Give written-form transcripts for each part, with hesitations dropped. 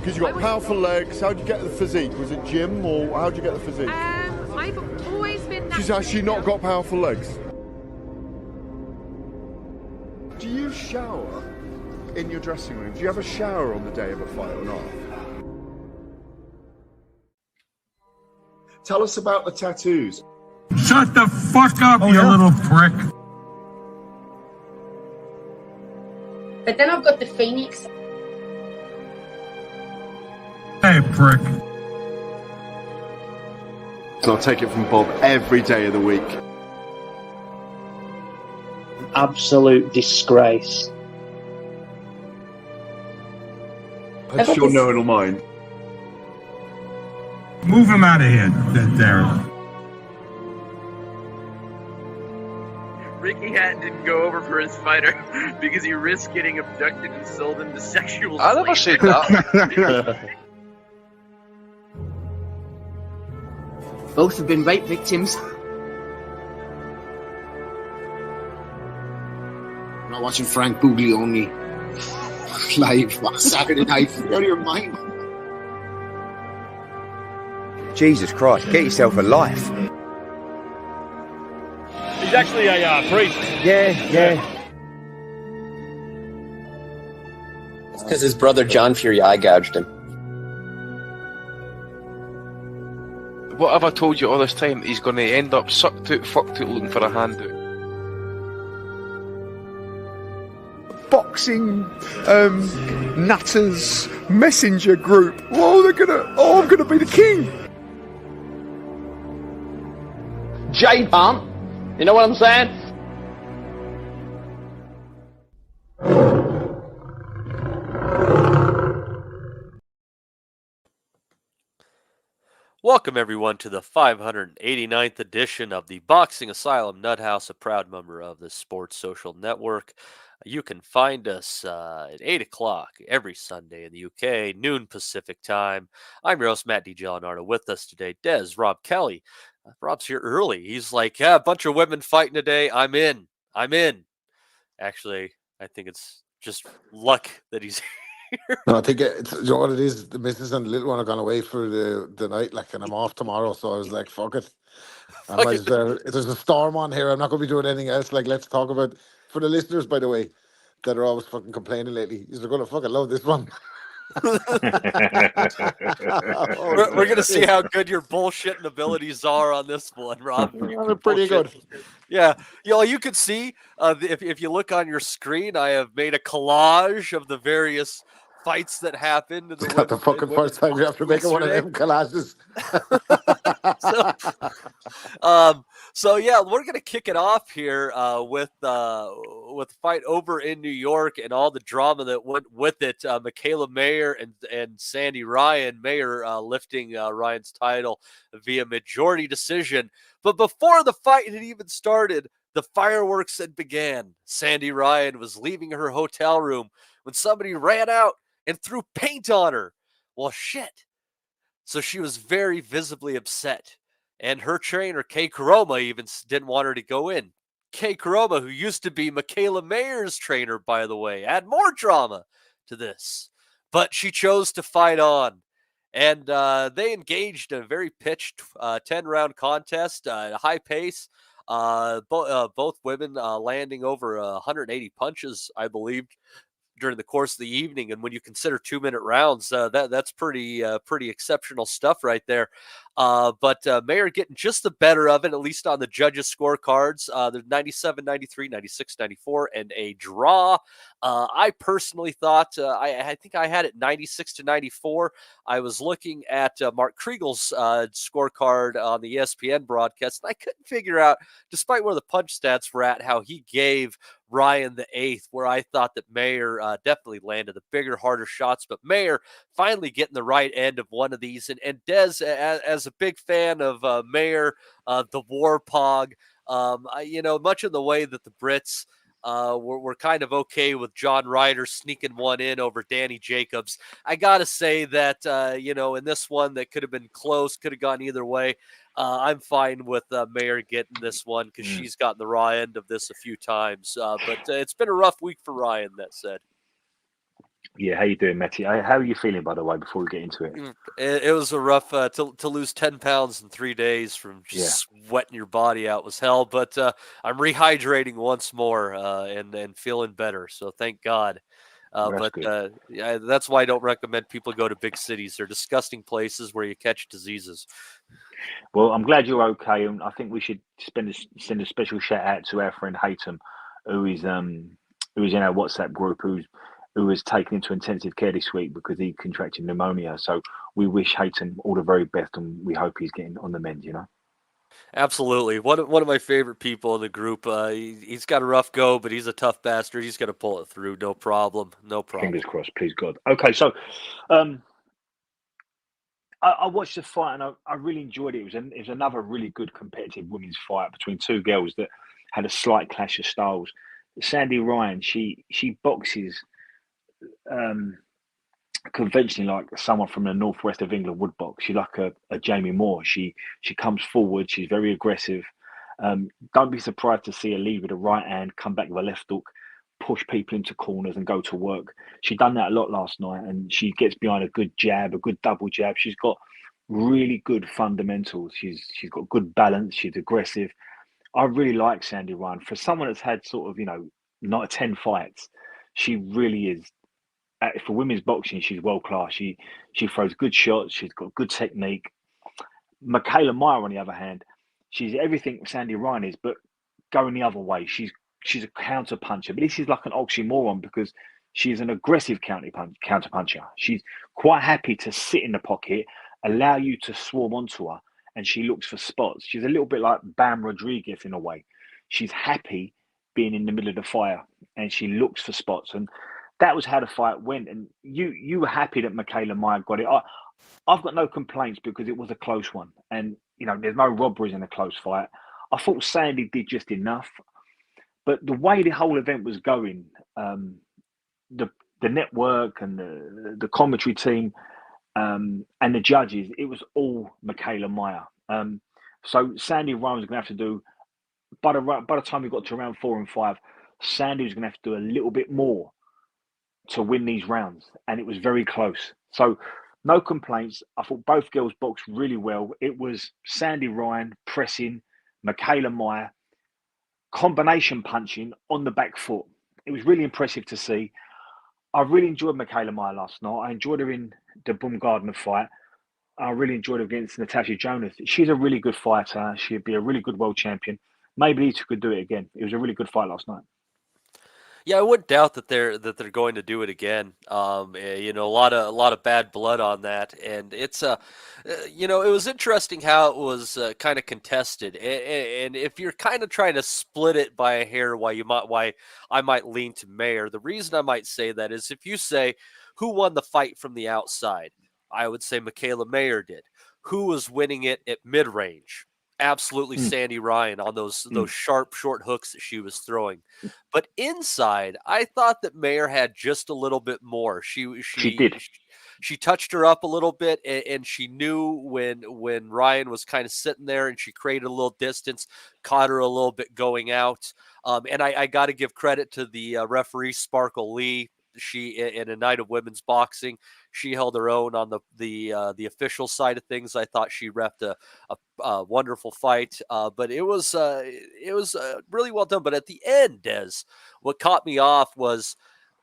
Because you got powerful legs. How'd you get the physique? Was it gym or how'd you get the physique? I've always been. She's actually not got powerful legs. Do you shower in your dressing room? Do you have a shower on the day of a fight or not? Tell us about the tattoos. Shut the fuck up, you little prick. But then I've got the Phoenix. Hey, prick. So I'll take it from Bob every day of the week. Absolute disgrace. I sure no one will mind. Move him out of here, Darren. Ricky Hatton didn't go over for his fighter because he risked getting abducted and sold into sexual I never said that. Both have been rape victims. I'm not watching Frank Buglioni live on Saturday night. You're out of your mind. Jesus Christ, get yourself a life. He's actually a priest. Yeah. It's because his brother John Fury eye gouged him. What have I told you all this time? He's going to end up sucked out, fucked out, looking for a handout. Boxing nutters messenger group. I'm gonna be the king. J-Pump. You know what I'm saying? Welcome, everyone, to the 589th edition of the Boxing Asylum Nuthouse, a proud member of the Sports Social Network. You can find us at 8 o'clock every Sunday in the UK, noon Pacific time. I'm your host, Matt DiGianardo. With us today, Rob Kelly. Rob's here early. He's like, yeah, a bunch of women fighting today. I'm in. Actually, I think it's just luck that he's here. No, I think it's, you know what it is? The missus and the little one are gone away for the night, like, and I'm off tomorrow, so I was like, fuck it. I might as well. If there's a storm on here, I'm not going to be doing anything else. Like, let's talk about, for the listeners, by the way, that are always fucking complaining lately, you're going to fucking love this one. We're going to see how good your bullshitting abilities are on this one, Rob. They're pretty good. Yeah. You could see, if you look on your screen, I have made a collage of the various fights that happened. It's not the fucking first time you have to make one of them collages. So yeah, we're gonna kick it off here with the fight over in New York and all the drama that went with it. Michaela Mayer and Sandy Ryan. Mayer lifting Ryan's title via majority decision. But before the fight had even started, the fireworks had began. Sandy Ryan was leaving her hotel room when somebody ran out and threw paint on her. Well, shit. So she was very visibly upset. And her trainer, Kay Kuroma, even didn't want her to go in. Kay Kuroma, who used to be Michaela Mayer's trainer, by the way, add more drama to this. But she chose to fight on. And they engaged in a very pitched 10-round contest at a high pace. Both women landing over 180 punches, I believe, during the course of the evening. And when you consider 2-minute rounds, that's pretty exceptional stuff right there. But Mayer getting just the better of it, at least on the judges' scorecards. There's 97-93, 96-94, and a draw. I personally thought, I think I had it 96-94. I was looking at Mark Kriegel's scorecard on the ESPN broadcast, and I couldn't figure out, despite where the punch stats were at, how he gave Ryan the eighth, where I thought that Mayer definitely landed the bigger, harder shots, but Mayer finally getting the right end of one of these. And Des, as a big fan of Mayer, the war pog, much of the way that the Brits were kind of okay with John Ryder sneaking one in over Danny Jacobs. I got to say that, in this one that could have been close, could have gone either way. I'm fine with Mayer getting this one because she's gotten the raw end of this a few times. But it's been a rough week for Ryan, that said. Yeah, how you doing, Matty? How are you feeling, by the way, before we get into it? It was a rough to lose 10 pounds in 3 days from just sweating your body out was hell. But I'm rehydrating once more and feeling better. So thank God. That's good. Yeah, that's why I don't recommend people go to big cities. They're disgusting places where you catch diseases. Well, I'm glad you're okay, and I think we should send a special shout out to our friend Haytham, who is in our WhatsApp group, who was taken into intensive care this week because he contracted pneumonia. So we wish Haytham all the very best, and we hope he's getting on the mend. Absolutely, one of my favorite people in the group. He's got a rough go, but he's a tough bastard. He's going to pull it through, no problem. Fingers crossed, please God. Okay, so I watched the fight and I really enjoyed it. It was another really good competitive women's fight between two girls that had a slight clash of styles. Sandy Ryan, she boxes conventionally like someone from the northwest of England would box. She's like a Jamie Moore. She comes forward. She's very aggressive. Don't be surprised to see her lead with a right hand, come back with a left hook, push people into corners and go to work. She done that a lot last night, and she gets behind a good jab, a good double jab. She's got really good fundamentals. She's got good balance. She's aggressive. I really like Sandy Ryan. For someone that's had sort of, not 10 fights, she really is. For women's boxing, she's world class. She throws good shots. She's got good technique. Michaela Meyer, on the other hand, she's everything Sandy Ryan is, but going the other way. She's a counter puncher, but this is like an oxymoron because she's an aggressive counter puncher. She's quite happy to sit in the pocket, allow you to swarm onto her, and she looks for spots. She's a little bit like Bam Rodriguez in a way. She's happy being in the middle of the fire, and she looks for spots. And that was how the fight went. And you were happy that Michaela Meyer got it. I've got no complaints because it was a close one, and there's no robberies in a close fight. I thought Sandy did just enough. But the way the whole event was going, the network and the commentary team and the judges, it was all Michaela Meyer. So Sandy Ryan was going to have to do, by the time we got to round 4 and 5, Sandy was going to have to do a little bit more to win these rounds. And it was very close. So no complaints. I thought both girls boxed really well. It was Sandy Ryan pressing, Michaela Meyer combination punching on the back foot. It was really impressive to see. I really enjoyed Michaela Meyer last night. I enjoyed her in the Baumgardner fight. I really enjoyed her against Natasha Jonas. She's a really good fighter. She'd be a really good world champion. Maybe these two could do it again. It was a really good fight last night. Yeah, I wouldn't doubt that they're going to do it again. A lot of bad blood on that, and it's it was interesting how it was kind of contested. And if you're kind of trying to split it by a hair, why I might lean to Mayer. The reason I might say that is if you say who won the fight from the outside, I would say Michaela Mayer did. Who was winning it at mid range? Absolutely Sandy Ryan on those sharp short hooks that she was throwing. But inside, I thought that Mayer had just a little bit more. She did. She touched her up a little bit, and she knew when Ryan was kind of sitting there, and she created a little distance, caught her a little bit going out. And I got to give credit to the referee Sparkle Lee. She, in a night of women's boxing, she held her own on the official side of things. I thought she reffed a wonderful fight, but it was really well done. But at the end, Des, what caught me off was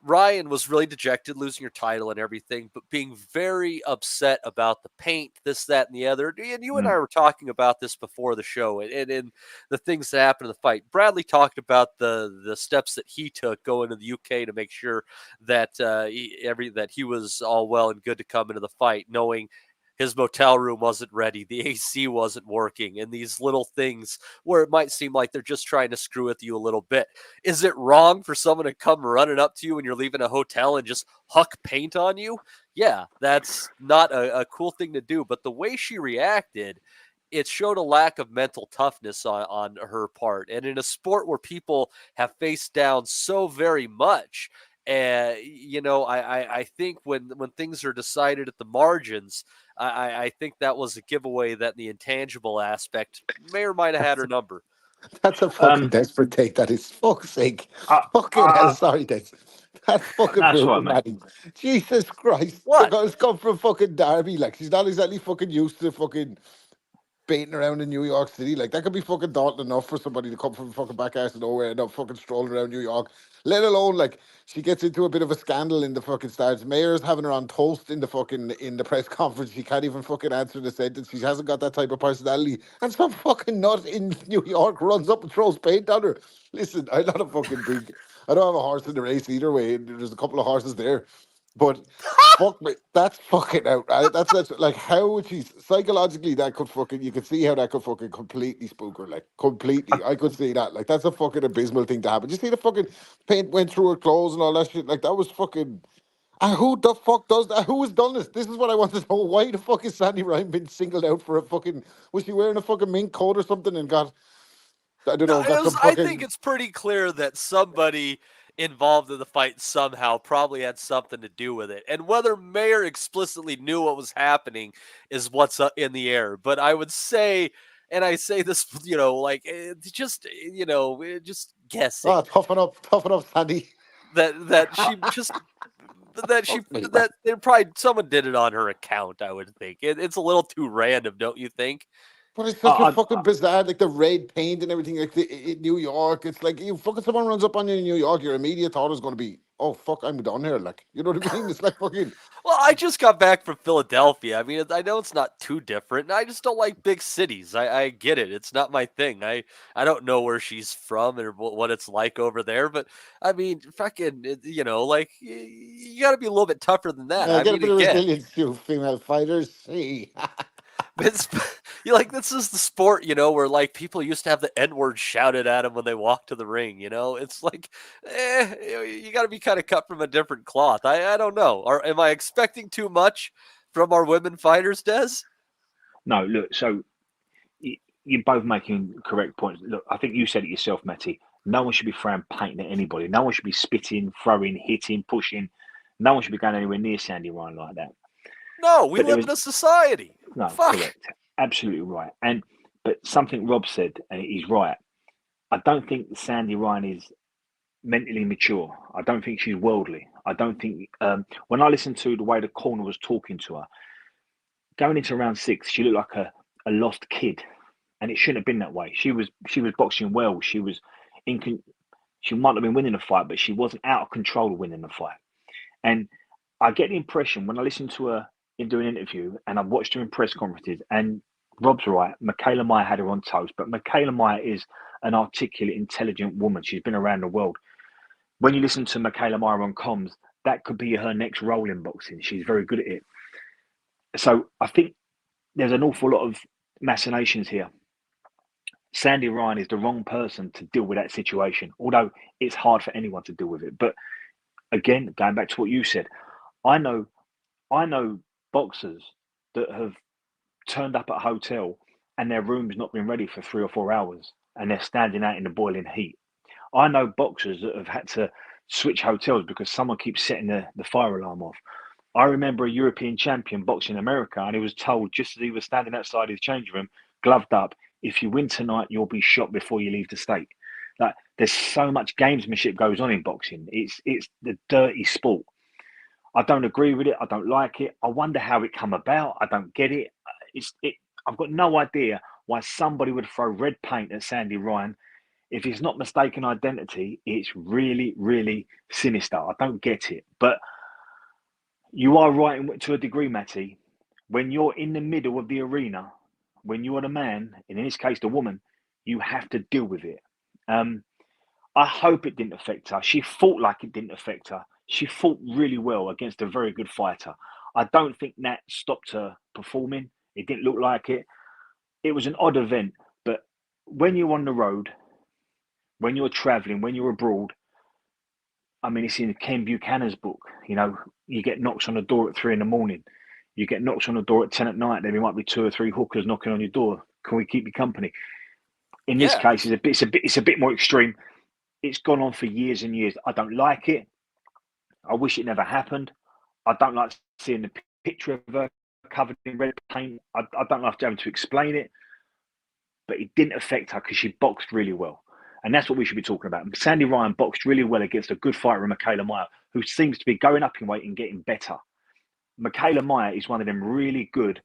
Ryan was really dejected, losing her title and everything, but being very upset about the paint, this, that, and the other. And you and I were talking about this before the show, and the things that happened in the fight. Bradley talked about the steps that he took going to the UK to make sure that that he was all well and good to come into the fight, knowing his motel room wasn't ready, the AC wasn't working, and these little things where it might seem like they're just trying to screw with you a little bit. Is it wrong for someone to come running up to you when you're leaving a hotel and just huck paint on you? Yeah, that's not a cool thing to do, but the way she reacted, it showed a lack of mental toughness on her part. And in a sport where people have faced down so very much, I think when things are decided at the margins, I think that was a giveaway that in the intangible aspect, Mayer might have had her number. That's a fucking desperate take. That is, fuck's sake. Fucking hell, sorry, Des. That's fucking That's brutal, right, mate. man. Jesus Christ. What? The girl's come from fucking Derby. Like, she's not exactly fucking used to fucking baiting around in New York City. Like, that could be fucking daunting enough for somebody to come from fucking back ass of nowhere and not fucking strolling around New York. Let alone, like, she gets into a bit of a scandal in the fucking starts. Mayor's having her on toast in the press conference. She can't even fucking answer the sentence. She hasn't got that type of personality. And some fucking nut in New York runs up and throws paint on her. Listen, I'm not a fucking big... I don't have a horse in the race either way. There's a couple of horses there. But fuck me, that's fucking out. That's like, how would she psychologically, that could fucking, you could see how that could fucking completely spook her, like completely. I could see that. Like, that's a fucking abysmal thing to happen. You see the fucking paint went through her clothes and all that shit. Like, that was fucking. And who the fuck does that? Who has done this? This is what I want to know. Why the fuck is Sandy Ryan been singled out for a fucking? Was she wearing a fucking mink coat or something and got? I don't know. Got some I fucking. think it's pretty clear that somebody involved in the fight somehow probably had something to do with it. And whether Mayer explicitly knew what was happening is what's in the air. But I would say, and I say this, just guessing. Oh, toughen up, Sandy. That she just that they probably someone did it on her account. I would think it's a little too random, don't you think? But it's such a fucking bizarre, like the red paint and everything, like in New York. It's like, you fucking, someone runs up on you in New York, your immediate thought is going to be, oh fuck, I'm done here. Like, you know what I mean? It's like fucking. Well, I just got back from Philadelphia. I mean, I know it's not too different. I just don't like big cities. I get it. It's not my thing. I don't know where she's from or what it's like over there. But I mean, fucking, like you got to be a little bit tougher than that. Yeah, I get mean, a bit of again, resilience, you female fighters. See. it's this is the sport, where like people used to have the N-word shouted at them when they walked to the ring. It's like, you got to be kind of cut from a different cloth. I don't know. Or am I expecting too much from our women fighters, Des? No, look. So you're both making correct points. Look, I think you said it yourself, Matty. No one should be throwing paint at anybody. No one should be spitting, throwing, hitting, pushing. No one should be going anywhere near Sandy Ryan like that. No, we live in a society. No, Fuck. correct. Absolutely right. But something Rob said, and he's right. I don't think Sandy Ryan is mentally mature. I don't think she's worldly. I don't think when I listened to the way the corner was talking to her, going into round 6, she looked like a lost kid, and it shouldn't have been that way. She was boxing well. She might have been winning the fight, but she wasn't out of control of winning the fight. And I get the impression when I listen to her in doing an interview, and I've watched her in press conferences, and Rob's right. Michaela Meyer had her on toast, but Michaela Meyer is an articulate, intelligent woman. She's been around the world. When you listen to Michaela Meyer on comms, that could be her next role in boxing. She's very good at it. So I think there's an awful lot of machinations here. Sandy Ryan is the wrong person to deal with that situation, although it's hard for anyone to deal with it. But again, going back to what you said, I know boxers that have turned up at a hotel and their room's not been ready for 3 or 4 hours and they're standing out in the boiling heat. I know boxers that have had to switch hotels because someone keeps setting the fire alarm off. I remember a European champion boxing in America, and he was told just as he was standing outside his changing room, gloved up, if you win tonight, you'll be shot before you leave the state. Like, there's so much gamesmanship goes on in boxing. It's the dirty sport. I don't agree with it. I don't like it. I wonder how it come about. I don't get it. I've got no idea why somebody would throw red paint at Sandy Ryan. If it's not mistaken identity, it's really, really sinister. I don't get it. But you are right to a degree, Matty. When you're in the middle of the arena, when you are the man, and in this case the woman, you have to deal with it. I hope it didn't affect her. She fought like it didn't affect her. She fought really well against a very good fighter. I don't think that stopped her performing. It didn't look like it. It was an odd event, but when you're on the road, when you're traveling, when you're abroad, I mean, it's in Ken Buchanan's book. You get knocks on the door at 3 a.m. You get knocks on the door at 10 at night. There might be 2 or 3 hookers knocking on your door. Can we keep you company? In this case, it's a bit more extreme. It's gone on for years and years. I don't like it. I wish it never happened. I don't like seeing the picture of her covered in red paint. I don't like having to explain it. But it didn't affect her because she boxed really well. And that's what we should be talking about. Sandy Ryan boxed really well against a good fighter in Michaela Meyer, who seems to be going up in weight and getting better. Michaela Meyer is one of them really good,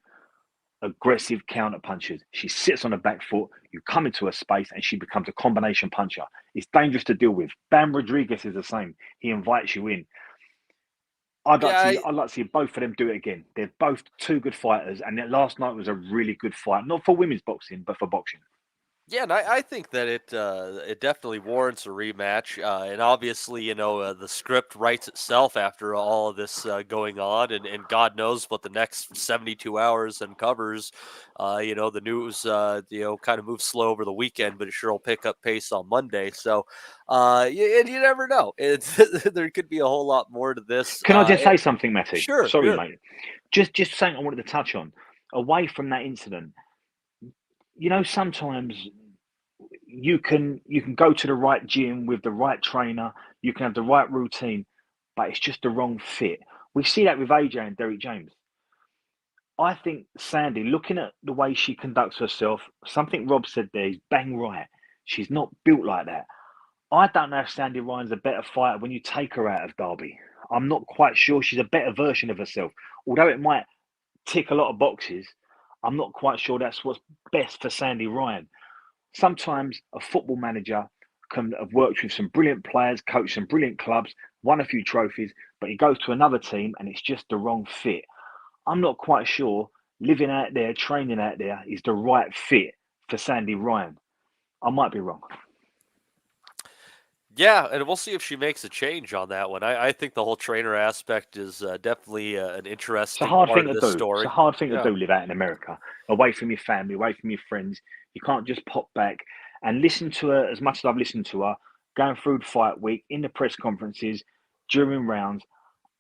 aggressive counter punchers. She sits on the back foot, you come into her space, and she becomes a combination puncher. It's dangerous to deal with. Bam Rodriguez is the same. He invites you in. I'd like to see both of them do it again. They're both two good fighters, and last night was a really good fight, not for women's boxing, but for boxing. Yeah, and I think that it definitely warrants a rematch, and obviously, the script writes itself after all of this going on, and God knows what the next 72 hours uncovers. The news, kind of moves slow over the weekend, but it sure will pick up pace on Monday. So, and you never know. There could be a whole lot more to this. Can I just say something, Matty? Sure. Sorry, mate. Just something I wanted to touch on. Away from that incident, sometimes you can go to the right gym with the right trainer, you can have the right routine, but it's just the wrong fit. We see that with AJ and Derek James. I think Sandy, looking at the way she conducts herself, something Rob said there is bang right. She's not built like that. I don't know if Sandy Ryan's a better fighter when you take her out of Derby. I'm not quite sure she's a better version of herself. Although it might tick a lot of boxes, I'm not quite sure that's what's best for Sandy Ryan. Sometimes a football manager can have worked with some brilliant players, coached some brilliant clubs, won a few trophies, but he goes to another team and it's just the wrong fit. I'm not quite sure living out there, training out there is the right fit for Sandy Ryan. I might be wrong. Yeah, and we'll see if she makes a change on that one. I think the whole trainer aspect is definitely an interesting part of this story. It's a hard thing to do, live out in America, away from your family, away from your friends. You can't just pop back and listen to her as much as I've listened to her, going through the fight week, in the press conferences, during rounds.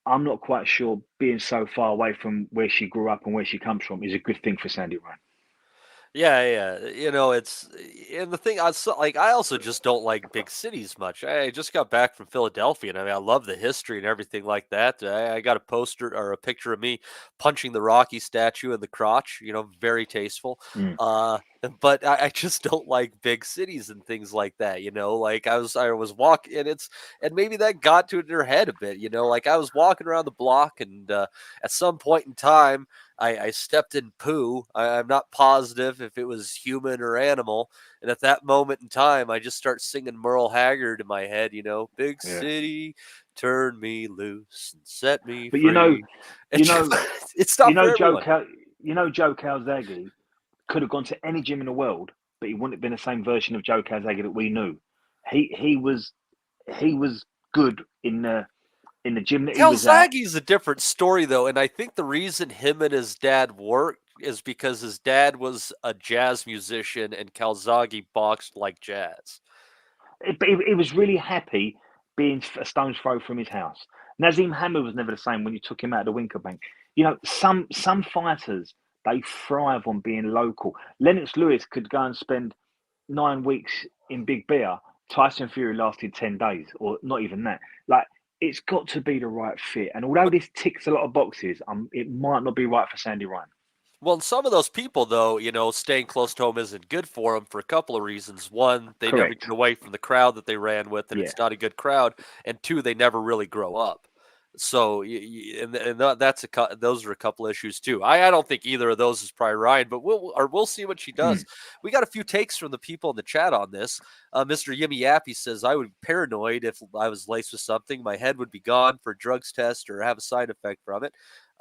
I'm not quite sure being so far away from where she grew up and where she comes from is a good thing for Sandy Ryan. Yeah. It's and the thing I also just don't like big cities much. I just got back from Philadelphia, and I love the history and everything like that. I got a poster or a picture of me punching the Rocky statue in the crotch. Very tasteful. But I just don't like big cities and things like that. I was walking, and maybe that got to her head a bit. I was walking around the block, and at some point in time, I stepped in poo. I'm not positive if it was human or animal. And at that moment in time, I just start singing Merle Haggard in my head, big city, turn me loose and set me free. It's not for everyone. Joe Calzaghe could have gone to any gym in the world, but he wouldn't have been the same version of Joe Calzaghe that we knew. He was good in the gym that he was at. Calzaghe's a different story, though, and I think the reason him and his dad worked is because his dad was a jazz musician and Calzaghe boxed like jazz. He was really happy being a stone's throw from his house. Nazim Hamid was never the same when you took him out of the Winkerbank. Some fighters, they thrive on being local. Lennox Lewis could go and spend 9 weeks in Big Bear. Tyson Fury lasted 10 days, or not even that. It's got to be the right fit. And although this ticks a lot of boxes, it might not be right for Sandy Ryan. Well, some of those people, though, staying close to home isn't good for them for a couple of reasons. One, they never get away from the crowd that they ran with, and it's not a good crowd. And two, they never really grow up. So, those are a couple issues too. I don't think either of those is probably Ryan, but we'll see what she does. We got a few takes from the people in the chat on this. Mr. Yimmy Yappy says, I would be paranoid if I was laced with something. My head would be gone for a drugs test or have a side effect from it.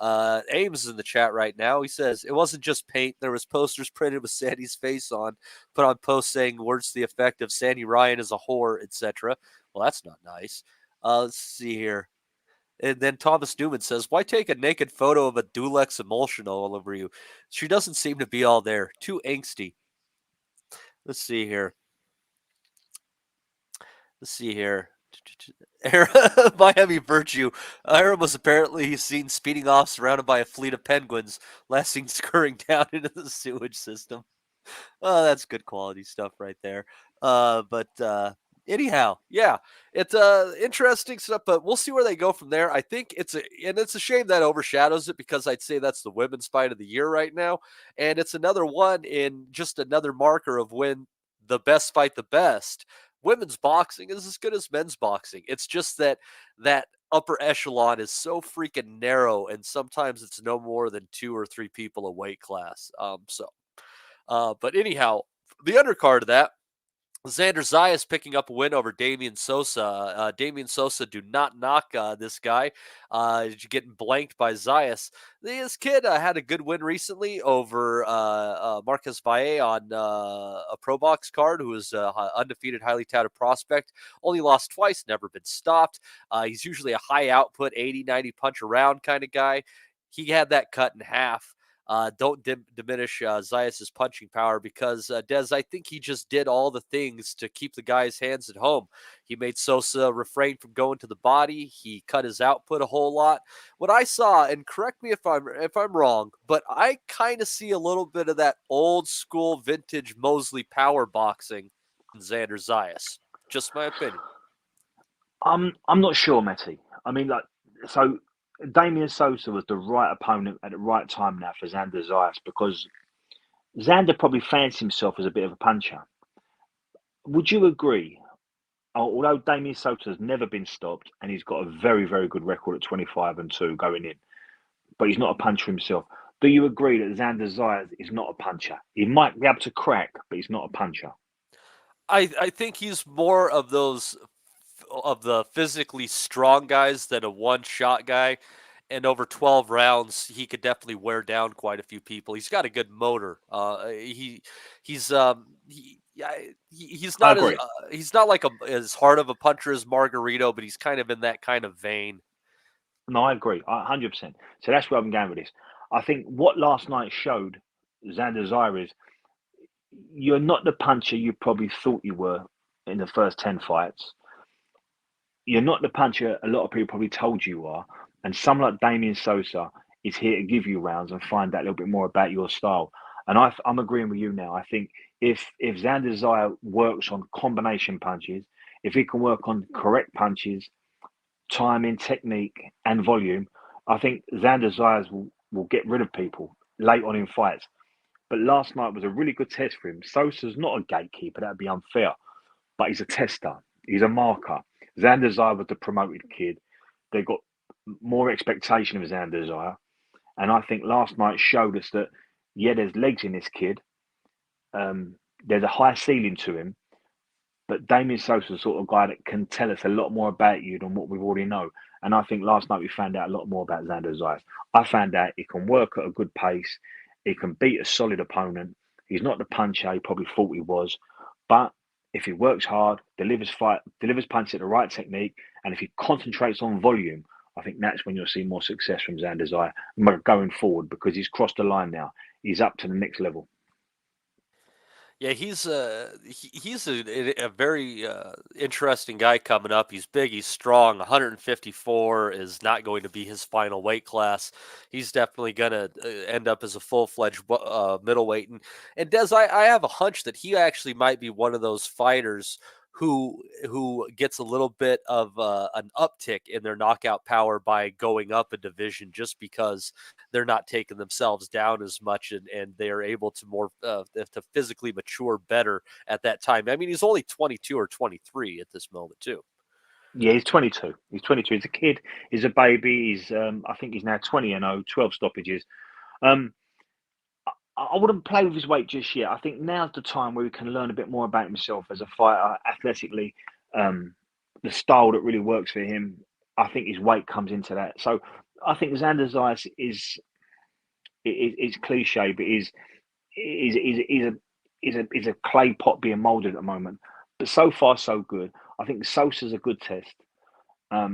Ames is in the chat right now. He says, it wasn't just paint. There was posters printed with Sandy's face on, put on posts saying words to the effect of Sandy Ryan is a whore, etc. Well, that's not nice. Let's see here. And then Thomas Newman says, why take a naked photo of a Dulex emulsion all over you? She doesn't seem to be all there. Too angsty. Let's see here. Miami Virtue. Aaron was apparently seen speeding off surrounded by a fleet of penguins, last seen scurrying down into the sewage system. Oh, that's good quality stuff right there. Anyhow, yeah, it's interesting stuff, but we'll see where they go from there. I think it's a shame that overshadows it because I'd say that's the women's fight of the year right now, and it's another one in just another marker of when the best fight the best. women's boxing is as good as men's boxing. It's just that upper echelon is so freaking narrow, and sometimes it's no more than 2 or 3 people a weight class. But anyhow, the undercard of that, Xander Zayas picking up a win over Damian Sosa. Damian Sosa do not knock this guy. Getting blanked by Zayas. This kid had a good win recently over Marcus Valle on a Pro Box card, who is an undefeated, highly touted prospect. Only lost twice, never been stopped. He's usually a high output, 80, 90 punch around kind of guy. He had that cut in half. Don't diminish Zayas' punching power because, Des, I think he just did all the things to keep the guy's hands at home. He made Sosa refrain from going to the body. He cut his output a whole lot. What I saw, and correct me if I'm wrong, but I kind of see a little bit of that old school vintage Mosley power boxing in Xander Zayas. Just my opinion. I'm not sure, Matty. I mean, so Damian Sosa was the right opponent at the right time now for Xander Zayas, because Xander probably fancies himself as a bit of a puncher. Would you agree? Although Damian Sosa has never been stopped and he's got a very, very good record at 25-2 going in, but he's not a puncher himself. Do you agree that Xander Zayas is not a puncher? He might be able to crack, but he's not a puncher. I think he's more of the physically strong guys than a one-shot guy. And over 12 rounds, he could definitely wear down quite a few people. He's got a good motor. He's not as hard of a puncher as Margarito, but he's kind of in that kind of vein. No, I agree, 100%. So that's where I'm going with this. I think what last night showed Xander Zayas is you're not the puncher you probably thought you were in the first 10 fights. You're not the puncher a lot of people probably told you are. And someone like Damian Sosa is here to give you rounds and find out a little bit more about your style. And I'm agreeing with you now. I think if Xander Zayas works on combination punches, if he can work on correct punches, timing, technique, and volume, I think Xander Zayas will get rid of people late on in fights. But last night was a really good test for him. Sosa's not a gatekeeper. That would be unfair. But he's a tester. He's a marker. Xander Zayas was the promoted kid. They got more expectation of Xander Zayas. And I think last night showed us that, yeah, there's legs in this kid. There's a high ceiling to him. But Damian Sosa is the sort of guy that can tell us a lot more about you than what we already know. And I think last night we found out a lot more about Xander Zayas. I found out he can work at a good pace. He can beat a solid opponent. He's not the puncher he probably thought he was. But if he works hard, delivers punches at the right technique, and if he concentrates on volume, I think that's when you'll see more success from Xander Zayas going forward, because he's crossed the line now. He's up to the next level. Yeah, he's a very interesting guy coming up. He's big, he's strong. 154 is not going to be his final weight class. He's definitely going to end up as a full-fledged middleweight. And Des, I have a hunch that he actually might be one of those fighters who gets a little bit of an uptick in their knockout power by going up a division, just because they're not taking themselves down as much and they are able to more to physically mature better at that time. I mean, he's only 22 or 23 at this moment too. Yeah, he's 22. He's 22. He's a kid. He's a baby. He's I think he's now 20-0, 12 stoppages. I wouldn't play with his weight just yet. I think now's the time where he can learn a bit more about himself as a fighter, athletically, the style that really works for him. I think his weight comes into that. So I think Xander Zayas is cliche, but is a clay pot being molded at the moment. But so far, so good. I think Sosa's a good test. I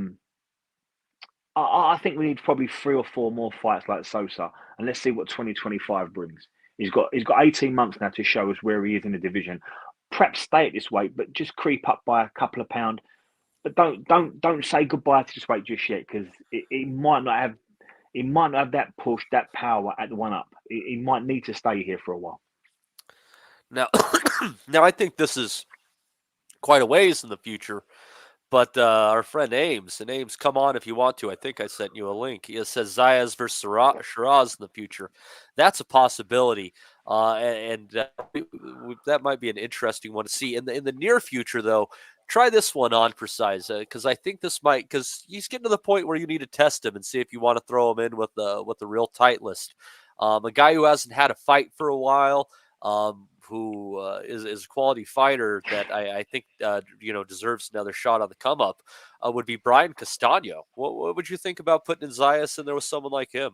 think we need probably 3 or 4 more fights like Sosa, and let's see what 2025 brings. He's got 18 months now to show us where he is in the division. Perhaps stay at this weight, but just creep up by a couple of pounds. But don't say goodbye to this weight just yet, because it might not have that push, that power at the 1-up. He might need to stay here for a while. Now, I think this is quite a ways in the future. But our friend Ames, come on if you want to. I think I sent you a link. It says Zayas versus Shiraz in the future. That's a possibility. That might be an interesting one to see. In the near future, though, try this one on Precise, because I think this might, because he's getting to the point where you need to test him and see if you want to throw him in with the real tight list. A guy who hasn't had a fight for a while, who is a quality fighter that I think deserves another shot on the come up, would be Brian Castano. What would you think about putting in Zayas in there with someone like him?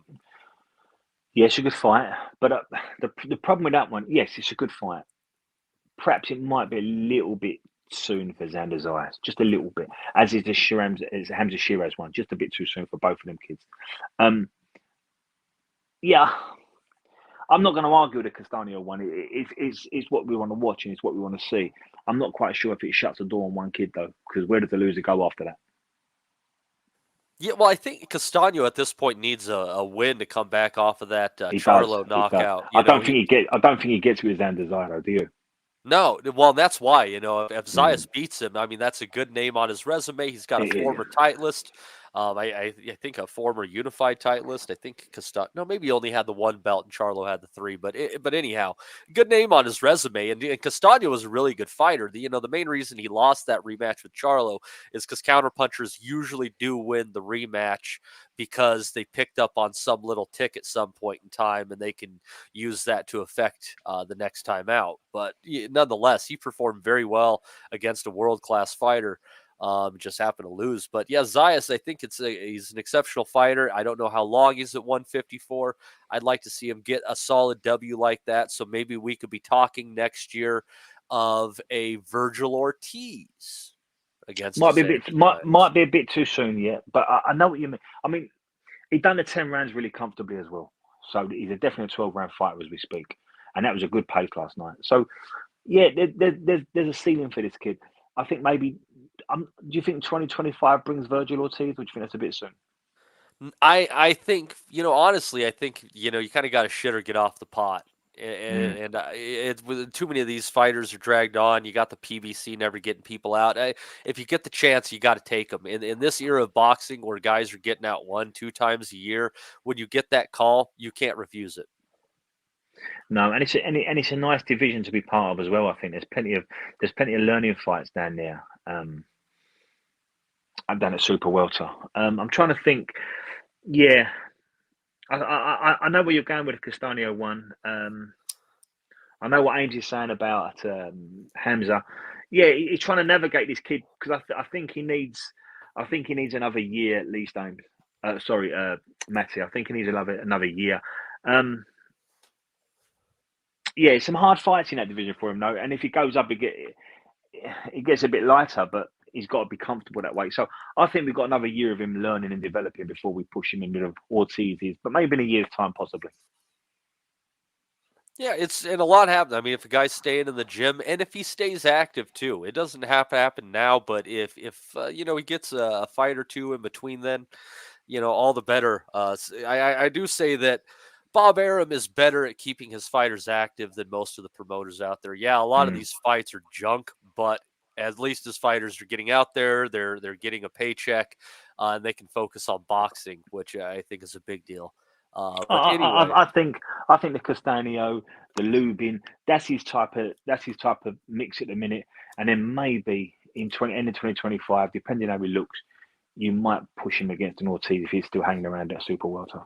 Yeah, it's a good fight, but the problem with that one, yes, it's a good fight. Perhaps it might be a little bit soon for Xander Zayas, just a little bit, as is the Hamza Shiraz one, just a bit too soon for both of them kids. Yeah, I'm not going to argue with the Castano one. It's what we want to watch and it's what we want to see. I'm not quite sure if it shuts the door on one kid though, because where does the loser go after that? Yeah, well, I think Castano at this point needs a win to come back off of that Charlo knockout. I don't think he gets with Xander Zayas, do you? No, well, that's why, if Zayas beats him, I mean, that's a good name on his resume. He's got a former tight list. I think a former unified tight list. I think maybe he only had the one belt and Charlo had the three, but anyhow, good name on his resume. And Castano was a really good fighter. The main reason he lost that rematch with Charlo is because counterpunchers usually do win the rematch because they picked up on some little tick at some point in time and they can use that to affect the next time out. But nonetheless, he performed very well against a world-class fighter. Just happened to lose. But yeah, Zayas, I think he's an exceptional fighter. I don't know how long he's at 154. I'd like to see him get a solid W like that. So maybe we could be talking next year of a Virgil Ortiz against might be a bit too soon yet, but I know what you mean. I mean, he done the 10 rounds really comfortably as well. So he's definitely a 12-round fighter as we speak. And that was a good pace last night. So yeah, there's a ceiling for this kid. I think maybe. Do you think 2025 brings Virgil Ortiz, or do you think that's a bit soon? I think, honestly, I think, you kind of got to shit or get off the pot. And with too many of these fighters are dragged on. You got the PBC never getting people out. If you get the chance, you got to take them. In this era of boxing where guys are getting out 1-2 times a year, when you get that call, you can't refuse it. No, and it's a nice division to be part of as well. I think there's plenty of learning fights down there. I'm down at Super Welter. I'm trying to think. Yeah, I know where you're going with the Castano one. I know what Angel's saying about Hamza. Yeah, he's trying to navigate this kid because I think he needs another year at least. Matty. I think he needs another year. Yeah, some hard fights in that division for him though, and if he goes up, it gets a bit lighter, but he's got to be comfortable that way. So I think we've got another year of him learning and developing before we push him in with Ortiz, but maybe in a year's time, possibly. Yeah, and a lot happens. I mean, if a guy's staying in the gym and if he stays active too, it doesn't have to happen now, but if he gets a fight or two in between then, all the better. I do say that Bob Arum is better at keeping his fighters active than most of the promoters out there. Yeah, a lot of these fights are junk, but at least his fighters are getting out there. They're getting a paycheck, and they can focus on boxing, which I think is a big deal. Anyway, I think the Castano, the Lubin, that's his type of mix at the minute. And then maybe end of 2025, depending on how he looks, you might push him against an Ortiz if he's still hanging around at Super Welter.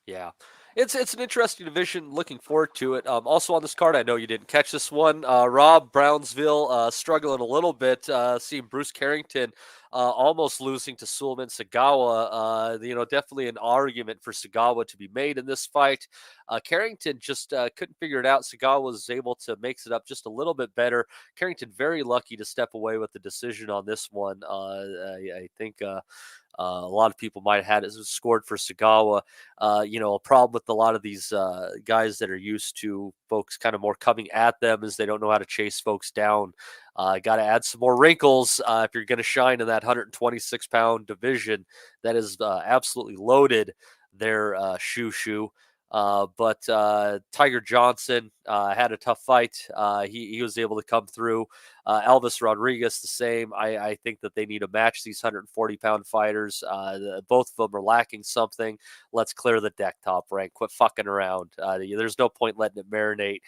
Yeah, it's an interesting division. Looking forward to it. Also on this card, I know you didn't catch this one. Rob Brownsville struggling a little bit. Seeing Bruce Carrington almost losing to Suleiman Sagawa. Definitely an argument for Sagawa to be made in this fight. Carrington just couldn't figure it out. Sagawa was able to mix it up just a little bit better. Carrington very lucky to step away with the decision on this one. I think. A lot of people might have had it scored for Sagawa. A problem with a lot of these guys that are used to folks kind of more coming at them is they don't know how to chase folks down. Got to add some more wrinkles if you're going to shine in that 126-pound division that is absolutely loaded. Their Shushu. But Tiger Johnson had a tough fight. He was able to come through. Elvis Rodriguez, the same. I think that they need to match these 140-pound fighters. Both of them are lacking something. Let's clear the deck, Top Rank. Quit fucking around. There's no point letting it marinate.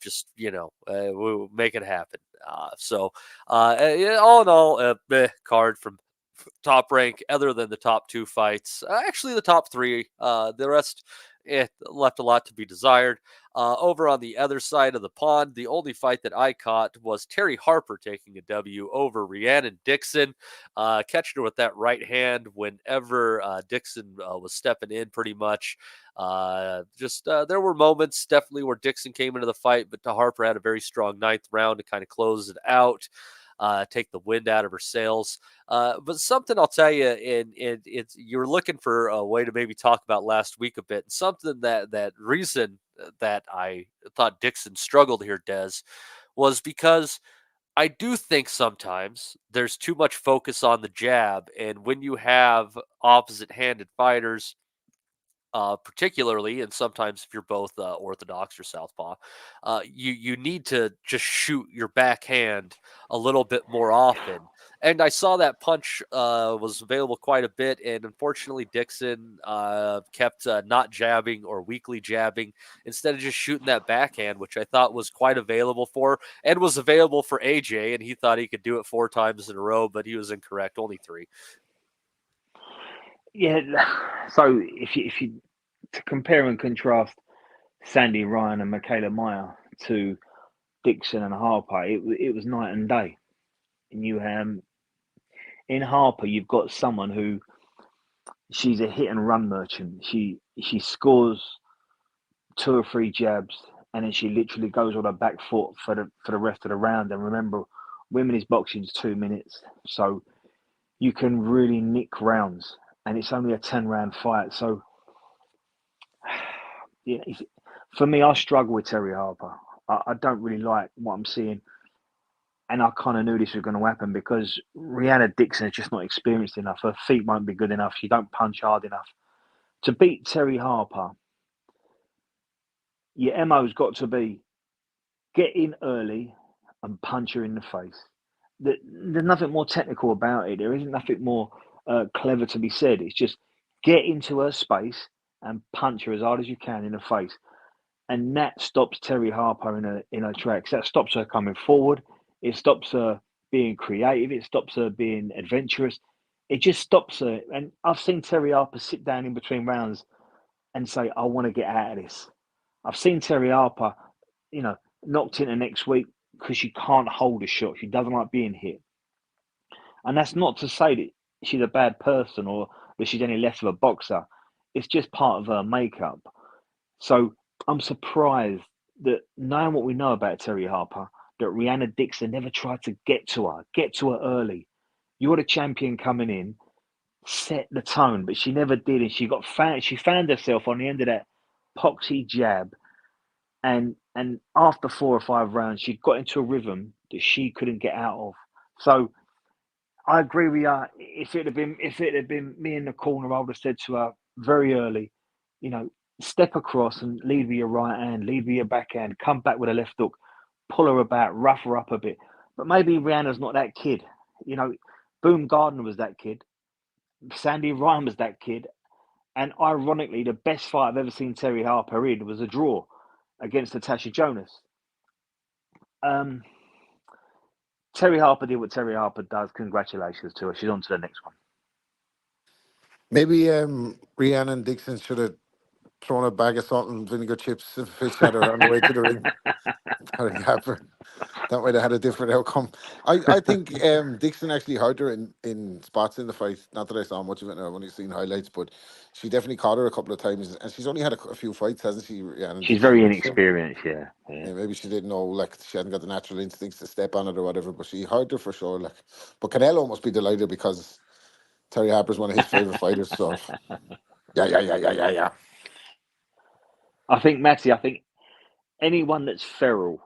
Just, we'll make it happen. All in all, card from Top Rank, other than the top 2 fights. Actually, the top 3. The rest left a lot to be desired. Over on the other side of the pond, the only fight that I caught was Terry Harper taking a W over Rhiannon Dixon, catching her with that right hand whenever Dixon was stepping in pretty much. There were moments definitely where Dixon came into the fight, but Harper had a very strong 9th round to kind of close it out. Take the wind out of her sails. But something I'll tell you, it's you're looking for a way to maybe talk about last week a bit. Something that reason that I thought Dixon struggled here, Des, was because I do think sometimes there's too much focus on the jab, and when you have opposite-handed fighters, particularly, and sometimes if you're both orthodox or southpaw, you need to just shoot your backhand a little bit more often. And I saw that punch was available quite a bit, and unfortunately Dixon kept not jabbing or weakly jabbing instead of just shooting that backhand, which I thought was quite available for, and was available for AJ, and he thought he could do it 4 times in a row, but he was incorrect, only 3. Yeah, so if you to compare and contrast Sandy Ryan and Michaela Meyer to Dixon and Harper, it was night and day. And you in Harper, you've got someone who she's a hit and run merchant. She scores 2 or 3 jabs, and then she literally goes on her back foot for the rest of the round. And remember, women's boxing is 2 minutes, so you can really nick rounds, and it's only a 10-round fight. So, yeah, for me, I struggle with Terry Harper. I don't really like what I'm seeing, and I kind of knew this was going to happen because Rhiannon Dixon is just not experienced enough. Her feet won't be good enough. She don't punch hard enough to beat Terry Harper. Your MO's got to be get in early and punch her in the face. There's nothing more technical about it. There isn't nothing more clever to be said. It's just get into her space and punch her as hard as you can in the face. And that stops Terry Harper in her tracks. That stops her coming forward. It stops her being creative. It stops her being adventurous. It just stops her. And I've seen Terry Harper sit down in between rounds and say, I want to get out of this. I've seen Terry Harper, knocked into next week because she can't hold a shot. She doesn't like being hit. And that's not to say that she's a bad person or that she's any less of a boxer. It's just part of her makeup. So I'm surprised that knowing what we know about Terry Harper, that Rhiannon Dixon never tried to get to her early. You're the champion coming in, set the tone, but she never did. And she found herself on the end of that poxy jab. And after 4 or 5 rounds, she got into a rhythm that she couldn't get out of. So I agree with you. If it had been me in the corner, I would have said to her very early, step across and lead with your right hand, lead with your backhand, come back with a left hook, pull her about, rough her up a bit. But maybe Rhiannon's not that kid. Boom Gardner was that kid. Sandy Ryan was that kid. And ironically, the best fight I've ever seen Terry Harper in was a draw against Natasha Jonas. Terry Harper did what Terry Harper does. Congratulations to her. She's on to the next one. Maybe Rhiannon Dixon should have thrown a bag of salt and vinegar chips and fish at her on the way to the ring. That way they had a different outcome. I think Dixon actually hurt her in spots in the fight. Not that I saw much of it, I've only seen highlights, but she definitely caught her a couple of times. And she's only had a few fights, hasn't she? Rhiannon She's Dixon? very inexperienced, yeah. Maybe she didn't know, she hadn't got the natural instincts to step on it or whatever, but she hurt her for sure. But Canelo must be delighted because Terry Harper's one of his favourite fighters, so yeah. I think, Matty, anyone that's feral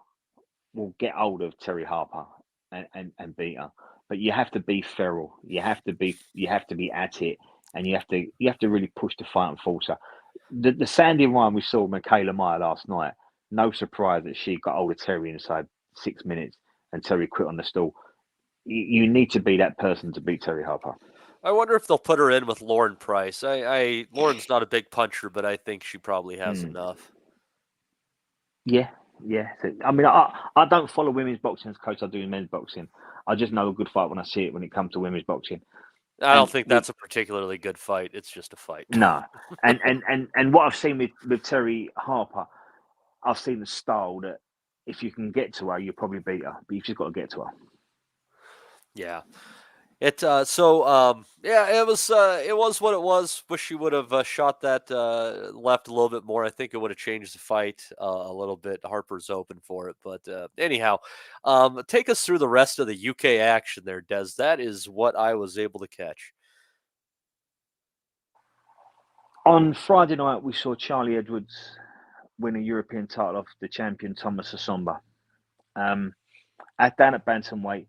will get hold of Terry Harper and beat her. But you have to be feral. You have to be at it, and you have to really push the fight and force her. the Sandy Ryan we saw Michaela Meyer last night. No surprise that she got hold of Terry inside 6 minutes and Terry quit on the stool. You need to be that person to beat Terry Harper. I wonder if they'll put her in with Lauren Price. Lauren's not a big puncher, but I think she probably has enough. Yeah. I mean, I don't follow women's boxing as coach I do in men's boxing. I just know a good fight when I see it when it comes to women's boxing. I don't think that's a particularly good fight. It's just a fight. No. and what I've seen with Terry Harper, I've seen the style that if you can get to her, you'll probably beat her. But you've just got to get to her. Yeah. It was what it was. Wish she would have shot that left a little bit more. I think it would have changed the fight a little bit. Harper's open for it, but anyhow, take us through the rest of the UK action there, Des. That is what I was able to catch. On Friday night, we saw Charlie Edwards win a European title off the champion Thomas Assomba. Down at bantamweight.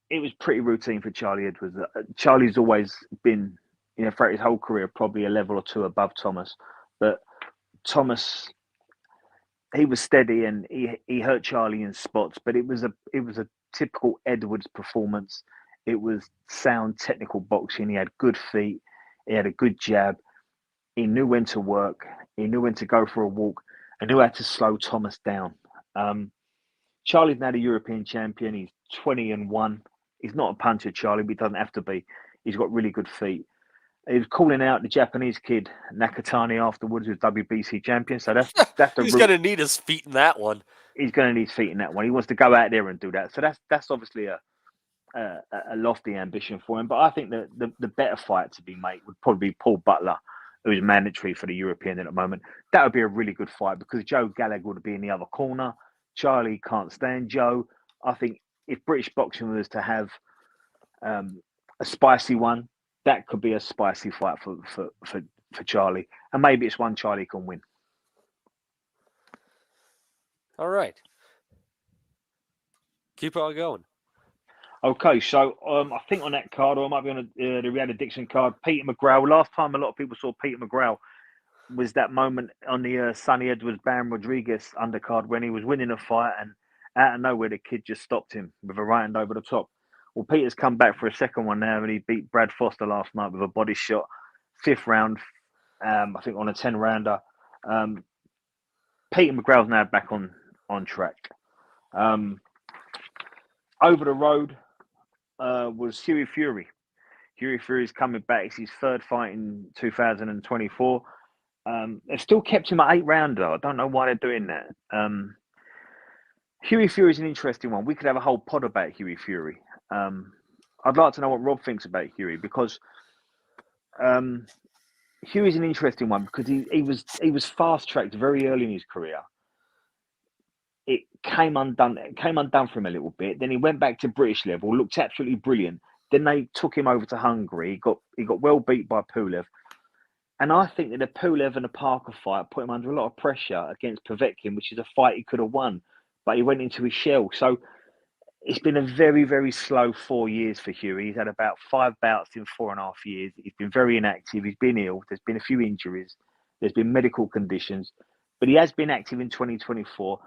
It was pretty routine for Charlie Edwards. Charlie's always been, throughout his whole career, probably a level or two above Thomas. But Thomas, he was steady and he hurt Charlie in spots. But it was a typical Edwards performance. It was sound technical boxing. He had good feet. He had a good jab. He knew when to work. He knew when to go for a walk. And knew how to slow Thomas down. Charlie's now the European champion. He's 20-1. He's not a puncher, Charlie, but he doesn't have to be. He's got really good feet. He was calling out the Japanese kid, Nakatani, afterwards, who's WBC champion. So that's He's going to need his feet in that one. He's going to need his feet in that one. He wants to go out there and do that. So that's obviously a lofty ambition for him. But I think the better fight to be made would probably be Paul Butler, who is mandatory for the European at the moment. That would be a really good fight because Joe Gallagher would be in the other corner. Charlie can't stand Joe. I think if British boxing was to have a spicy one, that could be a spicy fight for Charlie. And maybe it's one Charlie can win. All right. Keep on going. Okay, so I think on that card, or it might be on the Rhiannon Dixon card, Peter McGraw. Last time a lot of people saw Peter McGraw was that moment on the Sonny Edwards Bam Rodriguez undercard when he was winning a fight and out of nowhere the kid just stopped him with a right hand over the top. Well, Peter's come back for a second one now and he beat Brad Foster last night with a body shot. 5th round, I think on a 10-rounder. Peter McGraw's now back on track. Over the road was Hughie Fury. Hughie Fury's coming back. It's his 3rd fight in 2024. They've still kept him at 8-rounder. I don't know why they're doing that. Hughie Fury's an interesting one. We could have a whole pod about Hughie Fury. I'd like to know what Rob thinks about Hughie because Hughie's an interesting one because he was fast-tracked very early in his career. It came undone for him a little bit. Then he went back to British level, looked absolutely brilliant. Then they took him over to Hungary. He got well beat by Pulev. And I think that the Pulev and the Parker fight put him under a lot of pressure against Povetkin, which is a fight he could have won. But he went into his shell. So it's been a very, very slow 4 years for Hughie. He's had about 5 bouts in 4.5 years. He's been very inactive. He's been ill. There's been a few injuries. There's been medical conditions. But he has been active in 2024.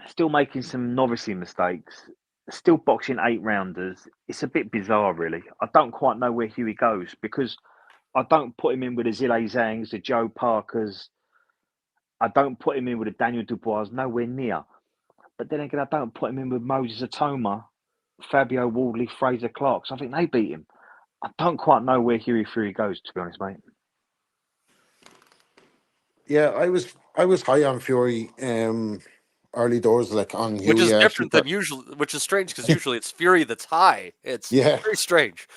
Still making some novice mistakes. Still boxing 8-rounders. It's a bit bizarre, really. I don't quite know where Hughie goes because I don't put him in with the Zile Zangs, the Joe Parkers. I don't put him in with the Daniel Dubois, nowhere near. But then again, I don't put him in with Moses Atoma, Fabio Wardley, Fraser Clark. So I think they beat him. I don't quite know where Hughie Fury goes, to be honest, mate. Yeah, I was high on Fury early doors, like on Hughie. Which is different than usual, which is strange because usually it's Fury that's high. It's very strange.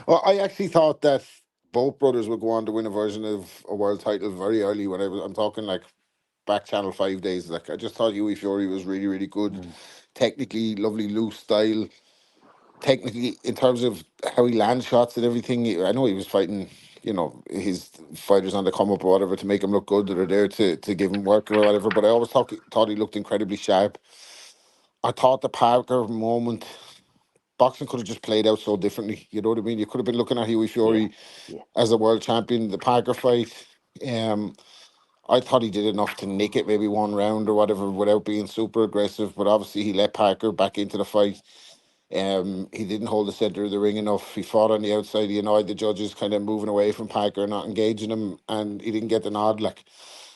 Well, I actually thought that both brothers would go on to win a version of a world title very early. I'm talking like back Channel 5 days. Like I just thought Hughie Fury was really, really good. Technically, lovely loose style. Technically, in terms of how he lands shots and everything, I know he was fighting, his fighters on the come up or whatever to make him look good that are there to give him work or whatever. But I always thought he looked incredibly sharp. I thought the Parker moment boxing could have just played out so differently. You know what I mean? You could have been looking at Hughie Fury as a world champion. The Parker fight, I thought he did enough to nick it, maybe one round or whatever, without being super aggressive. But obviously, he let Parker back into the fight. He didn't hold the center of the ring enough. He fought on the outside. He annoyed the judges, kind of moving away from Parker, not engaging him, and he didn't get the nod. Like,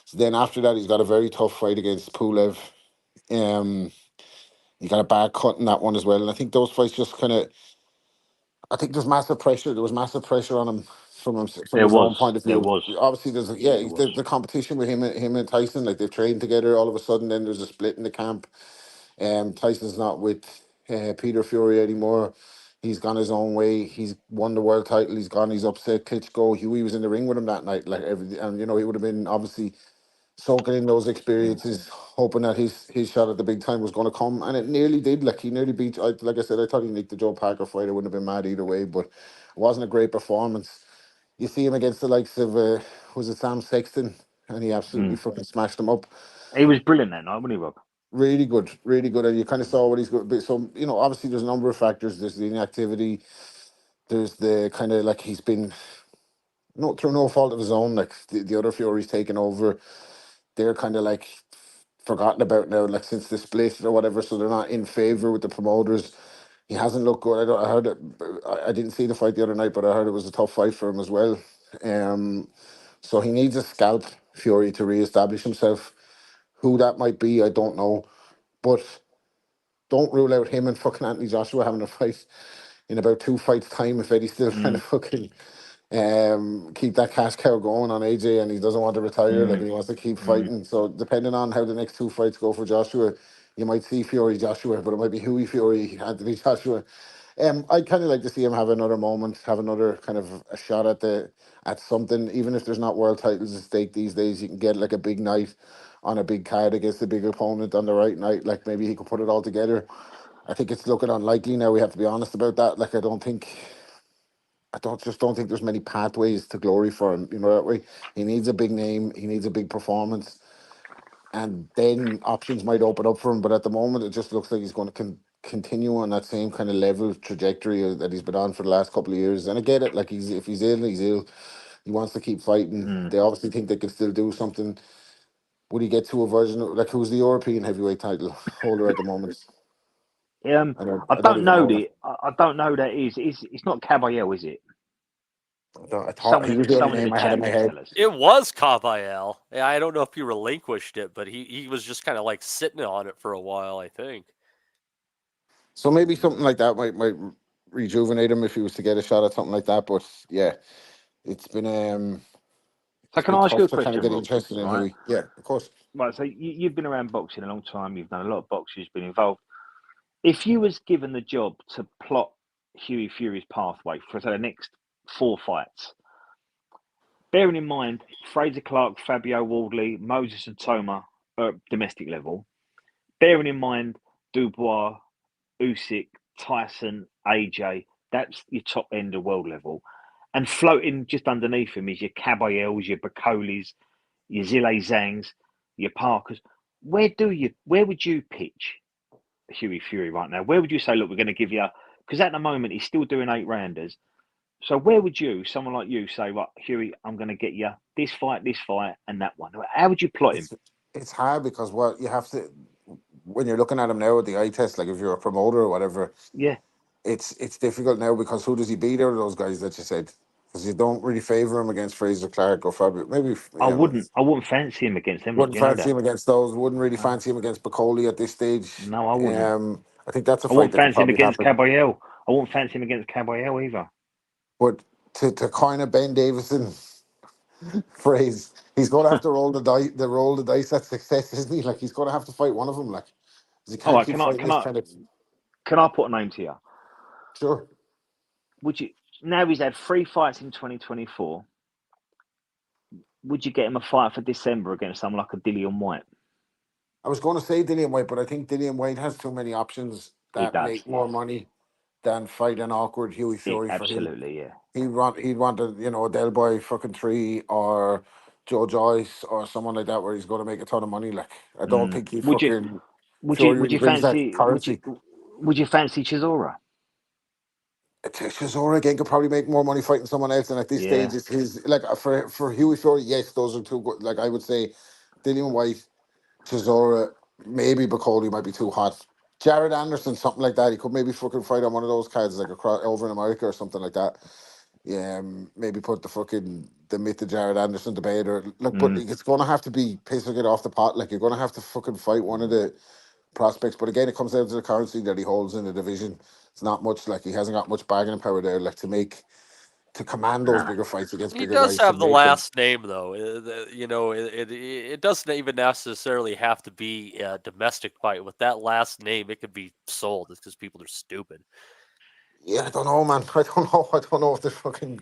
so then after that, he's got a very tough fight against Pulev. He got a bad cut in that one as well. And I think those fights just kind of, I think there's massive pressure. There was massive pressure on him from his own point of view. Obviously, there's the competition with him and Tyson. Like, they've trained together. All of a sudden, then there's a split in the camp. Tyson's not with Peter Fury anymore. He's gone his own way. He's won the world title. He's gone. He's upset Klitschko. Hughie was in the ring with him that night. And he would have been obviously soaking in those experiences, hoping that his shot at the big time was going to come, and it nearly did. Like, he nearly beat. Like I said, I thought he nicked the Joe Parker fight. I wouldn't have been mad either way, but it wasn't a great performance. You see him against the likes of was it Sam Sexton, and he absolutely fucking smashed him up. He was brilliant that night, wasn't he, Rob? Really good, and you kind of saw what he's good. So obviously there's a number of factors. There's the inactivity. There's the kind of like he's been through no fault of his own. Like the other Fury's taken over. They're kind of like forgotten about now, like since the split or whatever. So they're not in favor with the promoters. He hasn't looked good. I heard it. I didn't see the fight the other night, but I heard it was a tough fight for him as well. So he needs a scalp Fury to reestablish himself. Who that might be, I don't know. But don't rule out him and fucking Anthony Joshua having a fight in about 2 fights' time if Eddie's still trying to fucking keep that cash cow going on AJ, and he doesn't want to retire. Like, he wants to keep fighting. So depending on how the next 2 fights go for Joshua, you might see Fury Joshua, but it might be Hughie Fury Anthony Joshua. I'd kind of like to see him have another moment, have another kind of a shot at something. Even if there's not world titles at stake these days, you can get like a big night on a big card against a big opponent on the right night. Like, maybe he could put it all together. I think it's looking unlikely now. We have to be honest about that. Like, I don't think there's many pathways to glory for him. You know that way. He needs a big name. He needs a big performance, and then options might open up for him. But at the moment, it just looks like he's going to continue on that same kind of level trajectory that he's been on for the last couple of years. And I get it. Like, if he's ill, he's ill. He wants to keep fighting. They obviously think they can still do something. Would he get to a version of, like, who's the European heavyweight title holder at the moment? I don't know that it's not Caballero, is it? I thought he was the only name I had in my head. It was Cavael. I don't know if he relinquished it, but he was just kind of like sitting on it for a while, I think. So maybe something like that might rejuvenate him if he was to get a shot at something like that. But yeah, it's been So can I ask you a question? Kind of get interested in Hughie. Yeah, of course. Right. So you've been around boxing a long time. You've done a lot of boxing. You've been involved. If you was given the job to plot Hughie Fury's pathway for the next 4 fights, bearing in mind Fraser Clark, Fabio Wardley, Moses and Toma are at domestic level, bearing in mind Dubois, Usyk, Tyson, AJ, that's your top end of world level, and floating just underneath him is your Caballels, your Bacolis, your Zile Zangs, your Parkers. Where would you pitch Hughie Fury right now? Where would you say, look, we're going to give you, because at the moment he's still doing 8-rounders. So where would someone like you say, right, Hughie, I'm going to get you this fight, and that one? How would you plot him? It's hard because what you have to, when you're looking at him now with the eye test, like if you're a promoter or whatever, it's difficult now because who does he beat out of those guys that you said? Because you don't really favour him against Fraser Clark or Fabio. Maybe I wouldn't fancy him against them. Wouldn't fancy him against those. Wouldn't really fancy him against Bacoli at this stage. No, I wouldn't. I think that's a fight. I wouldn't fancy him against Caballel. I wouldn't fancy him against Caballel either. But to coin a Ben Davison phrase, he's going to have to roll the dice at success, isn't he? Like, he's going to have to fight one of them. Like, can I put a name to you? Sure. Would you? Now he's had 3 fights in 2024. Would you get him a fight for December against someone like a Dillian White? I was going to say Dillian White, but I think Dillian White has too many options that make more money than fight an awkward Hughie Fury. Absolutely, yeah. He'd want a Del Boy fucking 3 or Joe Joyce or someone like that where he's going to make a ton of money. Like, I don't think he would you fancy Chisora? Chisora again could probably make more money fighting someone else, and at this Yeah. stage, it's his like for Hughie Fury. Yes, those are two good. Like I would say, Dillian White, Chisora, maybe Bacoli might be too hot. Jared Anderson, something like that. He could maybe fucking fight on one of those cards, like across over in America or something like that. Yeah, maybe put the myth of Jared Anderson debate or look, but it's going to have to be pissing it off the pot. Like you're going to have to fucking fight one of the prospects. But again, it comes down to the currency that he holds in the division. It's not much. Like he hasn't got much bargaining power there. Like to command those bigger fights against He bigger does guys. have the last name, though. It doesn't even necessarily have to be a domestic fight. With that last name, it could be sold. It's because people are stupid. Yeah, I don't know, man. I don't know if the fucking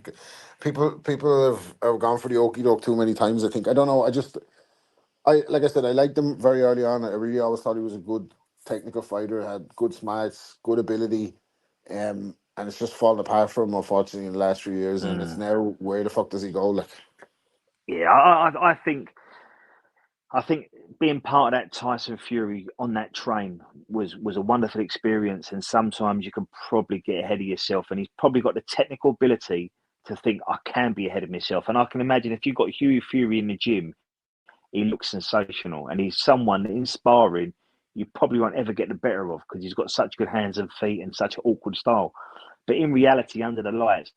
people have gone for the okie doke too many times. I think I don't know. Like I said, I liked him very early on. I really always thought he was a good technical fighter, had good smarts, good ability, and it's just fallen apart for him, unfortunately, in the last few years. And it's now where the fuck does he go? Like, yeah, I think being part of that Tyson Fury on that train was a wonderful experience. And sometimes you can probably get ahead of yourself, and he's probably got the technical ability to think I can be ahead of myself. And I can imagine if you've got Hughie Fury in the gym, he looks sensational, and he's someone in sparring you probably won't ever get the better of because he's got such good hands and feet and such an awkward style. But in reality, under the lights,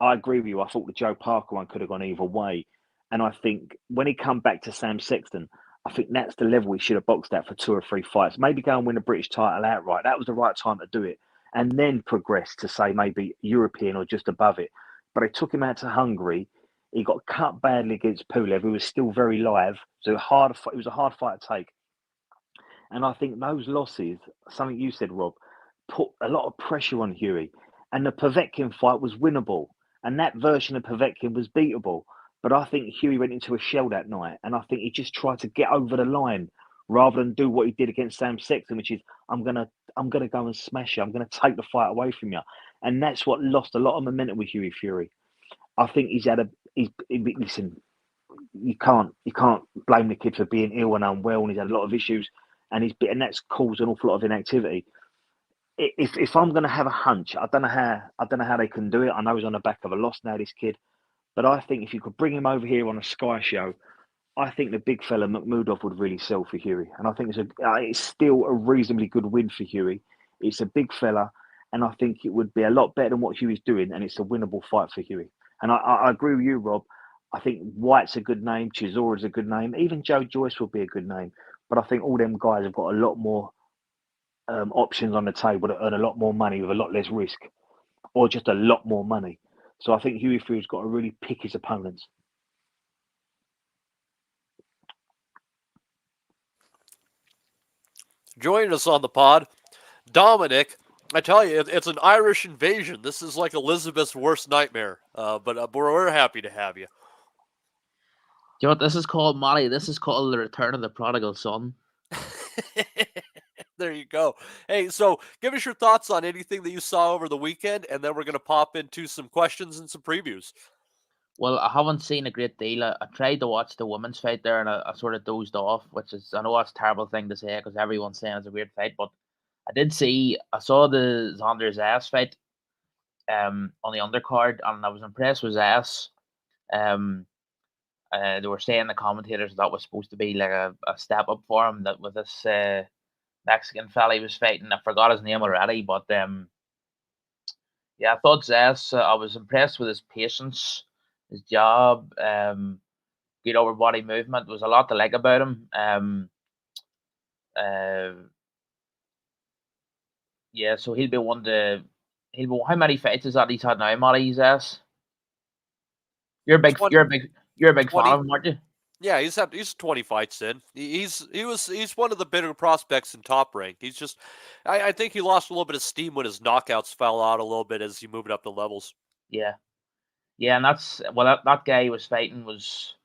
I agree with you. I thought the Joe Parker one could have gone either way. And I think when he come back to Sam Sexton, I think that's the level he should have boxed at for 2 or 3 fights. Maybe go and win a British title outright. That was the right time to do it. And then progress to say maybe European or just above it. But they took him out to Hungary. He got cut badly against Pulev, who was still very live. So it was a hard fight to take. And I think those losses, something you said, Rob, put a lot of pressure on Hughie. And the Povetkin fight was winnable. And that version of Povetkin was beatable. But I think Hughie went into a shell that night. And I think he just tried to get over the line rather than do what he did against Sam Sexton, which is, I'm gonna go and smash you. I'm gonna take the fight away from you. And that's what lost a lot of momentum with Hughie Fury. I think listen, you can't blame the kid for being ill and unwell, and he's had a lot of issues, and that's caused an awful lot of inactivity. If I'm going to have a hunch, I don't know how they can do it. I know he's on the back of a loss now, this kid, but I think if you could bring him over here on a Sky show, I think the big fella McMurdo would really sell for Hughie, and I think it's still a reasonably good win for Hughie. It's a big fella, and I think it would be a lot better than what Hughie's doing, and it's a winnable fight for Hughie. And I agree with you, Rob. I think White's a good name, Chisora's a good name, even Joe Joyce will be a good name. But I think all them guys have got a lot more options on the table to earn a lot more money with a lot less risk, or just a lot more money. So I think Hughie Fury's got to really pick his opponents. Joining us on the pod, Dominic. I tell you, it's an Irish invasion. This is like Elizabeth's worst nightmare. But we're happy to have you. Do you know what this is called, Molly? This is called the return of the prodigal son. There you go. Hey, so give us your thoughts on anything that you saw over the weekend, and then we're going to pop into some questions and some previews. Well, I haven't seen a great deal. I tried to watch the women's fight there, and I sort of dozed off, which is, I know that's a terrible thing to say because everyone's saying it's a weird fight, but I saw the Xander Zayas fight on the undercard, and I was impressed with Zayas. They were saying, the commentators, that was supposed to be like a step up for him, that with this Mexican fella he was fighting. I forgot his name already, but yeah, I thought Zayas, I was impressed with his patience, his job, good over body movement. There was a lot to like about him. Yeah, so he'll be one to. How many fights is that he's had now, Matty Zayas? You're a big fan of him, aren't you? Yeah, he's 20 fights in. He's one of the better prospects in Top Rank. He's just, I think he lost a little bit of steam when his knockouts fell out a little bit as he moved up the levels. Yeah, and that guy he was fighting was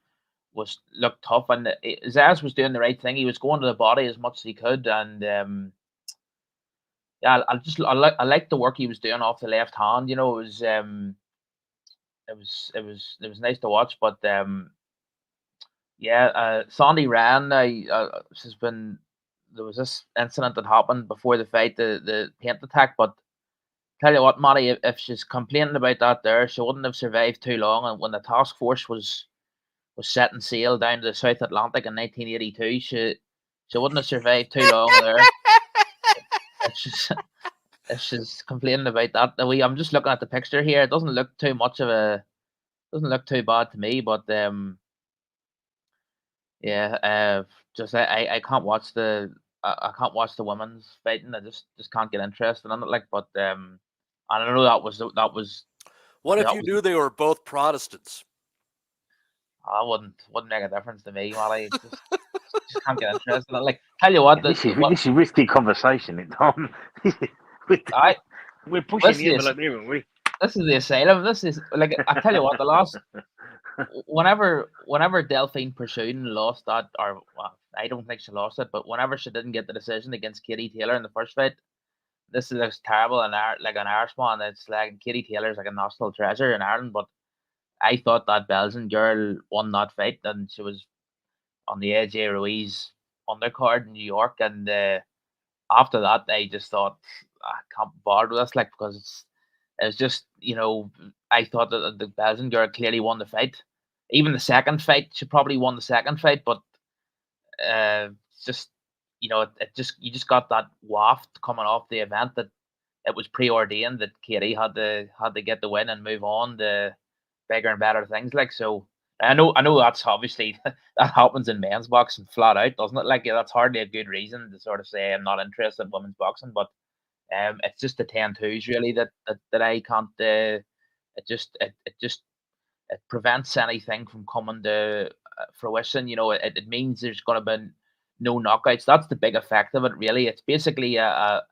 looked tough, and Zayas was doing the right thing. He was going to the body as much as he could, and yeah, I like the work he was doing off the left hand. You know, it was nice to watch, but yeah, Sandy Ryan has been. There was this incident that happened before the fight, the paint attack, but tell you what, Matty, if she's complaining about that there, she wouldn't have survived too long. And when the task force was setting sail down to the South Atlantic in 1982, she wouldn't have survived too long there. If she's complaining about that, I'm just looking at the picture here. It doesn't look too bad to me, but just I can't watch the women's fighting. I just can't get interested in it. Like, but I don't know that was. What if you knew they were both Protestants? I wouldn't make a difference to me, Molly. Just can't get interested in it. Like, tell you what, this is risky conversation, Tom. We're pushing the envelope here, aren't we? This is the asylum. This is like, I tell you what, the last whenever Delphine Pursuin lost that, or well, I don't think she lost it, but whenever she didn't get the decision against Katie Taylor in the first fight, this looks terrible and like an Irishman. It's like Katie Taylor's like a national treasure in Ireland, but I thought that Belgian girl won that fight, and she was on the AJ Ruiz undercard in New York, and after that, I just thought I can't be bothered with this, like, because it's just, I thought that the Belgian girl clearly won the fight. Even the second fight, she probably won the second fight, but just you just got that waft coming off the event that it was preordained that Katie had to get the win and move on to bigger and better things. Like, so I know that's obviously that happens in men's boxing flat out, doesn't it? Like, that's hardly a good reason to sort of say I'm not interested in women's boxing, but it's just the 10-2s really that I can't. It prevents anything from coming to fruition. It means there's going to be no knockouts. That's the big effect of it, really. It's basically the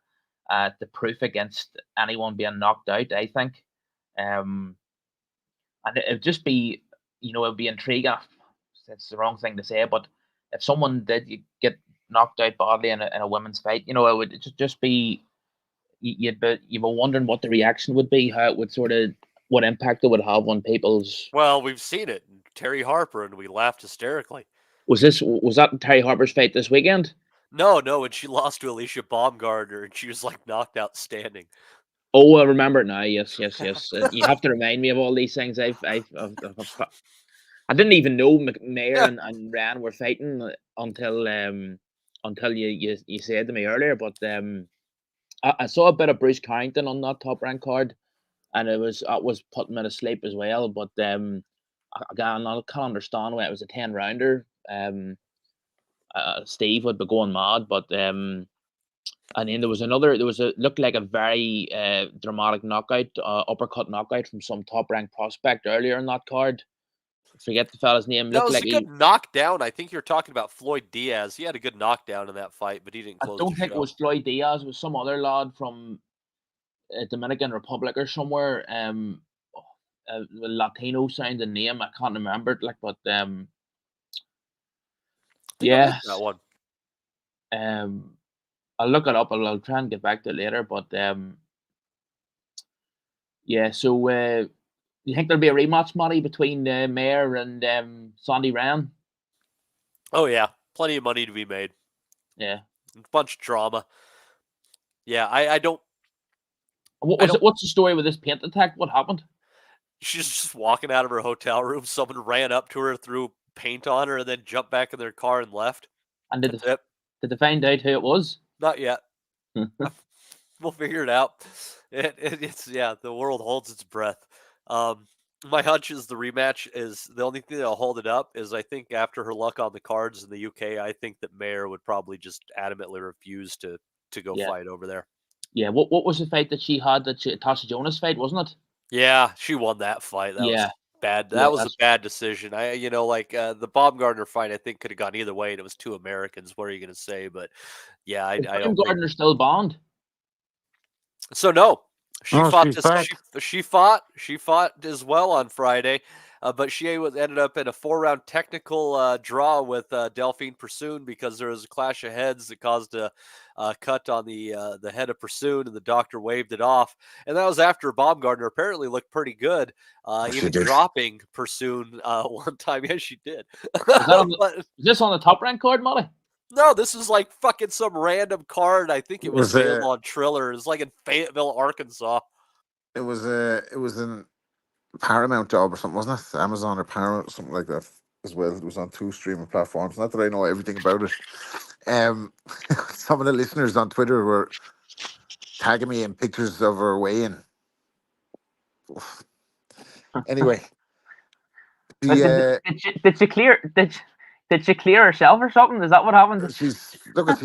proof against anyone being knocked out, I think. And it'd just be, it'd be intriguing. It's the wrong thing to say, but if someone did get knocked out badly in a women's fight, it would just be, you were wondering what the reaction would be, how it would what impact it would have on people's. Well, we've seen it in Terry Harper, and we laughed hysterically. Was that Terry Harper's fight this weekend? No, and she lost to Alicia Baumgartner, and she was like knocked out standing. Oh, I remember it now. Yes. You have to remind me of all these things. I didn't even know Mayer and Rhiannon were fighting until you said to me earlier. But I saw a bit of Bruce Carrington on that Top Rank card, and it was putting me to sleep as well. But again, I can't understand why it was a 10-rounder. Steve would be going mad, but and then looked like a very dramatic knockout, uppercut knockout from some top ranked prospect earlier in that card. I forget the fella's name. That was like a good knockdown. I think you're talking about Floyd Diaz. He had a good knockdown in that fight, but he didn't close. I don't think it was Floyd Diaz. It was some other lad from Dominican Republic or somewhere. A Latino sounding name. I can't remember it. Like, but yeah, that one. I'll look it up. I'll try and get back to it later. But yeah. So you think there'll be a rematch, Matty, between Mayer and Sandy Rhiannon? Oh yeah, plenty of money to be made. Yeah, a bunch of drama. Yeah, I don't. What's the story with this paint attack? What happened? She's just walking out of her hotel room. Someone ran up to her, threw paint on her, and then jumped back in their car and left. And did they find out who it was? Not yet. We'll figure it out. It's the world holds its breath. My hunch is the rematch is the only thing that'll hold it up. Is I think after her luck on the cards in the UK, I think that Mayer would probably just adamantly refuse to go fight over there. Yeah. What was the fight that she had? Tasha Jonas fight, wasn't it? Yeah, she won that fight. That was bad. That was a bad decision. The Baumgartner fight, I think could have gone either way, and it was two Americans. What are you going to say? But yeah, I don't. Baumgartner still bond. So no, she fought as well on Friday, but she ended up in a 4-round technical draw with Delphine Pursuin because there was a clash of heads that caused a cut on the head of Pursuin, and the doctor waved it off. And that was after Baumgartner apparently looked pretty good, even dropping Pursuin one time. Yes, she did. Is this on the Top Rank card, Molly? No, this is like fucking some random card. I think it was on Triller. It's like in Fayetteville, Arkansas. It was an Paramount job or something, wasn't it? Amazon or Paramount or something like that as well. It was on 2 streaming platforms. Not that I know everything about it. Some of the listeners on Twitter were tagging me in pictures of her weighing. Anyway, Did she clear? Did she clear herself or something? Is that what happened? she's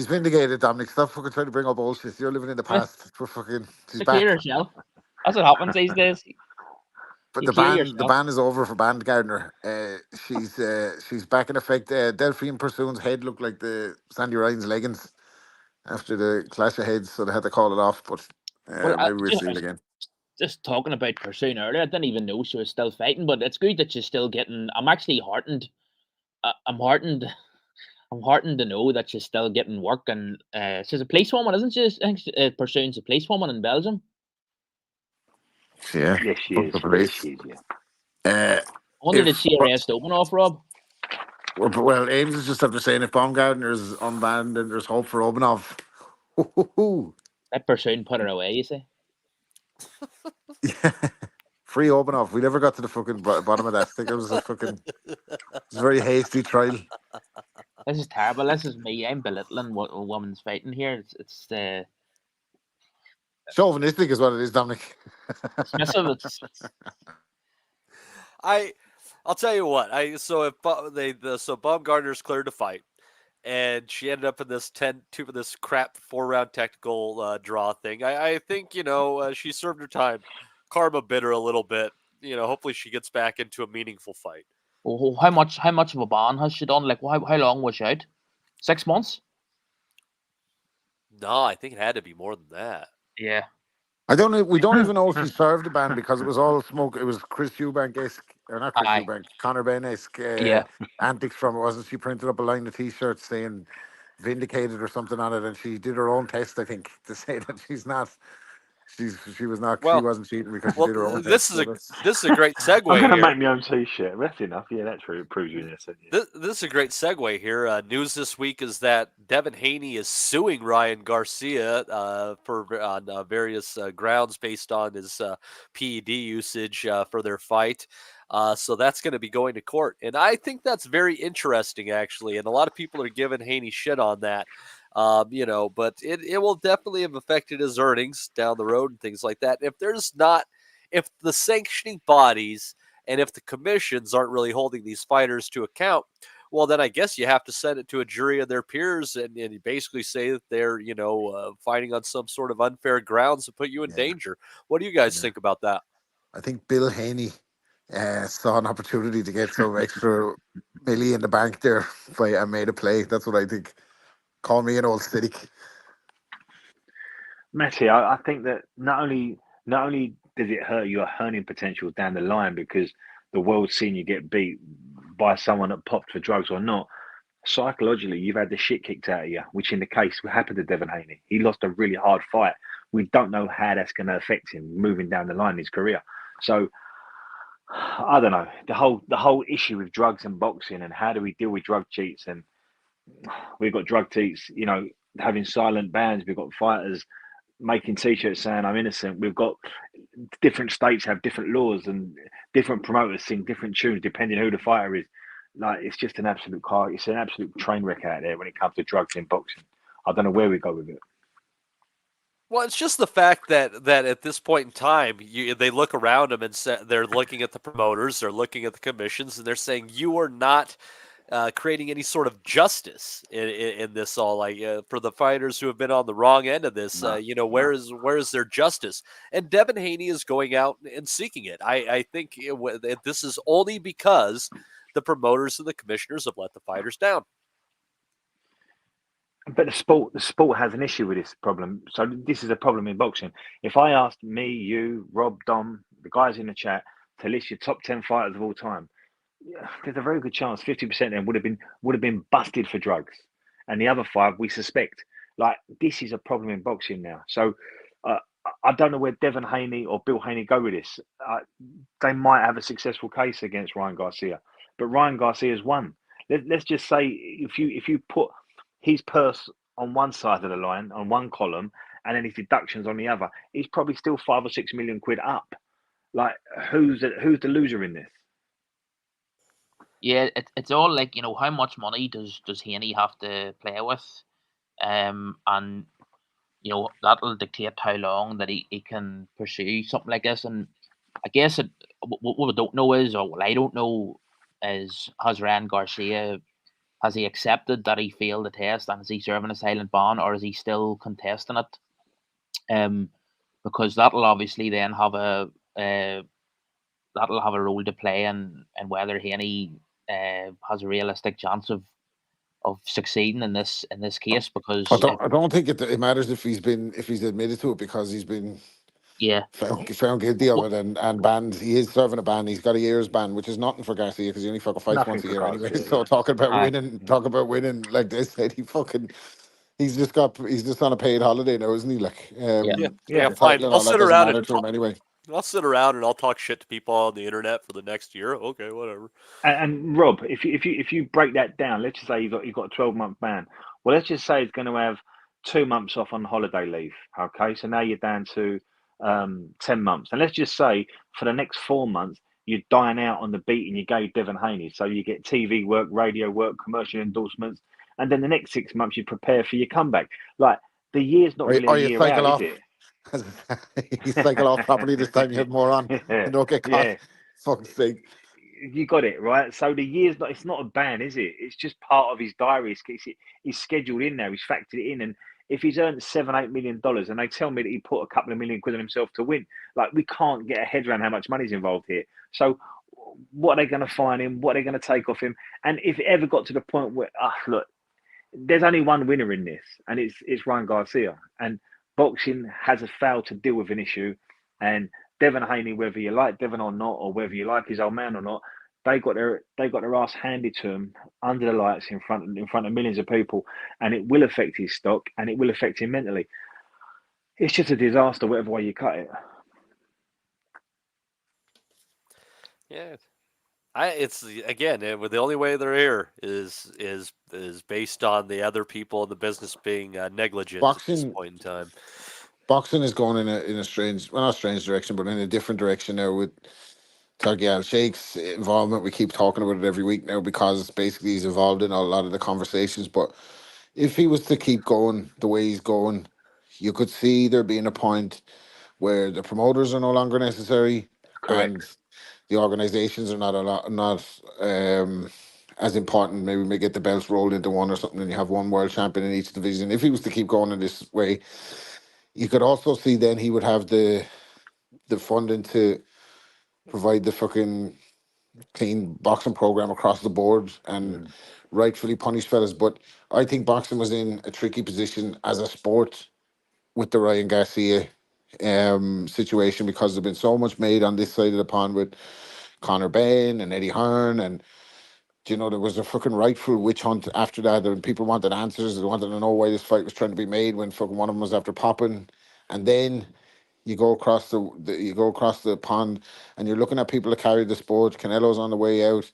vindicated, Dominic. Stop fucking trying to bring up bullshit. You're living in the past. She's She clear back. herself. That's what happens these days. But You the clear ban yourself. is over for Band Gardner. She's back in effect. Delphine Pursuan's head looked like the Sandy Ryan's leggings after the clash of heads, so they had to call it off. But Well, maybe we'll see it again. Just talking about Pursuing earlier, I didn't even know she was still fighting, but it's good that she's still getting. I'm actually heartened. I'm heartened. I'm heartened to know that she's still getting work, and she's a policewoman, isn't she? I think Pursuing's a policewoman in Belgium. Yeah, yes, she fuck is. the police. Yes, she is. Yeah. I wonder did she arrest open off, Rob? Well, Ames is just after saying if Baumgartner is unbanned, then there's hope for Obanov. That Pursuing put her away, you see. Free Obanov. We never got to the fucking bottom of that. I think it was a very hasty trial. This is terrible. This is me. I'm belittling what a woman's fighting here. It's chauvinistic is what it is, Dominic. Dismissive. I'll tell you what. So Baumgartner's cleared to fight, and she ended up in this this crap 4-round technical draw thing. I think she served her time. Karma bit her a little bit. Hopefully she gets back into a meaningful fight. Oh, how much of a ban has she done? Like, how long was she out? 6 months? No, I think it had to be more than that. Yeah. I don't know. We don't even know if she served the ban because it was all smoke. It was Chris Eubank-esque, or not Chris Eubank, Conor Benn-esque antics from it. Wasn't she printed up a line of T-shirts saying "vindicated" or something on it, and she did her own test, I think, to say that she's not. She wasn't cheating because she did her own test. This is a great segue. I'm going to here. make my own T-shirt. That's enough. Yeah, that's true. It proves you innocent. Yeah. This is a great segue here. News this week is that Devin Haney is suing Ryan Garcia on various grounds based on his PED usage for their fight. So that's going to be going to court. And I think that's very interesting, actually. And a lot of people are giving Haney shit on that. But it will definitely have affected his earnings down the road and things like that. If the sanctioning bodies and if the commissions aren't really holding these fighters to account, well, then I guess you have to send it to a jury of their peers and basically say that they're, fighting on some sort of unfair grounds to put you in danger. What do you guys think about that? I think Bill Haney saw an opportunity to get some extra million in the bank there and made a play. That's what I think. Call me an old cynic. Matty, I think that not only does it hurt your earning potential down the line because the world's seen you get beat by someone that popped for drugs or not, psychologically you've had the shit kicked out of you, which in the case happened to Devin Haney. He lost a really hard fight. We don't know how that's going to affect him moving down the line in his career. So I don't know, the whole issue with drugs and boxing and how do we deal with drug cheats, and we've got drug cheats, having silent bans. We've got fighters making T-shirts saying I'm innocent. We've got different states have different laws and different promoters sing different tunes depending who the fighter is. Like, it's just an absolute it's an absolute train wreck out there when it comes to drugs in boxing. I don't know where we go with it. Well, it's just the fact that at this point in time, they look around them and they're looking at the promoters, they're looking at the commissions, and they're saying you are not creating any sort of justice in this all. Like for the fighters who have been on the wrong end of this, where is their justice? And Devin Haney is going out and seeking it. I think this is only because the promoters and the commissioners have let the fighters down. But the sport has an issue with this problem. So this is a problem in boxing. If I asked me, you, Rob, Dom, the guys in the chat to list your top 10 fighters of all time, there's a very good chance 50% of them would have been busted for drugs, and the other 5 we suspect. Like, this is a problem in boxing now. So I don't know where Devin Haney or Bill Haney go with this. They might have a successful case against Ryan Garcia, but Ryan Garcia's won. Let's just say if you put his purse on one side of the line, on one column, and then his deductions on the other, he's probably still 5 or 6 million quid up. Like, who's the loser in this? Yeah, it's all like, how much money does Haney have to play with, and that'll dictate how long that he can pursue something like this. And I guess what we don't know is, or what I don't know is, has Ryan Garcia, has he accepted that he failed the test and is he serving a silent ban, or is he still contesting it? Because that'll obviously then have a role to play in whether Haney has a realistic chance of succeeding in this case. Because I don't think it matters if he's admitted to it, because he's been found guilty of it and banned. He is serving a ban. He's got a year's ban, which is nothing for Garcia because he only fucking fights once a year anyway. So talking about winning like this, he's just on a paid holiday now, isn't he? Like, fine. I'll sit around anyway. I'll sit around and I'll talk shit to people on the internet for the next year. Okay, whatever. And Rob, if you break that down, let's just say you've got a 12-month ban. Well, let's just say he's going to have 2 months off on holiday leave. Okay, so now you're down to 10 months, and let's just say for the next 4 months you're dying out on the beat and you go Devin Haney, so you get TV work, radio work, commercial endorsements, and then the next 6 months you prepare for your comeback. Like, the year's not really a year out, is it? You cycle off properly this time. You have more on. You don't get caught. Yeah. Fuck's sake. You got it right. So the year's not. It's not a ban, is it? It's just part of his diary. He's scheduled in now. He's factored it in. And if he's earned $7-8 million, and they tell me that he put a couple of million quid on himself to win, like, we can't get a head around how much money's involved here. So what are they going to fine him? What are they going to take off him? And if it ever got to the point where, look, there's only one winner in this, and it's Ryan Garcia. And boxing has failed to deal with an issue, and Devin Haney, whether you like Devin or not, or whether you like his old man or not, they got their ass handed to them under the lights in front of millions of people, and it will affect his stock and it will affect him mentally. It's just a disaster, whatever way you cut it. Yeah, it's again, the only way they're here is based on the other people in the business being negligent at this point in time. Boxing is going in a strange, well, not strange direction, but in a different direction now with Turkey Al Sheikh's involvement. We keep talking about it every week now because basically he's involved in a lot of the conversations. But if he was to keep going the way he's going, you could see there being a point where the promoters are no longer necessary. Correct. And the organizations are not as important. Maybe we get the belts rolled into one or something, and you have one world champion in each division. If he was to keep going in this way, you could also see then he would have the funding to provide the fucking clean boxing program across the board and rightfully punish fellas. But I think boxing was in a tricky position as a sport with the Ryan Garcia situation, because there's been so much made on this side of the pond with Conor Bain and Eddie Hearn, and there was a fucking rightful witch hunt after that, and people wanted answers. They wanted to know why this fight was trying to be made when fucking one of them was after popping. And then you go across the pond and you're looking at people that carry the sport. Canelo's on the way out,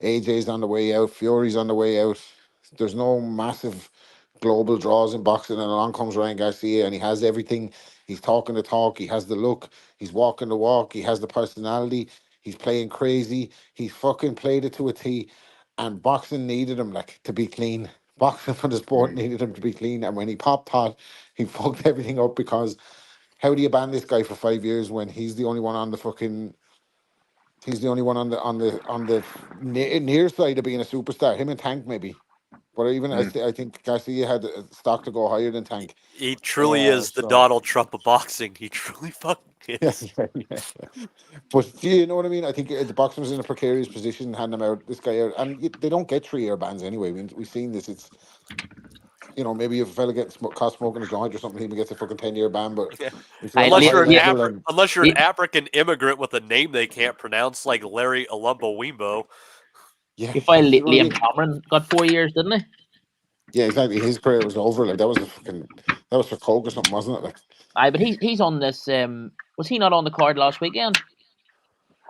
AJ's on the way out, Fury's on the way out. There's no massive global draws in boxing, and along comes Ryan Garcia, and he has everything. He's talking the talk, he has the look, he's walking the walk, he has the personality, he's playing crazy, he's fucking played it to a T, and boxing needed him to be clean. Boxing for the sport needed him to be clean, and when he popped hot, he fucked everything up, because how do you ban this guy for 5 years when he's the only one on the fucking... He's the only one on the near side of being a superstar. Him and Tank maybe, but even I think Garcia had a stock to go higher than Tank. He truly is the Donald Trump of boxing. He truly fucking is. Yeah. But do you know what I mean? I think the boxing was in a precarious position, handing this guy out, and they don't get 3-year bans anyway. We've seen this. It's maybe if a fella gets caught smoking a joint or something, he gets a fucking 10-year ban. But unless you're an African immigrant with a name they can't pronounce, like Larry Alumbo Wimbo. Yeah, you find Liam Cameron got 4 years, didn't he? Yeah, exactly. His career was over. That was for coke or something, wasn't it? Aye, but he's on this. Was he not on the card last weekend,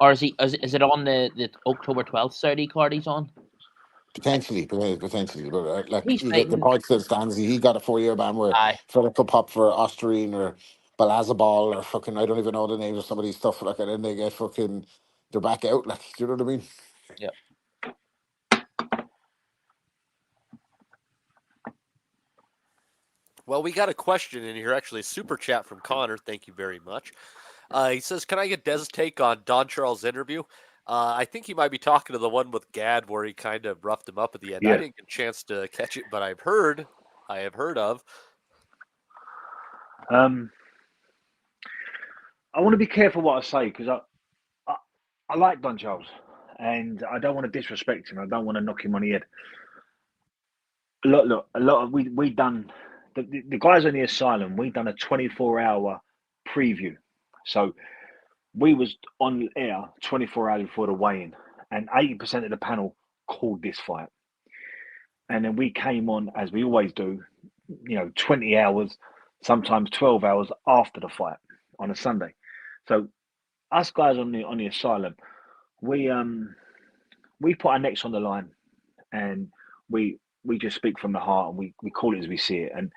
or is he? Is it on the October 12th Saudi card he's on? Potentially, but like He's the fighting. point still stands. He got a 4-year ban where Aye. Philip could pop for Austrian or Balazabal or fucking I don't even know the names of some of these stuff. Like and then they get fucking they're back out. Like do you know what I mean? Yep. Well, we got a question in here, actually, a super chat from Connor. Thank you very much. He says, can I get Des' take on Don Charles' interview? I think he might be talking to the one with Gad where he kind of roughed him up at the end. Yeah. I didn't get a chance to catch it, but I have heard of. I want to be careful what I say because I like Don Charles and I don't want to disrespect him. I don't want to knock him on the head. Look, a lot of we done the guys on the asylum. We done a 24-hour preview, so we was on air 24 hours before the weigh-in, and 80% of the panel called this fight. And then we came on, as we always do, 20 hours, sometimes 12 hours after the fight on a Sunday. So us guys on the asylum, we put our necks on the line, and we just speak from the heart, and we call it as we see it. And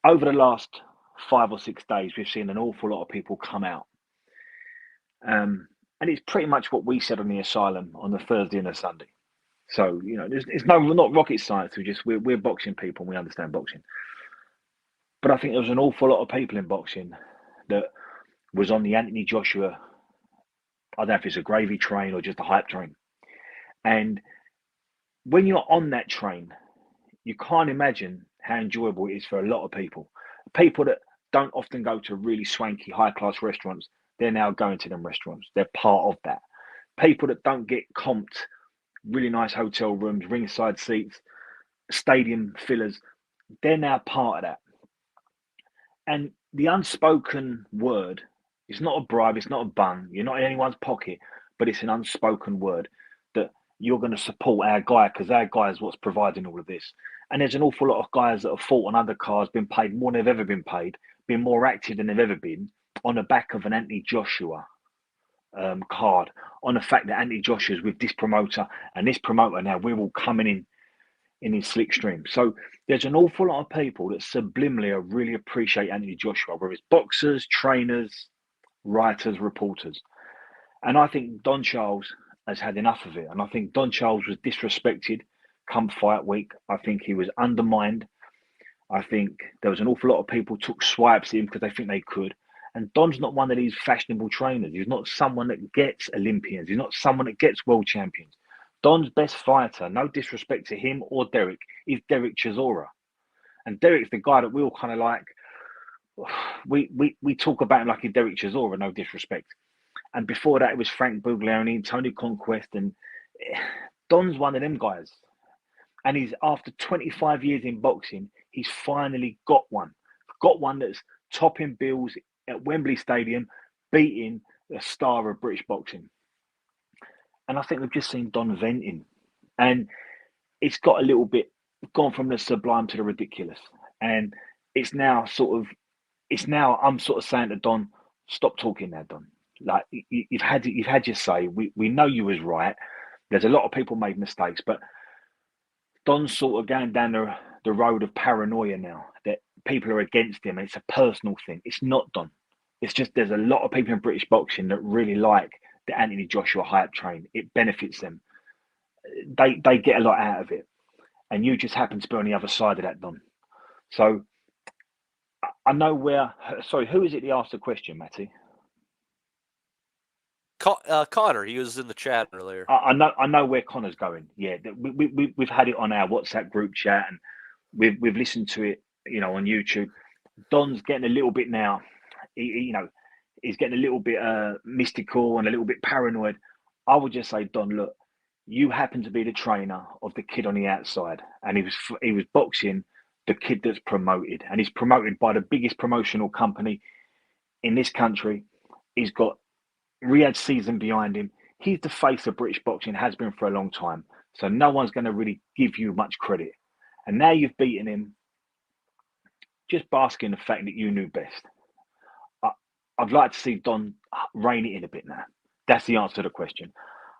over the last 5 or 6 days, we've seen an awful lot of people come out. And it's pretty much what we said on the asylum on the Thursday and the Sunday. So it's not rocket science. We're boxing people and we understand boxing. But I think there was an awful lot of people in boxing that was on the Anthony Joshua. I don't know if it's a gravy train or just a hype train. And when you're on that train, you can't imagine how enjoyable it is for a lot of people. People that don't often go to really swanky, high-class restaurants, they're now going to them restaurants. They're part of that. People that don't get comped, really nice hotel rooms, ringside seats, stadium fillers, they're now part of that. And the unspoken word, it's not a bribe, it's not a bun, you're not in anyone's pocket, but it's an unspoken word that you're going to support our guy because our guy is what's providing all of this. And there's an awful lot of guys that have fought on undercards, been paid more than they've ever been paid, been more active than they've ever been on the back of an Anthony Joshua card, on the fact that Anthony Joshua's with this promoter and this promoter now, we're all coming in his slick stream. So there's an awful lot of people that subliminally really appreciate Anthony Joshua, whether it's boxers, trainers, writers, reporters. And I think Don Charles has had enough of it. And I think Don Charles was disrespected come fight week. I think he was undermined. I think there was an awful lot of people took swipes at him because they think they could. And Don's not one of these fashionable trainers. He's not someone that gets Olympians. He's not someone that gets world champions. Don's best fighter, no disrespect to him or Derek, is Derek Chisora. And Derek's the guy that we all kind of like. We talk about him like he's Derek Chisora, no disrespect. And before that, it was Frank Buglioni and Tony Conquest. And Don's one of them guys. And he's, after 25 years in boxing, he's finally got one. Got one that's topping bills at Wembley Stadium, beating a star of British boxing. And I think we've just seen Don venting. And it's got a little bit gone from the sublime to the ridiculous. And it's now I'm sort of saying to Don, stop talking now, Don. Like you've had your say. We know you was right. There's a lot of people made mistakes, but Don's sort of going down the road of paranoia now, that people are against him. It's a personal thing. It's not Don. It's just there's a lot of people in British boxing that really like the Anthony Joshua hype train. It benefits them. They get a lot out of it. And you just happen to be on the other side of that, Don. So I know where... Sorry, who is it that asked the question, Matty? Connor, he was in the chat earlier. I know where Connor's going. Yeah, we've had it on our WhatsApp group chat, and we've listened to it, on YouTube. Don's getting a little bit now. He's getting a little bit mystical and a little bit paranoid. I would just say, Don, look, you happen to be the trainer of the kid on the outside, and he was boxing the kid that's promoted, and he's promoted by the biggest promotional company in this country. He's got Riyadh season behind him. He's the face of British boxing, has been for a long time. So no one's going to really give you much credit. And now you've beaten him. Just bask in the fact that you knew best. I'd like to see Don rein it in a bit now. That's the answer to the question.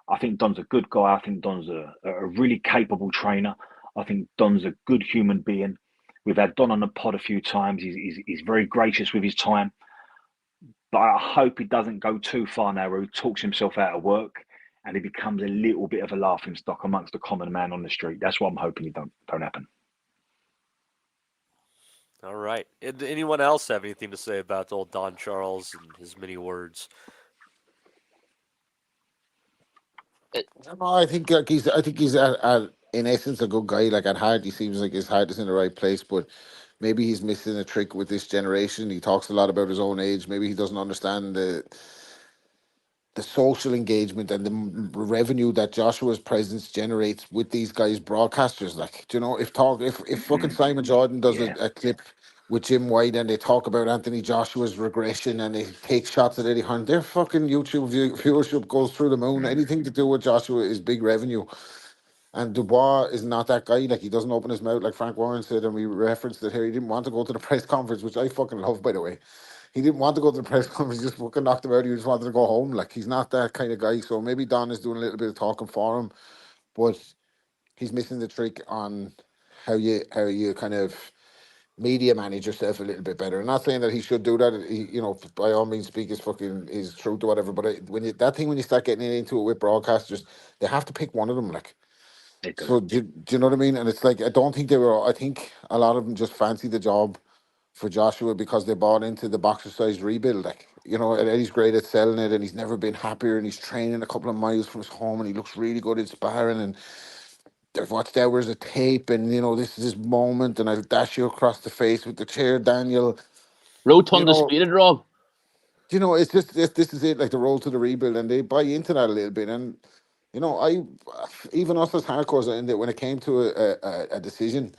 I think Don's a good guy. I think Don's a really capable trainer. I think Don's a good human being. We've had Don on the pod a few times. He's very gracious with his time. But I hope he doesn't go too far now where he talks himself out of work and he becomes a little bit of a laughing stock amongst the common man on the street. That's what I'm hoping it don't happen. All right. Anyone else have anything to say about old Don Charles and his many words? No, I think he's in essence a good guy. Like at heart, he seems like his heart is in the right place, but maybe he's missing a trick with this generation. He talks a lot about his own age. Maybe he doesn't understand the social engagement and the revenue that Joshua's presence generates with these guys broadcasters. Like, do you know, if fucking Simon Jordan does a clip with Jim White and they talk about Anthony Joshua's regression and they take shots at Eddie Hearn, their fucking YouTube viewership goes through the moon. Anything to do with Joshua is big revenue. And Dubois is not that guy. Like, he doesn't open his mouth, like Frank Warren said, and we referenced it here. He didn't want to go to the press conference, which I fucking love, by the way. He didn't want to go to the press conference. He just fucking knocked him out. He just wanted to go home. Like, he's not that kind of guy. So maybe Don is doing a little bit of talking for him, but he's missing the trick on how you kind of media manage yourself a little bit better. I'm not saying that he should do that. He, by all means, speak his truth or whatever. But when you start getting into it with broadcasters, they have to pick one of them. Like, so do you know what I mean? And it's like I don't think they were. I think a lot of them just fancy the job for Joshua because they bought into the boxer size rebuild. Like, and Eddie's great at selling it, and he's never been happier, and he's training a couple of miles from his home, and he looks really good at sparring, and they've watched hours of tape, and this is his moment, and I'll dash you across the face with the chair, Daniel. Rotund disputed, Rob. It's just this is it, like the roll to the rebuild, and they buy into that a little bit, and even us as hardcores, and when it came to a decision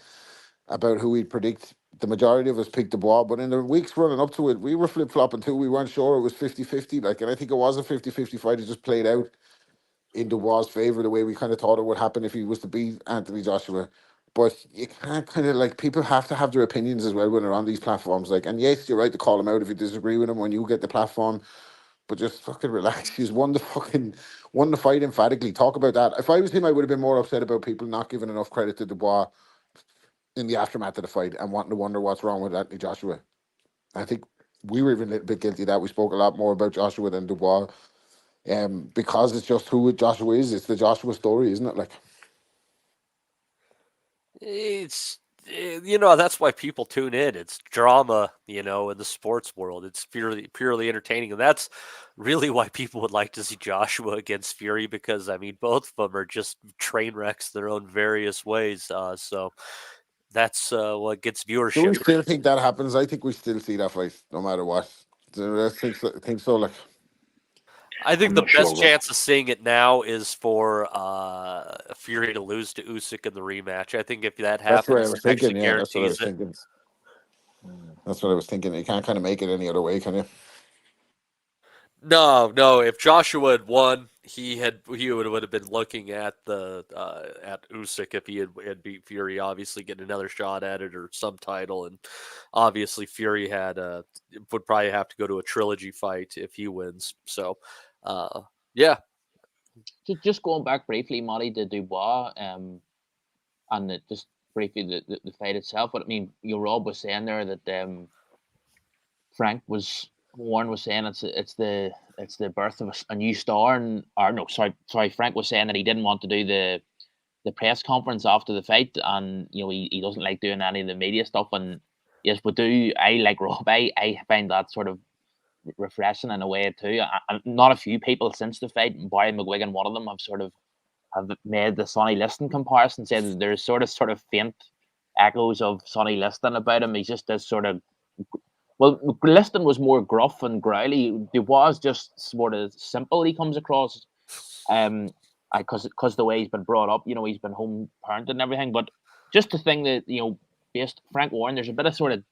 about who we'd predict, the majority of us picked Dubois, but in the weeks running up to it, we were flip-flopping too. We weren't sure it was 50-50, like, and I think it was a 50-50 fight. It just played out in Dubois' favour the way we kind of thought it would happen if he was to beat Anthony Joshua. But you can't kind of, like, people have to have their opinions as well when they're on these platforms. Like, and yes, you're right to call him out if you disagree with him when you get the platform, but just fucking relax. He's won the fight emphatically. Talk about that. If I was him, I would have been more upset about people not giving enough credit to Dubois in the aftermath of the fight and wanting to wonder what's wrong with Anthony Joshua. I think we were even a little bit guilty of that. We spoke a lot more about Joshua than Dubois, because it's just who Joshua is. It's the Joshua story, isn't it? Like, It's that's why people tune in. It's drama, in the sports world. It's purely entertaining, and that's really why people would like to see Joshua against Fury, because both of them are just train wrecks their own various ways. So that's what gets viewership. Do we still think that happens? I think we still see that fight no matter what. I think so. Like, I think the best chance of seeing it now is for Fury to lose to Usyk in the rematch. I think if that happens, that's what I was thinking. Yeah, that's what I was it. thinking. That's what I was thinking. You can't kind of make it any other way, can you? No. If Joshua had won, he would have been looking at at Usyk if he had beat Fury. Obviously, getting another shot at it or some title, and obviously Fury would probably have to go to a trilogy fight if he wins. So, yeah. Just going back briefly, Matty, to Dubois, and just briefly the fight itself. But Rob was saying there that Warren was saying it's the birth of a new star, Frank was saying that he didn't want to do the press conference after the fight, and he doesn't like doing any of the media stuff. And yes, but I like Rob? I find that sort of refreshing in a way too. And not a few people since the fight, Barry McGuigan, one of them, have made the Sonny Liston comparison, said that there's sort of faint echoes of Sonny Liston about him. He's just this sort of, well, Liston was more gruff and growly. Dubois just sort of simple. He comes across, because the way he's been brought up, he's been home parented and everything. But just the thing that based Frank Warren, there's a bit of sort of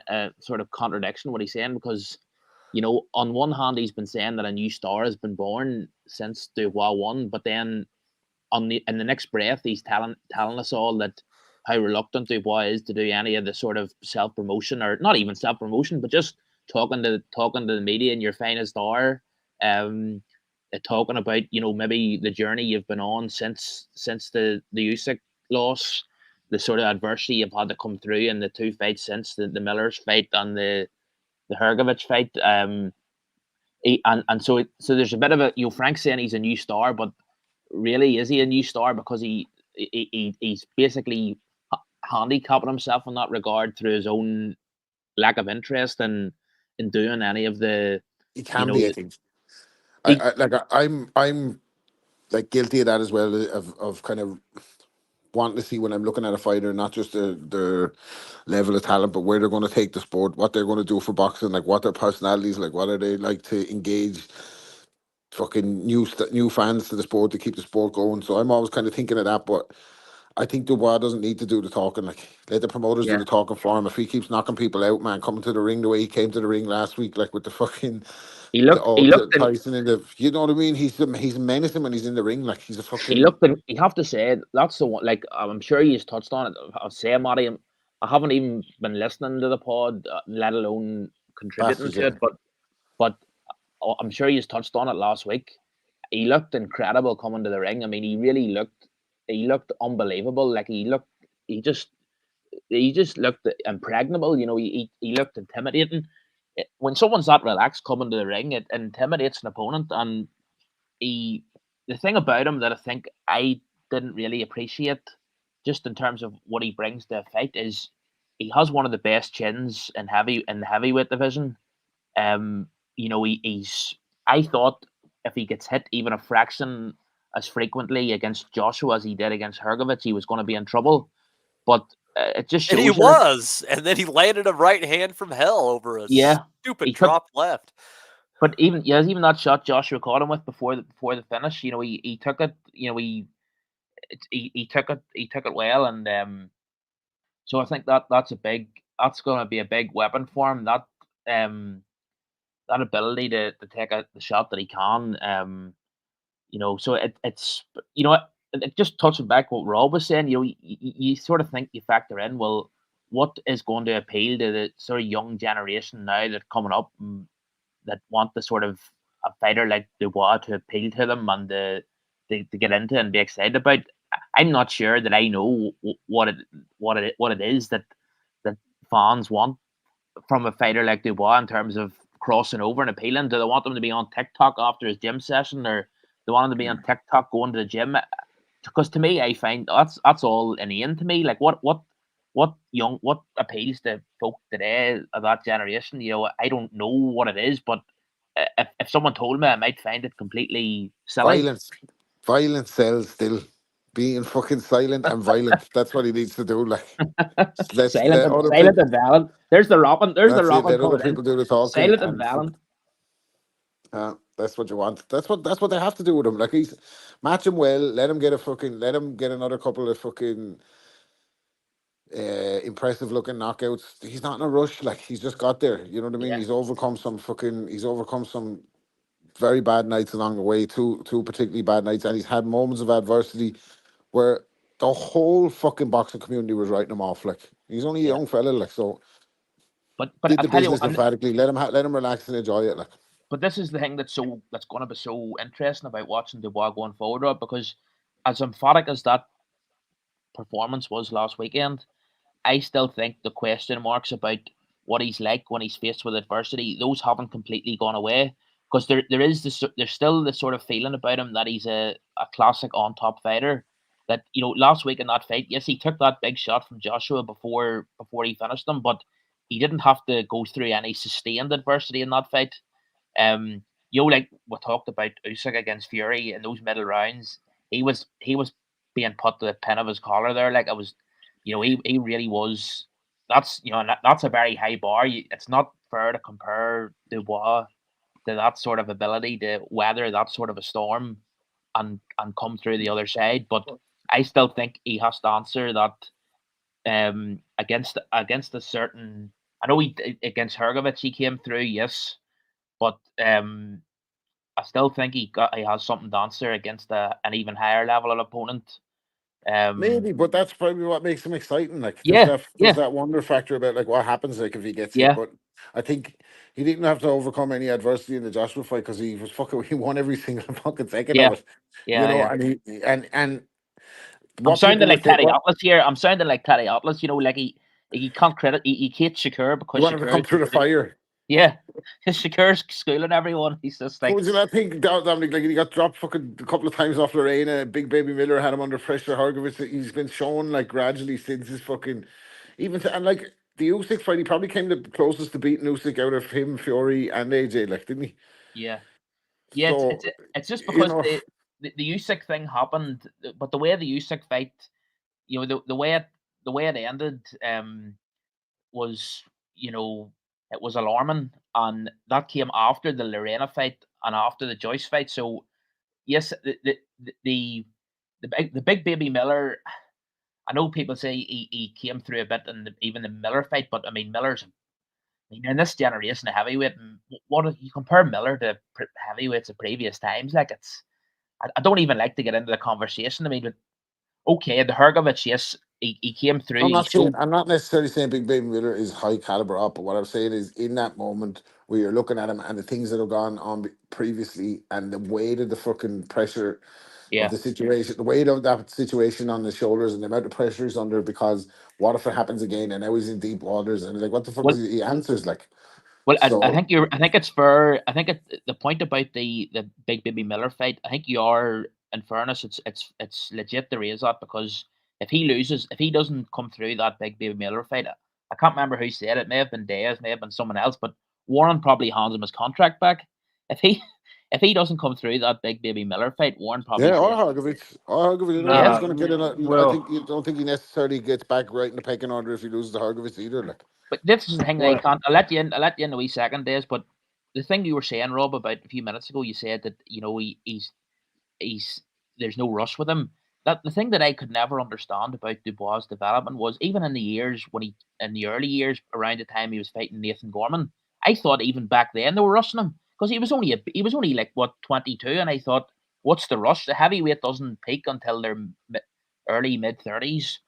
a sort of contradiction what he's saying, because on one hand he's been saying that a new star has been born since Dubois won, but then in the next breath he's telling us all that how reluctant Dubois is to do any of the sort of self-promotion, or not even self-promotion, but just talking to the media in your finest hour. talking about, maybe the journey you've been on since the Usyk loss, the sort of adversity you've had to come through in the two fights since the Miller's fight and the Hrgovic fight. So there's a bit of a, Frank saying he's a new star, but really, is he a new star because he's basically handicapping himself in that regard through his own lack of interest in doing any of the. He can be, I think. I'm like guilty of that as well, of kind of wanting to see when I'm looking at a fighter, not just their level of talent, but where they're going to take the sport, what they're going to do for boxing, like what their personalities, like what are they like to engage fucking new fans to the sport to keep the sport going. So I'm always kind of thinking of that, but I think Dubois doesn't need to do the talking. Like, let the promoters do the talking for him. If he keeps knocking people out, man, coming to the ring the way he came to the ring last week, like with the fucking he looked Tyson in the, you know what I mean? He's menacing when he's in the ring. Like, he's a fucking. You have to say that's the one. Like, I'm sure he's touched on it. I'll say, Matty, I haven't even been listening to the pod, let alone contributing to it. But I'm sure he's touched on it last week. He looked incredible coming to the ring. I mean, he really looked. He looked unbelievable. Like he just looked impregnable. He looked intimidating. When someone's that relaxed coming to the ring, it intimidates an opponent. And the thing about him that I think I didn't really appreciate, just in terms of what he brings to a fight, is he has one of the best chins in the heavyweight division. He's. I thought if he gets hit even a fraction as frequently against Joshua as he did against Hrgovic, he was going to be in trouble. But it just shows. And he was, and then he landed a right hand from hell over a stupid drop left. But even that shot Joshua caught him with before the finish, he took it. He took it well, and so I think that's going to be a big weapon for him. That ability to take the shot that he can. So it's it just touching back what Rob was saying. You sort of think, you factor in, well, what is going to appeal to the sort of young generation now that coming up that want the sort of a fighter like Dubois to appeal to them and to get into and be excited about. I'm not sure that I know what it is that fans want from a fighter like Dubois in terms of crossing over and appealing. Do they want them to be on TikTok after his gym session, or they want him to be on TikTok going to the gym? Because to me, I find that's all inane to me. Like what appeals to folk today of that generation? I don't know what it is, but if someone told me, I might find it completely silly. Violence sells still. Being fucking silent and violent. That's what he needs to do. Like, silent and violent. There's the Robin. There's the Robin. Let other people do the talking. Silent and violent. That's what you want. That's what they have to do with him. Like, he's match him well. Let him get another couple of fucking impressive looking knockouts. He's not in a rush. Like, he's just got there. You know what I mean? Yeah. He's overcome some very bad nights along the way. Two particularly bad nights, and he's had moments of adversity where the whole fucking boxing community was writing him off. Like, he's only a young fella, like, so. But did the business emphatically. Let him relax and enjoy it, like. But this is the thing that's going to be so interesting about watching Dubois going forward, because as emphatic as that performance was last weekend, I still think the question marks about what he's like when he's faced with adversity, those haven't completely gone away. Because there's still this sort of feeling about him that he's a classic on top fighter. That, last week in that fight, yes, he took that big shot from Joshua before he finished him, but he didn't have to go through any sustained adversity in that fight. Like we talked about Usyk against Fury in those middle rounds, he was being put to the pin of his collar there. Like, it was, he really was. That's that's a very high bar. It's not fair to compare Dubois to that sort of ability to weather that sort of a storm and come through the other side. But I still think he has to answer that against a certain. I know against Hrgovic he came through, yes, but I still think he has something to answer against an even higher level of opponent. Maybe, but that's probably what makes him exciting. Like, there's that wonder factor about like what happens like if he gets hit. But I think he didn't have to overcome any adversity in the Joshua fight because he won every single fucking second of Yeah, it. yeah, yeah. And I'm what sounding people were like saying, Teddy Atlas here. I'm sounding like Teddy Atlas. Like he can't credit. He hates Shakur because he wanted to come through the fire. Yeah, Shakur's schooling everyone. He's just like. Would you not think Dominic, like he got dropped fucking a couple of times off Lorena, Big Baby Miller had him under pressure, Hargovich, he's been shown like gradually since his fucking and like the Usyk fight, he probably came the closest to beating Usyk out of him, Fury and AJ, like, didn't he? Yeah. Yeah, so, it's just because the Usyk thing happened, but the way the Usyk fight, the way it ended was, it was alarming, and that came after the Lorena fight and after the Joyce fight. So yes, the big Baby Miller, I know people say he came through a bit in even the Miller fight, but I mean in this generation of heavyweight, what you compare Miller to heavyweights of previous times, like I don't even like to get into the conversation. I mean, okay, the Hrgovic, yes, he came through. I'm not necessarily saying Big Baby Miller is high caliber up, but what I'm saying is in that moment where you're looking at him and the things that have gone on previously and the weight of the fucking pressure of the situation, the weight of that situation on his shoulders and the amount of pressure he's under, because what if it happens again and now he's in deep waters and like what the fuck is he answers like? Well, I think it's fair. I think the point about the Big Baby Miller fight, I think you are, in fairness, it's legit to raise that, because if he loses, if he doesn't come through that Big Baby Miller fight, I can't remember who said it. May have been Diaz, may have been someone else, but Warren probably hands him his contract back if he doesn't come through that Big Baby Miller fight. Warren probably or Hrgovic. He's going to get in. I think you don't think he necessarily gets back right in the pecking order if he loses to Hrgovic either. Like, but this is the thing. I'll let you in a wee second, Des. But the thing you were saying, Rob, about a few minutes ago, you said that he's there's no rush with him. That the thing that I could never understand about Dubois' development was, even in the years in the early years around the time he was fighting Nathan Gorman, I thought even back then they were rushing him, because he was only like 22, and I thought, what's the rush? The heavyweight doesn't peak until their early mid 30s.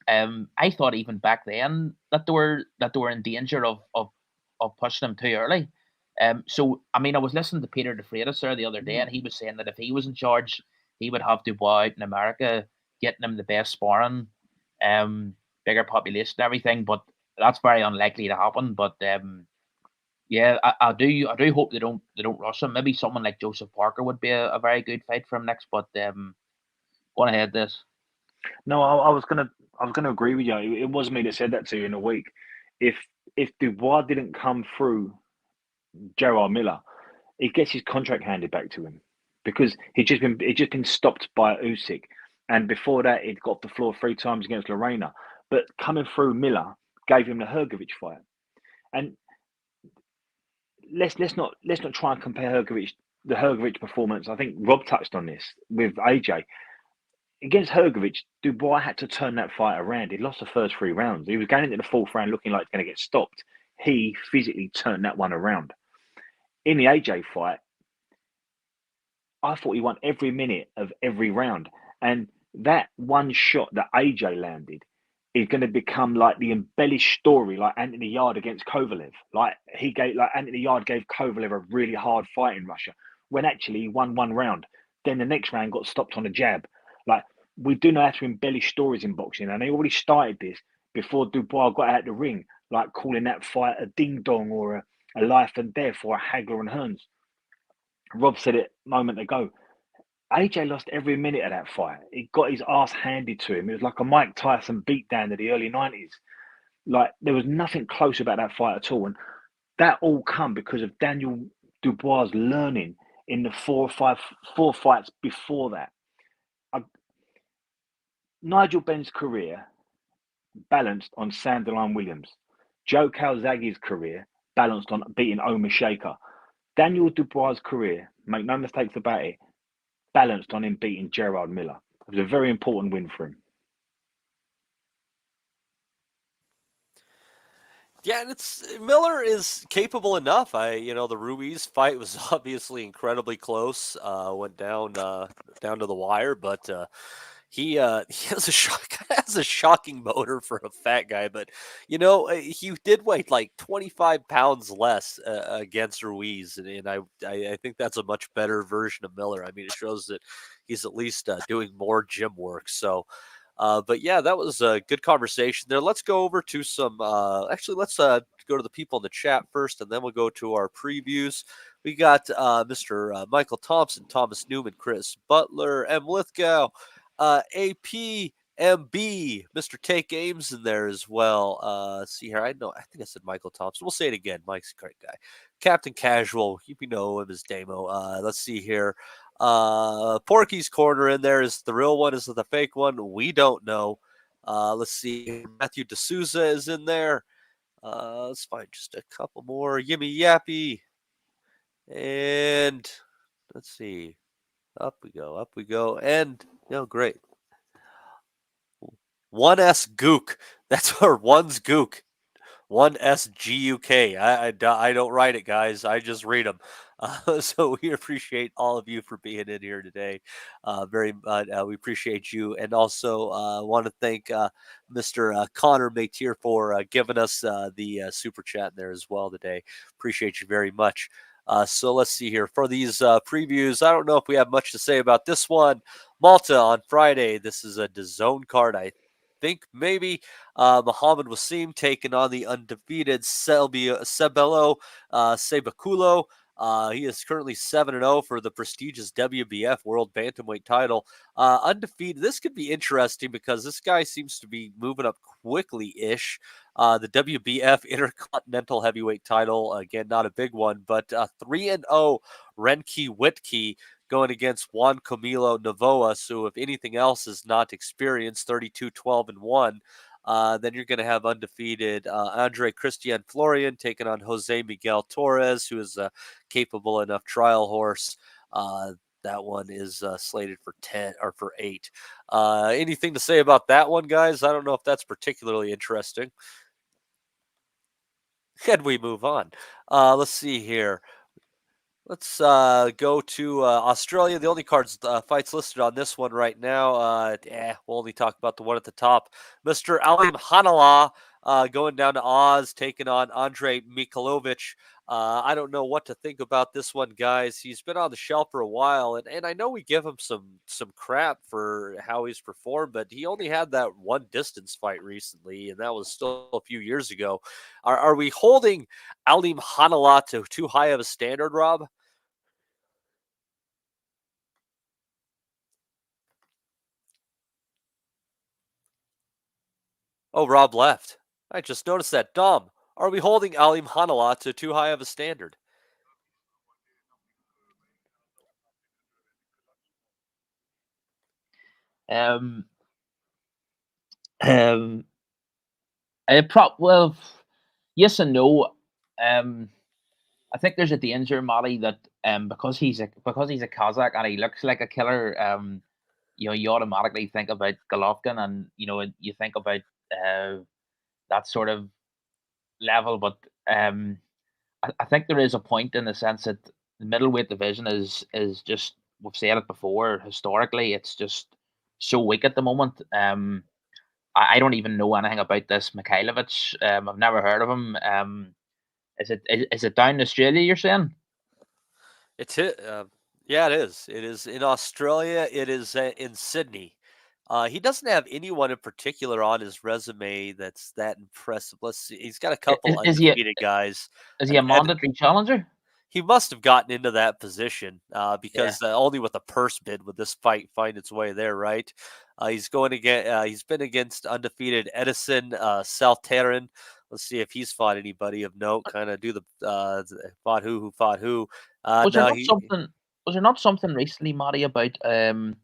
I thought even back then that they were in danger of pushing him too early. So I mean, I was listening to Peter DeFreitas there the other day, and he was saying that if he was in charge, he would have Dubois out in America, getting him the best sparring, bigger population, everything. But that's very unlikely to happen. But yeah, I do hope they don't rush him. Maybe someone like Joseph Parker would be a very good fight for him next. But go on ahead, this. No, I was gonna agree with you. It was me that said that to you in a week. If Dubois didn't come through Gerard Miller, he gets his contract handed back to him, because he'd just been stopped by Usyk, and before that he'd got off the floor 3 times against Lorena. But coming through Miller gave him the Hrgovic fight, and let's not try and compare the Hrgovic performance. I think Rob touched on this with AJ. Against Hrgovic, Dubois had to turn that fight around. He lost the first 3 rounds. He was going into the 4th round looking like he's going to get stopped. He physically turned that one around. In the AJ fight, I thought he won every minute of every round. And that one shot that AJ landed is going to become like the embellished story, like Anthony Yarde against Kovalev. Like Anthony Yarde gave Kovalev a really hard fight in Russia, when actually he won 1 round. Then the next round got stopped on a jab. Like, we do know how to embellish stories in boxing, and they already started this before Dubois got out the ring, like calling that fight a ding dong or a life and death or a Hagler and Hearns. Rob said it a moment ago. AJ lost every minute of that fight. He got his ass handed to him. It was like a Mike Tyson beatdown of the early 90s. Like, there was nothing close about that fight at all. And that all come because of Daniel Dubois learning in the 4 fights before that. Nigel Benn's career balanced on Sanderline Williams. Joe Calzaghe's career balanced on beating Omar Shaker. Daniel Dubois' career, make no mistakes about it, balanced on him beating Gerard Miller. It was a very important win for him. Yeah, and Miller is capable enough. The Ruiz fight was obviously incredibly close. Went down to the wire, but he has a shocking motor for a fat guy, but he did weigh like 25 pounds less against Ruiz, and I think that's a much better version of Miller. I mean, it shows that he's at least doing more gym work. So, but yeah, that was a good conversation there. Let's go over to some. Actually, let's go to the people in the chat first, and then we'll go to our previews. We got Mr. Michael Thompson, Thomas Newman, Chris Butler, M. Lithgow, APMB, Mr. Take Ames in there as well. See here, I think I said Michael Thompson. We'll say it again. Mike's a great guy. Captain Casual, you know him as Damo. Let's see here. Porky's Corner in there. Is the real one? Is it the fake one? We don't know. Let's see. Matthew D'Souza is in there. Let's find just a couple more. Yimmy Yappy. And let's see. Up we go. And great. 1S Gook. That's our one's Gook. 1SGUK. I don't write it, guys. I just read them. So we appreciate all of you for being in here today. Very much. We appreciate you. And also want to thank Mr. Connor Matier for giving us the super chat in there as well today. Appreciate you very much. So let's see here. For these previews, I don't know if we have much to say about this one. Malta on Friday. This is a DAZN card, I think maybe. Muhammad Wasim taking on the undefeated Sebelo Sebakulo. He is currently 7-0 for the prestigious WBF World Bantamweight title. Undefeated. This could be interesting because this guy seems to be moving up quickly-ish. The WBF Intercontinental Heavyweight title, again, not a big one, but 3-0 Renki Whitkey going against Juan Camilo Novoa. So if anything else is not experienced, 32-12-1. Then you're going to have undefeated Andre Christian Florian taking on Jose Miguel Torres, who is a capable enough trial horse. That one is slated for 8. Anything to say about that one, guys? I don't know if that's particularly interesting. And we move on. Let's see here. Let's go to Australia. The only fights listed on this one right now. We'll only talk about the one at the top. Mr. Alim Hanala going down to Oz, taking on Andre Mikhailovich. I don't know what to think about this one, guys. He's been on the shelf for a while, and I know we give him some crap for how he's performed, but he only had that one distance fight recently, and that was still a few years ago. Are we holding Alim Hanala to too high of a standard, Rob? Oh, Rob left. I just noticed that. Dom, are we holding Alim Hanala to too high of a standard? Well, yes and no. I think there's a danger, Molly, that because he's a Kazakh and he looks like a killer, you automatically think about Golovkin, and you think about that sort of level. But I think there is a point in the sense that the middleweight division is just, we've said it before, historically it's just so weak at the moment. I don't even know anything about this Mikhailovich. I've never heard of him. Is it down in Australia, you're saying? It's it. Yeah, it is. It is in Australia. It is in Sydney. He doesn't have anyone in particular on his resume that's that impressive. Let's see. He's got a couple undefeated guys. Is he a mandatory challenger? He must have gotten into that position because only with a purse bid would this fight find its way there, right? He's going again. He's been against undefeated Edison Saltarin. Let's see if he's fought anybody of note. Kind of do the fought who fought who. Was there not something recently, Matty, about Alim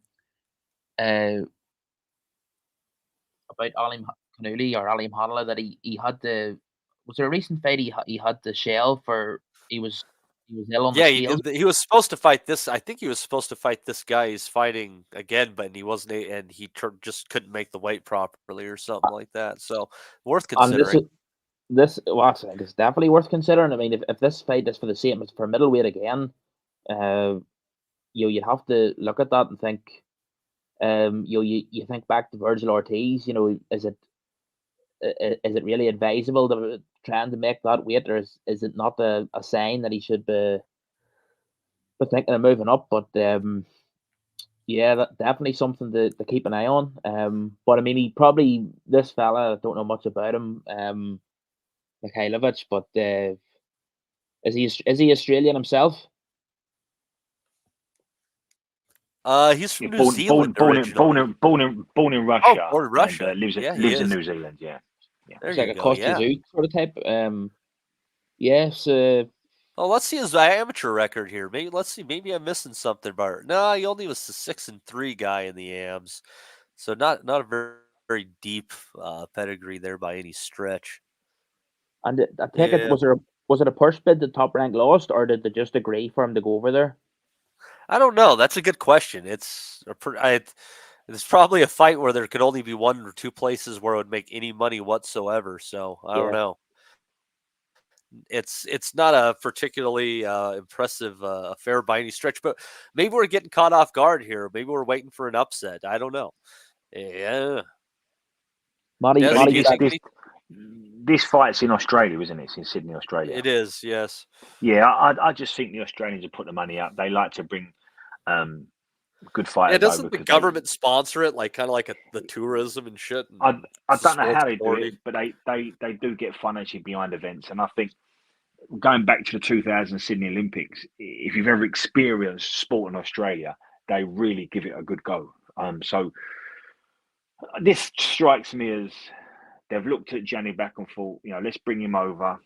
Kanuli or Alim Hanala that he had the? Was there a recent fight he had the shell for? He was ill on the scales. He was supposed to fight this. I think he was supposed to fight this guy he's fighting again, but he wasn't, and he just couldn't make the weight properly or something like that. So worth considering. I think it's definitely worth considering. I mean, if this fight is for the same, it's for middleweight again, you'd have to look at that and think, You think back to Virgil Ortiz. Is it really advisable to trying to make that weight, or is it not a sign that he should be thinking of moving up? But yeah, that definitely something to keep an eye on. But I mean, this fella, I don't know much about him, Mikhailovich, but is he Australian himself? He's from New Zealand originally. Born in Russia. Born in Russia. And, lives in New Zealand. Yeah. It's like a Costa Zoot sort of type. Yes. Oh, let's see his amateur record here. Let's see. Maybe I'm missing something, Bart. No, he only was the 6-3 guy in the AMs, so not a very, very deep pedigree there by any stretch. And I take it, was it a purse bid the Top Rank lost, or did they just agree for him to go over there? I don't know. That's a good question. It's probably a fight where there could only be one or two places where it would make any money whatsoever. So I don't know. It's not a particularly impressive affair by any stretch, but maybe we're getting caught off guard here. Maybe we're waiting for an upset. I don't know. Yeah. This fight's in Australia, isn't it? It's in Sydney, Australia. It is, yes. Yeah, I just think the Australians have put the money up. They like to bring good fighters. Yeah, doesn't the government sponsor it, like kind of like the tourism and shit? And I don't know how they do it, but they do get financially behind events. And I think going back to the 2000 Sydney Olympics, if you've ever experienced sport in Australia, they really give it a good go. So this strikes me as they've looked at Gianni back and thought, let's bring him over.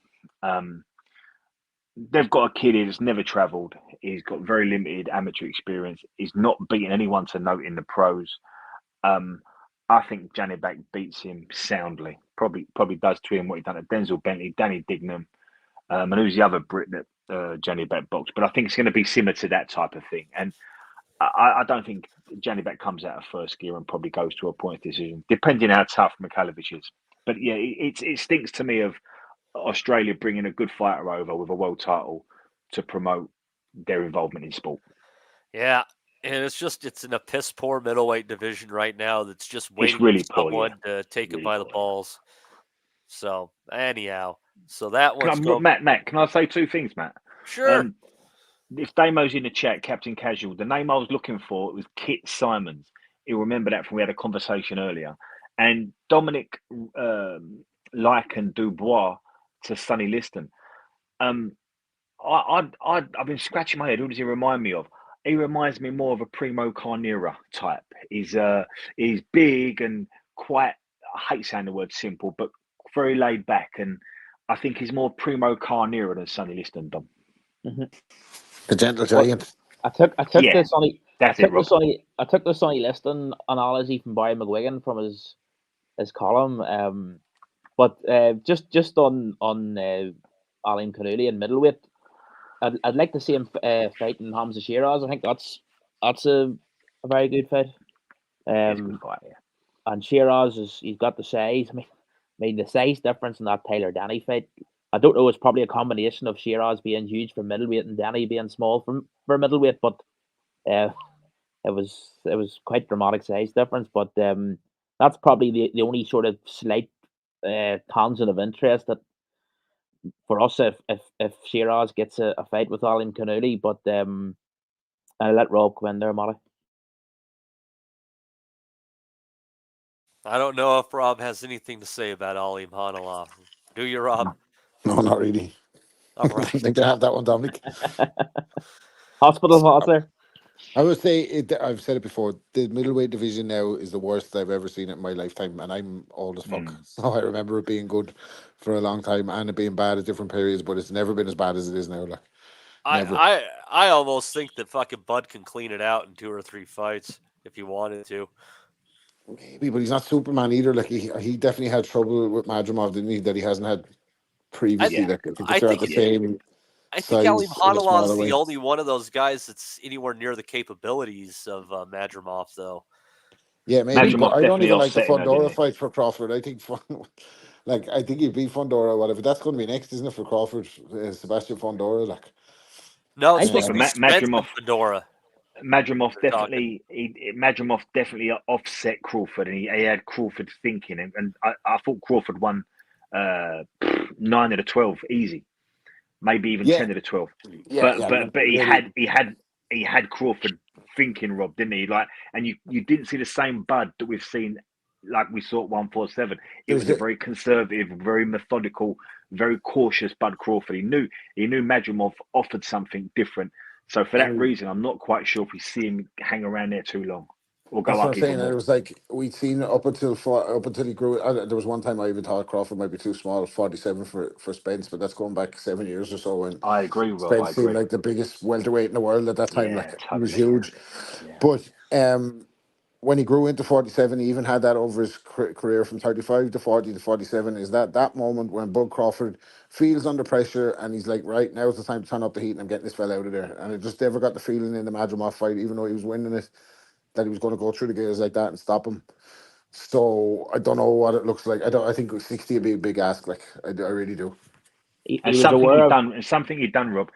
They've got a kid here that's never travelled. He's got very limited amateur experience. He's not beaten anyone to note in the pros. I think Gianni Back beats him soundly. Probably does to him what he done at Denzel Bentley, Danny Dignam, and who's the other Brit that Gianni Back boxed. But I think it's going to be similar to that type of thing. And I don't think Gianni Back comes out of first gear and probably goes to a point decision, depending how tough Mikhailovich is. But yeah, it stinks to me of Australia bringing a good fighter over with a world title to promote their involvement in sport. Yeah, and it's in a piss poor middleweight division right now that's just waiting really for someone to take it by the balls. So anyhow, that one's Matt, can I say two things, Matt? Sure. If Damo's in the chat, Captain Casual, the name I was looking for was Kit Simons. You'll remember that from we had a conversation earlier. And Dominic likened Dubois to Sonny Liston. I've been scratching my head. Who does he remind me of? He reminds me more of a Primo Carnera type. He's big and quite, I hate saying the word simple, but very laid back. And I think he's more Primo Carnera than Sonny Liston, Dom. Mm-hmm. The gentle giant. I took the Sonny Liston analogy from Barry McGuigan from his column. But just on Alim Kanuli in middleweight, I'd like to see him fighting Hamza Shiraz. I think that's a very good fight. It's a good fight, yeah. And Shiraz he's got the size. I mean the size difference in that Tyler Danny fight, I don't know. It's probably a combination of Shiraz being huge for middleweight and Danny being small for middleweight, but it was quite dramatic size difference. But that's probably the only sort of slight tangent of interest that for us if Shiraz gets a fight with Alim Kanuli. But I'll let Rob go in there, Matty. I don't know if Rob has anything to say about Alim Hanalov. Do you, Rob? No, not really. All right. I think they have that one, Dominic. Hospital thoughts there. I would say I've said it before. The middleweight division now is the worst I've ever seen it in my lifetime, and I'm old as fuck. So I remember it being good for a long time and it being bad at different periods, but it's never been as bad as it is now. Like, never. I almost think that fucking Bud can clean it out in 2 or 3 fights if he wanted to. Maybe, but he's not Superman either. Like he definitely had trouble with Madrimov, didn't he? That he hasn't had previously. I think Alim Hanalov's the only one of those guys that's anywhere near the capabilities of Madrimov, though. Yeah, maybe. But I don't even like the Fundora fight for Crawford. I think, I think he'd beat Fundora or whatever. That's going to be next, isn't it, for Crawford? Sebastian Fundora, No, it's supposed to be Madrimov Fundora. Madrimov They're Madrimov definitely offset Crawford, and he had Crawford thinking, and I thought Crawford won 9 of the 12 easy, maybe even 10 of the 12. But he had Crawford thinking, Rob, didn't he? Like, and you didn't see the same Bud that we've seen, like we saw at 147. It was a very conservative, very methodical, very cautious Bud Crawford. He knew Madrimov offered something different. So for that reason, I'm not quite sure if we see him hang around there too long or go That's what up I'm saying. even more. It was like we'd seen up until he grew. There was one time I even thought Crawford might be too small, 47 for Spence, but that's going back 7 years or so. And I agree, Rob. Spence seemed like the biggest welterweight in the world at that time. Yeah, Like he was huge. Yeah. But when he grew into 47, he even had that over his career from 35 to 40 to 47. Is that moment when Bud Crawford feels under pressure and he's like, right, now's the time to turn up the heat and I'm getting this fella out of there. And I just never got the feeling in the Madrimov fight, even though he was winning it, that he was going to go through the gears like that and stop him. So I don't know what it looks like. I think 60 would be a big ask. Like I really do. And something he'd done, Rob.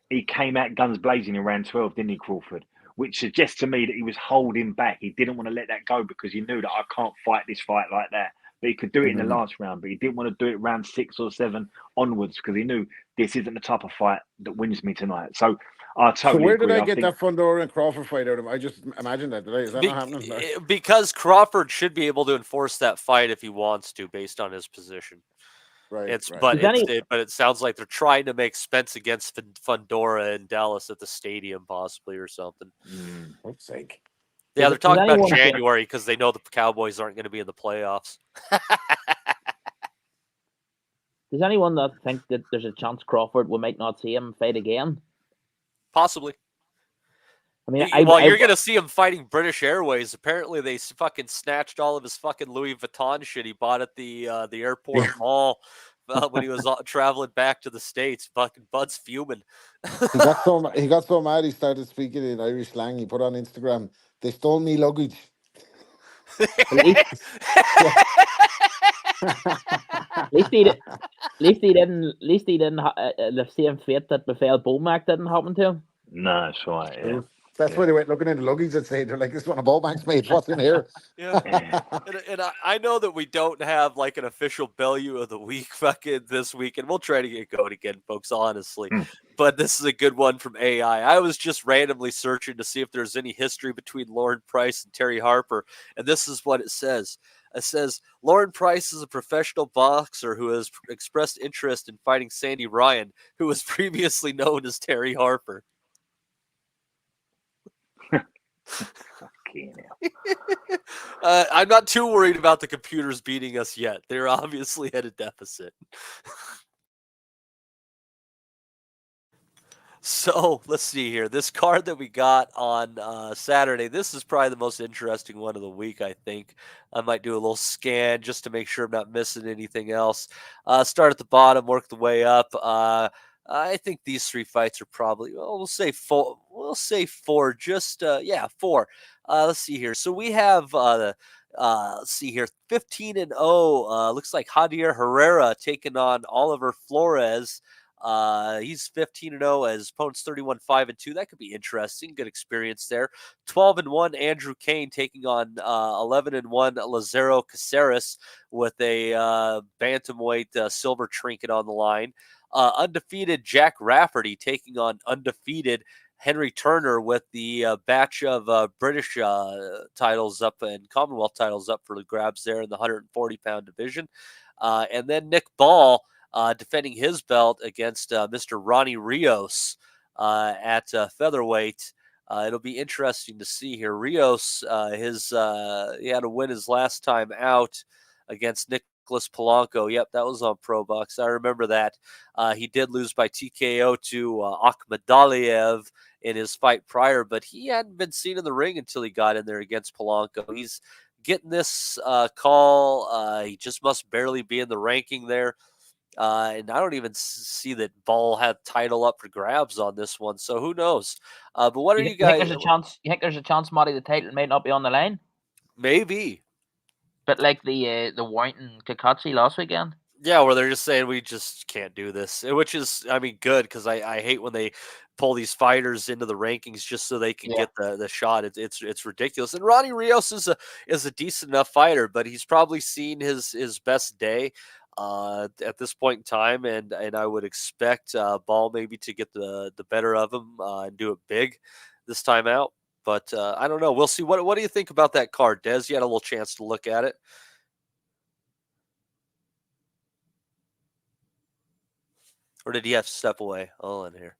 He came out guns blazing in round 12, didn't he, Crawford? Which suggests to me that he was holding back. He didn't want to let that go because he knew that I can't fight this fight like that. But he could do it in the last round, but he didn't want to do it round 6 or 7 onwards because he knew this isn't the type of fight that wins me tonight. So I totally So where agree. did I get that Fundora and Crawford fight out of? I just imagined that today. Is that not happening? Because Crawford should be able to enforce that fight if he wants to, based on his position. Right. But it sounds like they're trying to make Spence against Fundora in Dallas at the stadium, possibly, or something. What's sake? Yeah, they're talking about January because they know the Cowboys aren't going to be in the playoffs. Does anyone that think that there's a chance Crawford we might not see him fight again? Possibly. I mean, you're going to see him fighting British Airways. Apparently, they fucking snatched all of his fucking Louis Vuitton shit he bought at the airport mall when he was traveling back to the States. Fucking Bud's fuming. He got so mad he started speaking in Irish slang. He put on Instagram, "They stole me luggage." At least he didn't. The same fate that befell Bomac didn't happen to him. No, that's right. Yeah. That's why they went looking in the luggage and say they're like, "This is one of Bowbank's made. What's in here?" Yeah, and I know that we don't have like an official Bellew of the week fucking this week, and we'll try to get going again, folks. Honestly, but this is a good one from AI. I was just randomly searching to see if there's any history between Lauren Price and Terry Harper, and this is what it says. It says, Lauren Price is a professional boxer who has expressed interest in fighting Sandy Ryan, who was previously known as Terry Harper. I'm not too worried about the computers beating us yet. They're obviously at a deficit. So let's see here. This card that we got on Saturday, this is probably the most interesting one of the week, I think. I might do a little scan just to make sure I'm not missing anything else. Start at the bottom, work the way up. I think these three fights are probably, we'll say four. We'll say four. Just, four. Let's see here. So we have, let's see here, 15-0. Looks like Javier Herrera taking on Oliver Flores. He's 15-0 as opponent's 31-5-2. That could be interesting. Good experience there. 12-1 Andrew Kane taking on 11-1 Lazaro Caceres with a bantamweight silver trinket on the line. Undefeated Jack Rafferty taking on undefeated Henry Turner with the batch of British titles up and Commonwealth titles up for the grabs there in the 140-pound division. And then Nick Ball defending his belt against Mr. Ronnie Rios at featherweight. It'll be interesting to see here. Rios, he had to win his last time out against Nicholas Polanco. Yep, that was on Pro Box. I remember that. He did lose by TKO to Akhmadaliev in his fight prior, but he hadn't been seen in the ring until he got in there against Polanco. He's getting this call. He just must barely be in the ranking there. And I don't even see that Ball had title up for grabs on this one, so who knows? But what are you guys? You think there's a chance, Marty, the title may not be on the line? Maybe. But like the Warrington Kakachi last weekend? Yeah, where they're just saying we just can't do this, which is, I mean, good because I hate when they pull these fighters into the rankings just so they can get the shot. It's ridiculous. And Ronnie Rios is a decent enough fighter, but he's probably seen his best day at this point in time, and I would expect Ball maybe to get the better of him and do it big this time out. But I don't know. We'll see. What do you think about that card, Des? You had a little chance to look at it. Or did he have to step away? Oh, in here.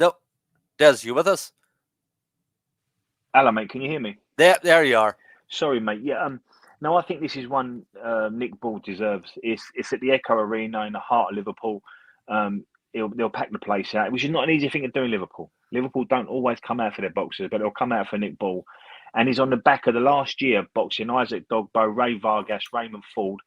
Nope. Des, you with us? Hello, mate. Can you hear me? There you are. Sorry, mate. Yeah. No, I think this is one Nick Ball deserves. It's at the Echo Arena in the heart of Liverpool. They'll pack the place out, which is not an easy thing to do in Liverpool. Liverpool don't always come out for their boxers, but they'll come out for Nick Ball. And he's on the back of the last year boxing Isaac Dogbo, Ray Vargas, Raymond Ford.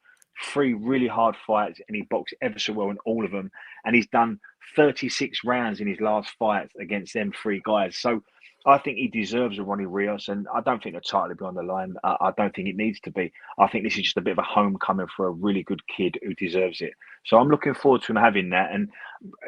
3 really hard fights, and he boxed ever so well in all of them. And he's done 36 rounds in his last fights against them 3 guys. So I think he deserves a Ronnie Rios, and I don't think the title will be on the line. I don't think it needs to be. I think this is just a bit of a homecoming for a really good kid who deserves it. So I'm looking forward to him having that. And,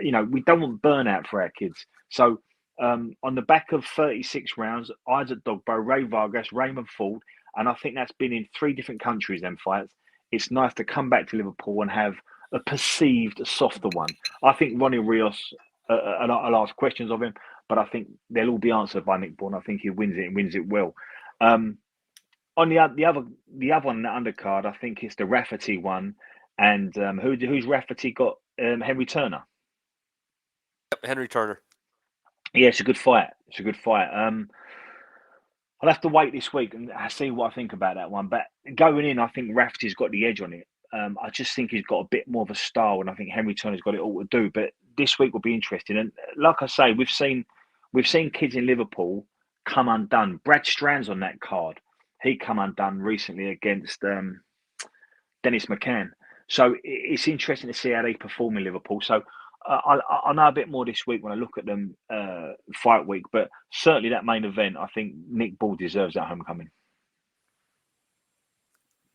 you know, we don't want burnout for our kids. So on the back of 36 rounds, Isaac Dogbo, Ray Vargas, Raymond Ford, and I think that's been in 3 different countries, them fights. It's nice to come back to Liverpool and have a perceived softer one. I think Ronnie Rios, I'll ask questions of him, but I think they'll all be answered by Nick Ball. I think he wins it and wins it well. On the other one, the undercard, I think it's the Rafferty one. And who's Rafferty got? Henry Turner. Yep, Henry Turner. Yeah, it's a good fight. It's a good fight. I'll have to wait this week and see what I think about that one. But going in, I think Rafferty's got the edge on it. I just think he's got a bit more of a style, and I think Henry Turner's got it all to do. But this week will be interesting. And like I say, we've seen kids in Liverpool come undone. Brad Strand's on that card. He come undone recently against Dennis McCann. So it's interesting to see how they perform in Liverpool. So I'll know a bit more this week when I look at them fight week. But certainly that main event, I think Nick Ball deserves that homecoming.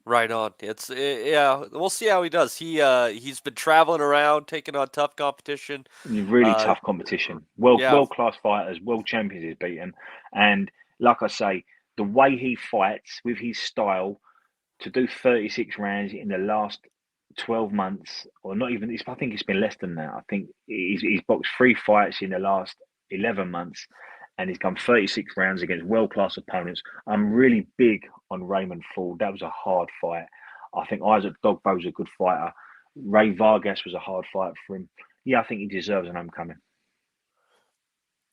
Right on. Yeah. We'll see how he does. He's been traveling around, taking on tough competition. Really tough competition. World class fighters, world champions he's beaten, and like I say, the way he fights with his style to do 36 rounds in the last 12 months, or not even. I think it's been less than that. I think he's boxed 3 fights in the last 11 months. And he's done 36 rounds against world-class opponents. I'm really big on Raymond Ford. That was a hard fight. I think Isaac Dogbo's a good fighter. Ray Vargas was a hard fight for him. Yeah, I think he deserves an homecoming.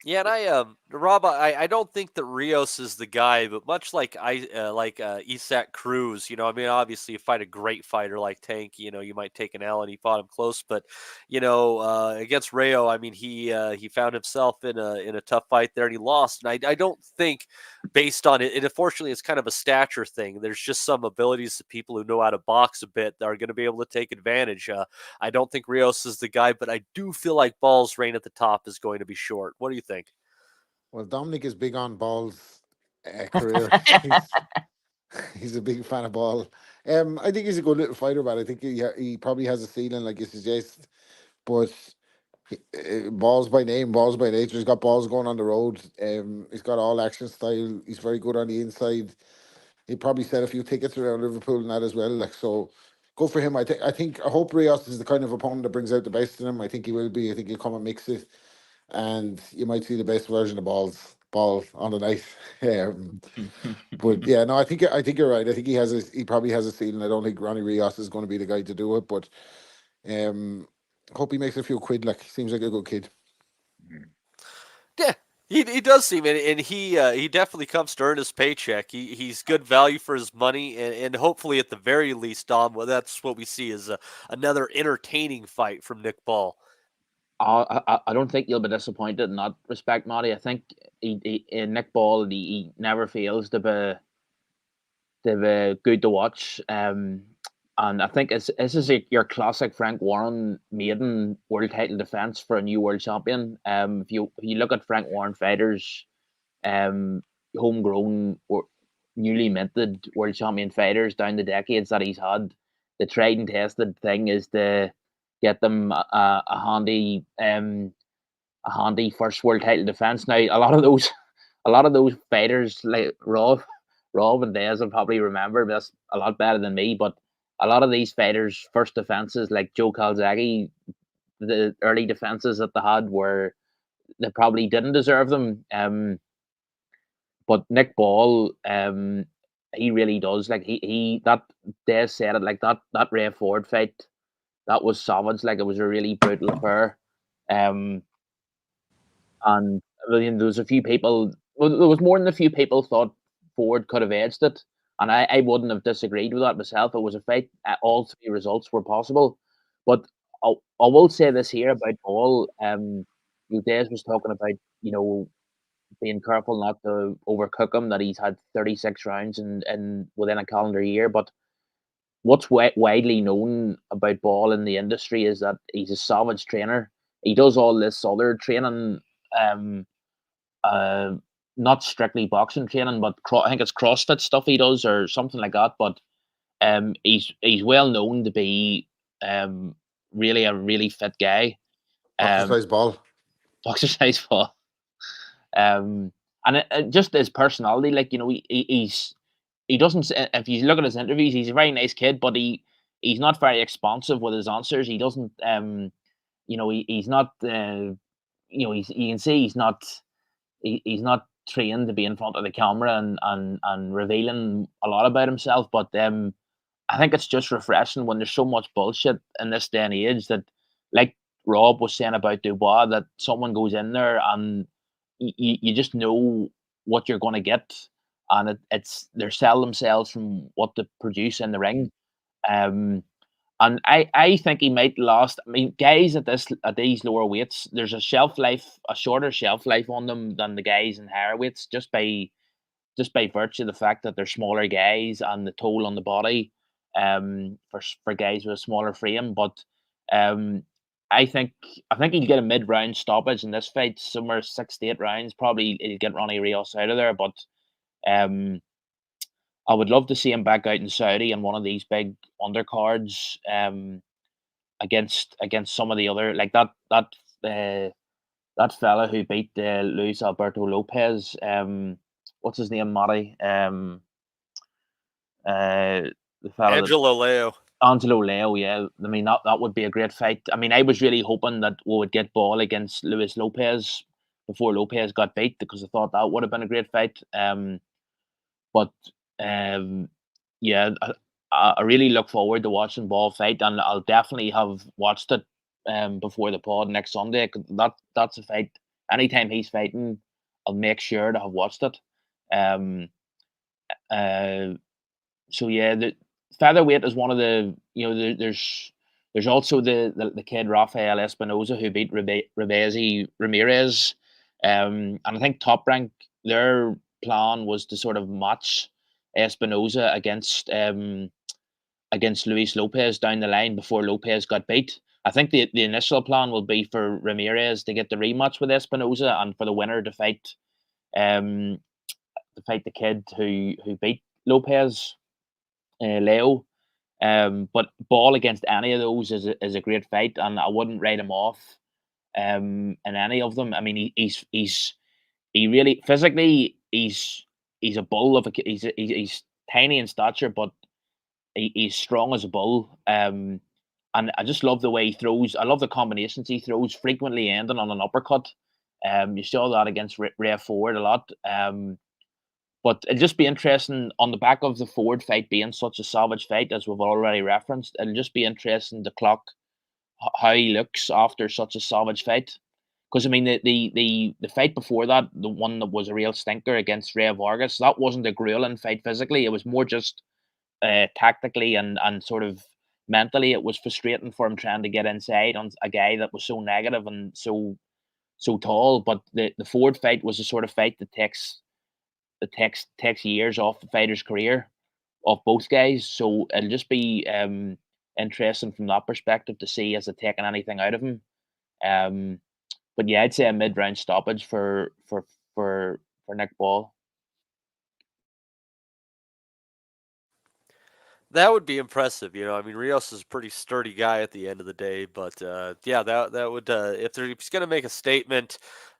Yeah, and Rob, I don't think that Rios is the guy, but much like Isaac Cruz, you know, I mean, obviously, you fight a great fighter like Tank, you know, you might take an L, and he fought him close, but you know, against Rayo, I mean, he found himself in a tough fight there, and he lost. And I don't think, based on it, unfortunately, it's kind of a stature thing. There's just some abilities that people who know how to box a bit that are going to be able to take advantage. I don't think Rios is the guy, but I do feel like Ball's reign at the top is going to be short. What do you think? Well, Dominic is big on Ball's career. He's a big fan of Ball. I think he's a good little fighter, but I think he probably has a ceiling, like you suggest. But Ball's by name, Ball's by nature. He's got balls going on the road. He's got all action style. He's very good on the inside. He probably sell a few tickets around Liverpool and that as well. Like, so, go for him. I hope Rios is the kind of opponent that brings out the best in him. I think he will be. I think he'll come and mix it, and you might see the best version of Ball on the night. But yeah, no, I think you're right. I think he probably has a ceiling. I don't think Ronnie Rios is going to be the guy to do it, but hope he makes a few quid. Like, seems like a good kid. Yeah, he does seem, and he definitely comes to earn his paycheck. He's good value for his money, and hopefully at the very least, Dom, well, that's what we see is another entertaining fight from Nick Ball. I don't think you'll be disappointed in that respect, Matty. I think Nick Ball, he never fails to be good to watch. And I think this is your classic Frank Warren maiden world title defense for a new world champion. If you look at Frank Warren fighters, homegrown or newly minted world champion fighters down the decades that he's had, the tried and tested thing is to get them a handy first world title defense. Now a lot of those fighters like Rob and Dez will probably remember this a lot better than me, but a lot of these fighters' first defenses, like Joe Calzaghe, the early defenses that they had were they probably didn't deserve them. But Nick Ball, he really does. Like he that Dez said it, like that Ray Ford fight, that was savage. Like it was a really brutal affair. And there was a few people. Well, there was more than a few people thought Ford could have edged it, and I wouldn't have disagreed with that myself. It was a fight. All three results were possible, but I will say this here about Ball. Des was talking about being careful not to overcook him. That he's had 36 rounds in within a calendar year, but what's widely known about Ball in the industry is that he's a savage trainer. He does all this other training, not strictly boxing training, but I think it's CrossFit stuff he does or something like that. But he's well known to be really a really fit guy. Exercise Ball. Exercise Ball. And just his personality, like he doesn't. If you look at his interviews, he's a very nice kid, but he's not very expansive with his answers. He doesn't. He's not. You can see he's not. He's not trained to be in front of the camera and revealing a lot about himself. But I think it's just refreshing when there's so much bullshit in this day and age that, like Rob was saying about Dubois, that someone goes in there and you just know what you're going to get, and they sell themselves from what they produce in the ring. And I think he might last. I mean, guys at these lower weights, there's a shorter shelf life on them than the guys in higher weights, just by virtue of the fact that they're smaller guys and the toll on the body, for guys with a smaller frame. But I think he'll get a mid-round stoppage in this fight, somewhere 6 to 8 rounds. Probably he'll get Ronnie Rios out of there, but I would love to see him back out in Saudi in one of these big undercards, against some of the other, like that fella who beat Luis Alberto Lopez. What's his name, Matty? The fella Angelo Leo, yeah. I mean, that would be a great fight. I mean, I was really hoping that we would get Ball against Luis Lopez before Lopez got beat, because I thought that would have been a great fight. But yeah, I really look forward to watching Ball fight, and I'll definitely have watched it before the pod next Sunday. That's a fight. Anytime he's fighting, I'll make sure to have watched it. So yeah, the featherweight is one of the there's also the kid Rafael Espinoza who beat Rebezi Ramirez, and I think Top Rank, their plan was to sort of match Espinoza against Luis Lopez down the line before Lopez got beat. I think the initial plan will be for Ramirez to get the rematch with Espinoza, and for the winner to fight the kid who beat Lopez, Leo. But Ball against any of those is a great fight, and I wouldn't write him off in any of them. I mean, he really physically he's a bull of a he's tiny in stature, but he's strong as a bull. And I just love the way he throws. I love the combinations he throws, frequently ending on an uppercut. You saw that against Ray Ford a lot. But it'll just be interesting on the back of the Ford fight being such a savage fight, as we've already referenced. It'll just be interesting to clock how he looks after such a savage fight. Because I mean, the fight before that, the one that was a real stinker against Ray Vargas, that wasn't a grueling fight physically. It was more just tactically and sort of mentally. It was frustrating for him trying to get inside on a guy that was so negative and so tall. But the Ford fight was the sort of fight that takes years off the fighter's career, of both guys. So it'll just be interesting from that perspective to see has it taken anything out of him. But yeah, I'd say a mid-round stoppage for Nick Ball. That would be impressive, I mean, Rios is a pretty sturdy guy at the end of the day, but yeah, that would if he's going to make a statement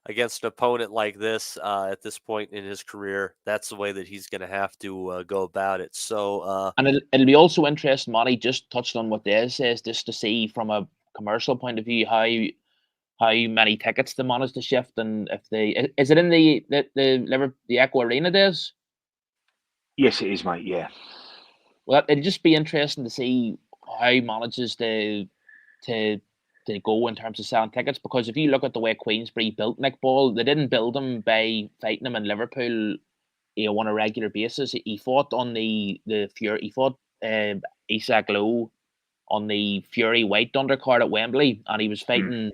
against an opponent like this at this point in his career, that's the way that he's going to have to go about it. So, and it'll be also interesting. Matty just touched on what Des says, just to see from a commercial point of view how many tickets they manage to shift, and if they is it in the Echo Arena, Des? Yes, it is, mate. Yeah. Well, it'd just be interesting to see how he manages to go in terms of selling tickets, because if you look at the way Queensberry built Nick Ball, they didn't build him by fighting him in Liverpool, on a regular basis. He fought on the Fury. He fought Isaac Lowe on the Fury White undercard at Wembley, and he was fighting.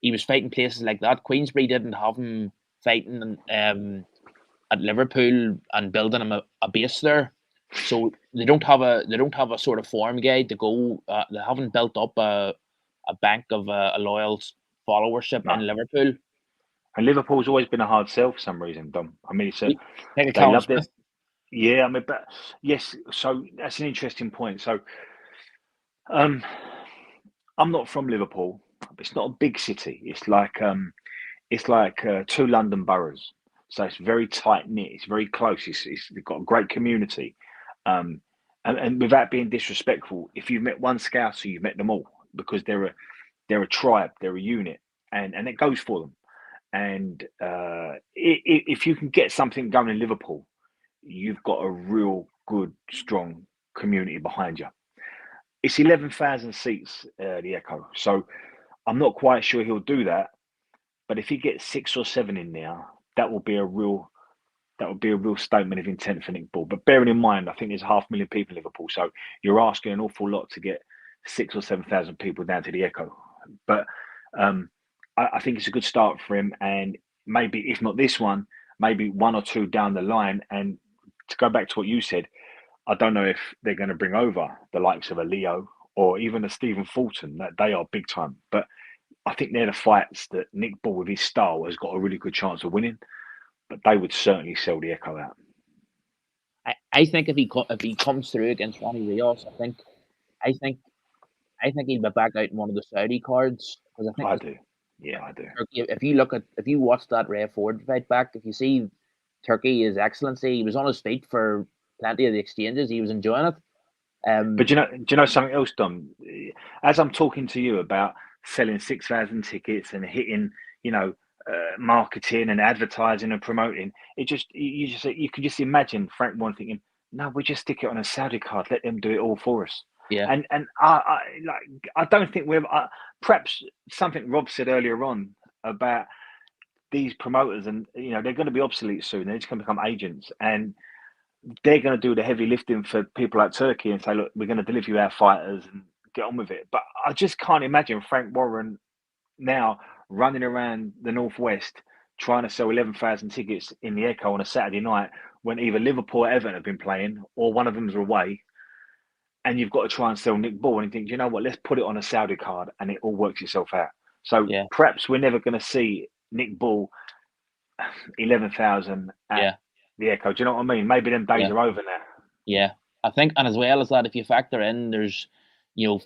He was fighting places like that. Queensberry didn't have him fighting at Liverpool and building him a base there. So they don't have a sort of form guide to go. They haven't built up a bank of a loyal followership in Liverpool. And Liverpool's always been a hard sell for some reason, Dom. I mean, they love it. Yeah, I mean, but yes. So that's an interesting point. So, I'm not from Liverpool. It's not a big city. It's like two London boroughs. So it's very tight knit. It's very close. They've got a great community. And without being disrespectful, if you've met one Scouser, you've met them all, because they're a tribe, they're a unit, and it goes for them. And if you can get something going in Liverpool, you've got a real good, strong community behind you. It's 11,000 seats, the Echo. So I'm not quite sure he'll do that, but if he gets 6 or 7 in there, that will be a real statement of intent for Nick Ball. But bearing in mind, I think there's 500,000 people in Liverpool, so you're asking an awful lot to get 6,000 or 7,000 people down to the Echo. But I think it's a good start for him, and maybe if not this one, maybe 1 or 2 down the line. And to go back to what you said, I don't know if they're going to bring over the likes of a Leo or even a Stephen Fulton. That they are big time, but I think they're the fights that Nick Ball, with his style, has got a really good chance of winning. But they would certainly sell the Echo out. I think if he comes through against Ronnie Rios, I think he'll be back out in one of the Saudi cards, because I do. Yeah, I do. If you watch that Ray Ford fight back, if you see Turkey, his excellency, he was on his feet for plenty of the exchanges. He was enjoying it. But do you know something else, Dom? As I'm talking to you about selling 6,000 tickets and hitting, marketing and advertising and promoting, you can just imagine Frank Warren thinking, no, we just stick it on a Saudi card, let them do it all for us. Yeah. And I don't think we've perhaps something Rob said earlier on about these promoters, and they're going to be obsolete soon. They're just going to become agents, and they're going to do the heavy lifting for people like Turkey and say, look, we're going to deliver you our fighters and get on with it. But I just can't imagine Frank Warren now running around the Northwest trying to sell 11,000 tickets in the Echo on a Saturday night when either Liverpool or Everton have been playing or one of them's away, and you've got to try and sell Nick Ball, and you think, you know what, let's put it on a Saudi card, and it all works itself out. So perhaps we're never going to see Nick Ball 11,000 at the Echo. Do you know what I mean? Maybe them days are over now. Yeah, I think, and as well as that, if you factor in, there's,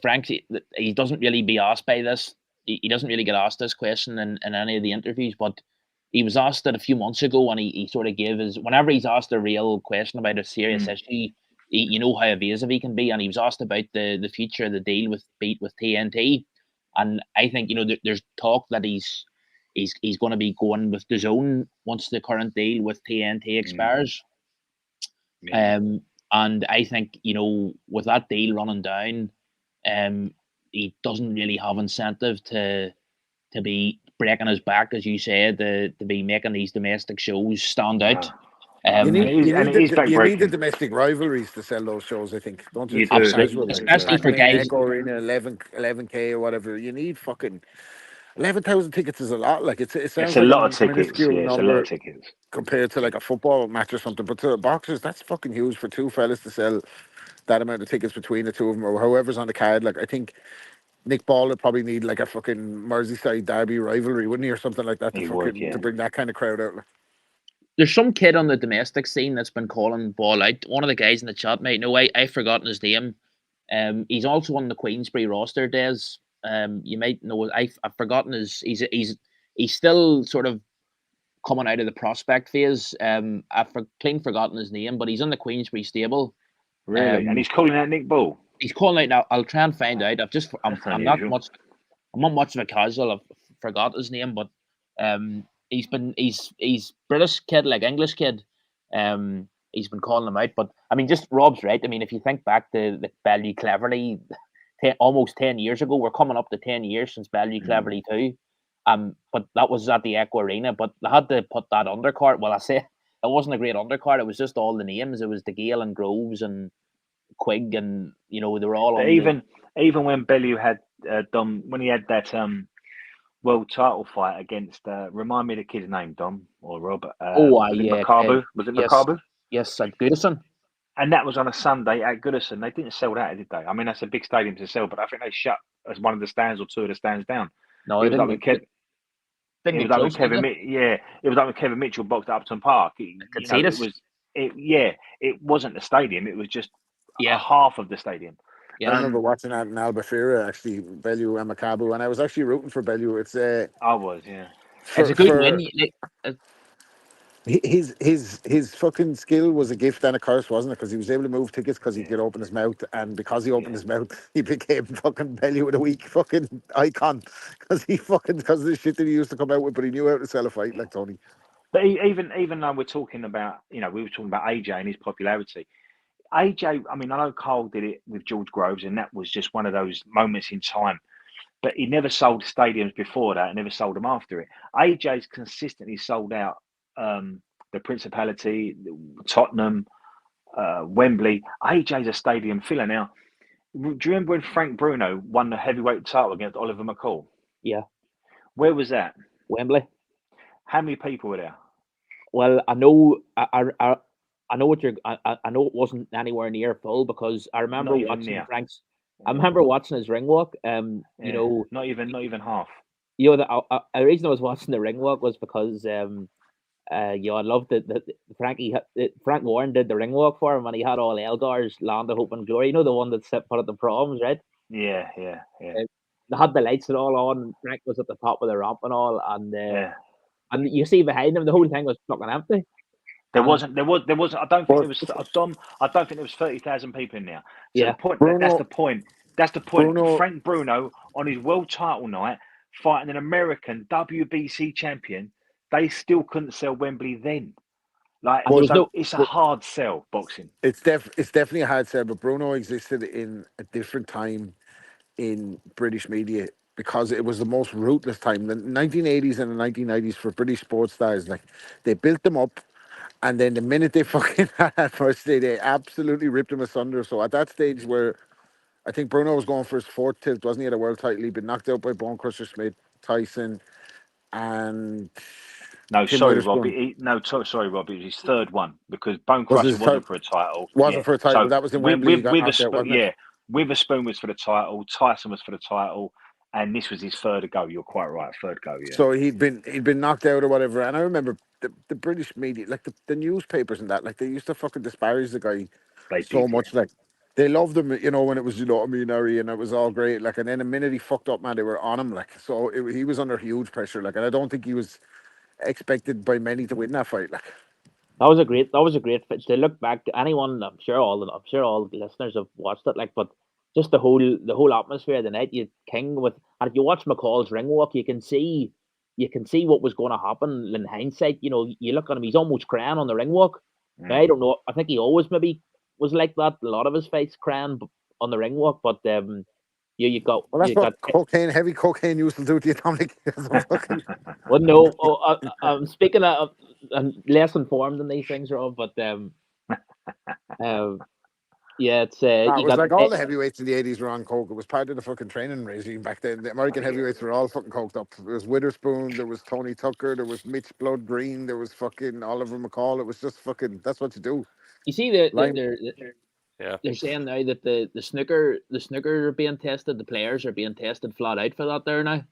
Frank, he doesn't really be asked by this. He doesn't really get asked this question in any of the interviews, but he was asked it a few months ago, and he sort of gave his, whenever he's asked a real question about a serious issue, you know how evasive he can be, and he was asked about the future of the deal with TNT, and I think there's talk that he's going to be going with DAZN once the current deal with TNT expires. And I think with that deal running down, he doesn't really have incentive to be breaking his back, as you said, to be making these domestic shows stand out. You need the domestic rivalries to sell those shows, I think. Don't you? Absolutely. Especially for guys. Arena, 11K or whatever. You need fucking 11,000 tickets is a lot. Like it sounds it's a like lot of tickets. Yeah, it's a lot of tickets compared to like a football match or something. But to the boxers, that's fucking huge for two fellas to sell that amount of tickets between the two of them, or whoever's on the card. Like I think Nick Ball would probably need like a fucking Merseyside derby rivalry, wouldn't he, or something like that to bring that kind of crowd out. there's some kid on the domestic scene that's been calling ball out. One of the guys in the chat, mate. No, I've forgotten his name. He's also on the Queensbury roster, Des. You might know. I've forgotten his. He's still sort of coming out of the prospect phase. I've clean forgotten his name, but he's in the Queensbury stable. Really, and he's calling out Nick Ball. He's calling out now. I'll try and find out. I'm not much of a casual. I've forgot his name, but he's British kid, like English kid. He's been calling him out, but I mean, just Rob's right. I mean, if you think back to the Bellevue Cleverly, almost 10 years ago, we're coming up to 10 years since Bellevue Cleverly too. But that was at the Echo Arena. But they had to put that undercard. Well, I say it wasn't a great undercard. It was just all the names. It was the Gale and Groves and Quigg, and they were all. But even when Bellevue had Dom, when he had that world title fight against, remind me of the kid's name, Dom or Rob. Makabu? Was it Makabu? Yes, at Goodison. And that was on a Sunday at Goodison. They didn't sell that, did they? I mean, that's a big stadium to sell, but I think they shut as one of the stands or two of the stands down. No, it was like with Kevin. It was like when Kevin Mitchell boxed at Upton Park. It wasn't the stadium. It was just a half of the stadium. Yeah, I remember watching that in Albufeira, actually, Bellevue and Makabu, and I was actually rooting for Bellevue. It's I was, yeah. It's a good win. His fucking skill was a gift and a curse, wasn't it? Because he was able to move tickets because he could open his mouth, and because he opened his mouth, he became fucking Bellevue of the Week fucking icon because of the shit that he used to come out with, but he knew how to sell a fight like Tony. But even though we're talking about, we were talking about AJ and his popularity. AJ, I mean, I know Carl did it with George Groves, and that was just one of those moments in time. But he never sold stadiums before that, and never sold them after it. AJ's consistently sold out the Principality, Tottenham, Wembley. AJ's a stadium filler. Now, do you remember when Frank Bruno won the heavyweight title against Oliver McCall? Yeah. Where was that? Wembley. How many people were there? Well, I know. I know what I know it wasn't anywhere near full because I remember watching Frank's. I remember watching his ring walk. Not even half. The reason I was watching the ring walk was because I loved that Frank Warren did the ring walk for him, and he had all Elgar's Land of Hope and Glory. The one that's put at the proms, right? Yeah. They had the lights and all on. Frank was at the top of the ramp and all, and you see behind him, the whole thing was fucking empty. There wasn't. I don't think there was. I don't think there was 30,000 people in there. So yeah. That's the point. That's the point. Frank Bruno on his world title night fighting an American WBC champion. They still couldn't sell Wembley then. It's a hard sell, boxing. It's definitely a hard sell, but Bruno existed in a different time in British media because it was the most ruthless time. The 1980s and the 1990s for British sports stars, like they built them up, and then the minute they fucking had that first day, they absolutely ripped them asunder. So at that stage where I think Bruno was going for his fourth tilt, wasn't he, at a world title? He'd been knocked out by Bone Crusher Smith, Tyson, and... Sorry, Robbie. Sorry, Robbie. It was his third one because Bone Crusher wasn't for a title. Wasn't for a title. So that was in Wembley. Witherspoon was for the title. Tyson was for the title, and this was his third go. You're quite right, third go. Yeah. So he'd been knocked out or whatever. And I remember the British media, like the newspapers and that, like they used to fucking disparage the guy much. Like they loved him, when it was, Ari, and it was all great. Like, and then the minute he fucked up, man, they were on him. Like, so he was under huge pressure. Like, and I don't think he was expected by many to win that fight. Like that was a great fight. To look back to anyone, I'm sure all the listeners have watched it. Like, but just the whole atmosphere of the night, and if you watch McCall's ring walk, you can see what was going to happen in hindsight. You look at him; he's almost crying on the ring walk. Mm. I don't know. I think he always maybe was like that. A lot of his fights crying on the ring walk, but you got. Well, that's what heavy cocaine used to do to you, Dominic. Well, no. I'm speaking of, I'm less informed in these things, Rob. But yeah, it's. It was like all the heavyweights in the 80s were on coke. It was part of the fucking training regime back then. The American heavyweights were all fucking coked up. There was Witherspoon, there was Tony Tucker, there was Mitch Blood Green, there was fucking Oliver McCall. It was just fucking. That's what you do. You see they're saying now that the snooker are being tested, the players are being tested flat out for that there now.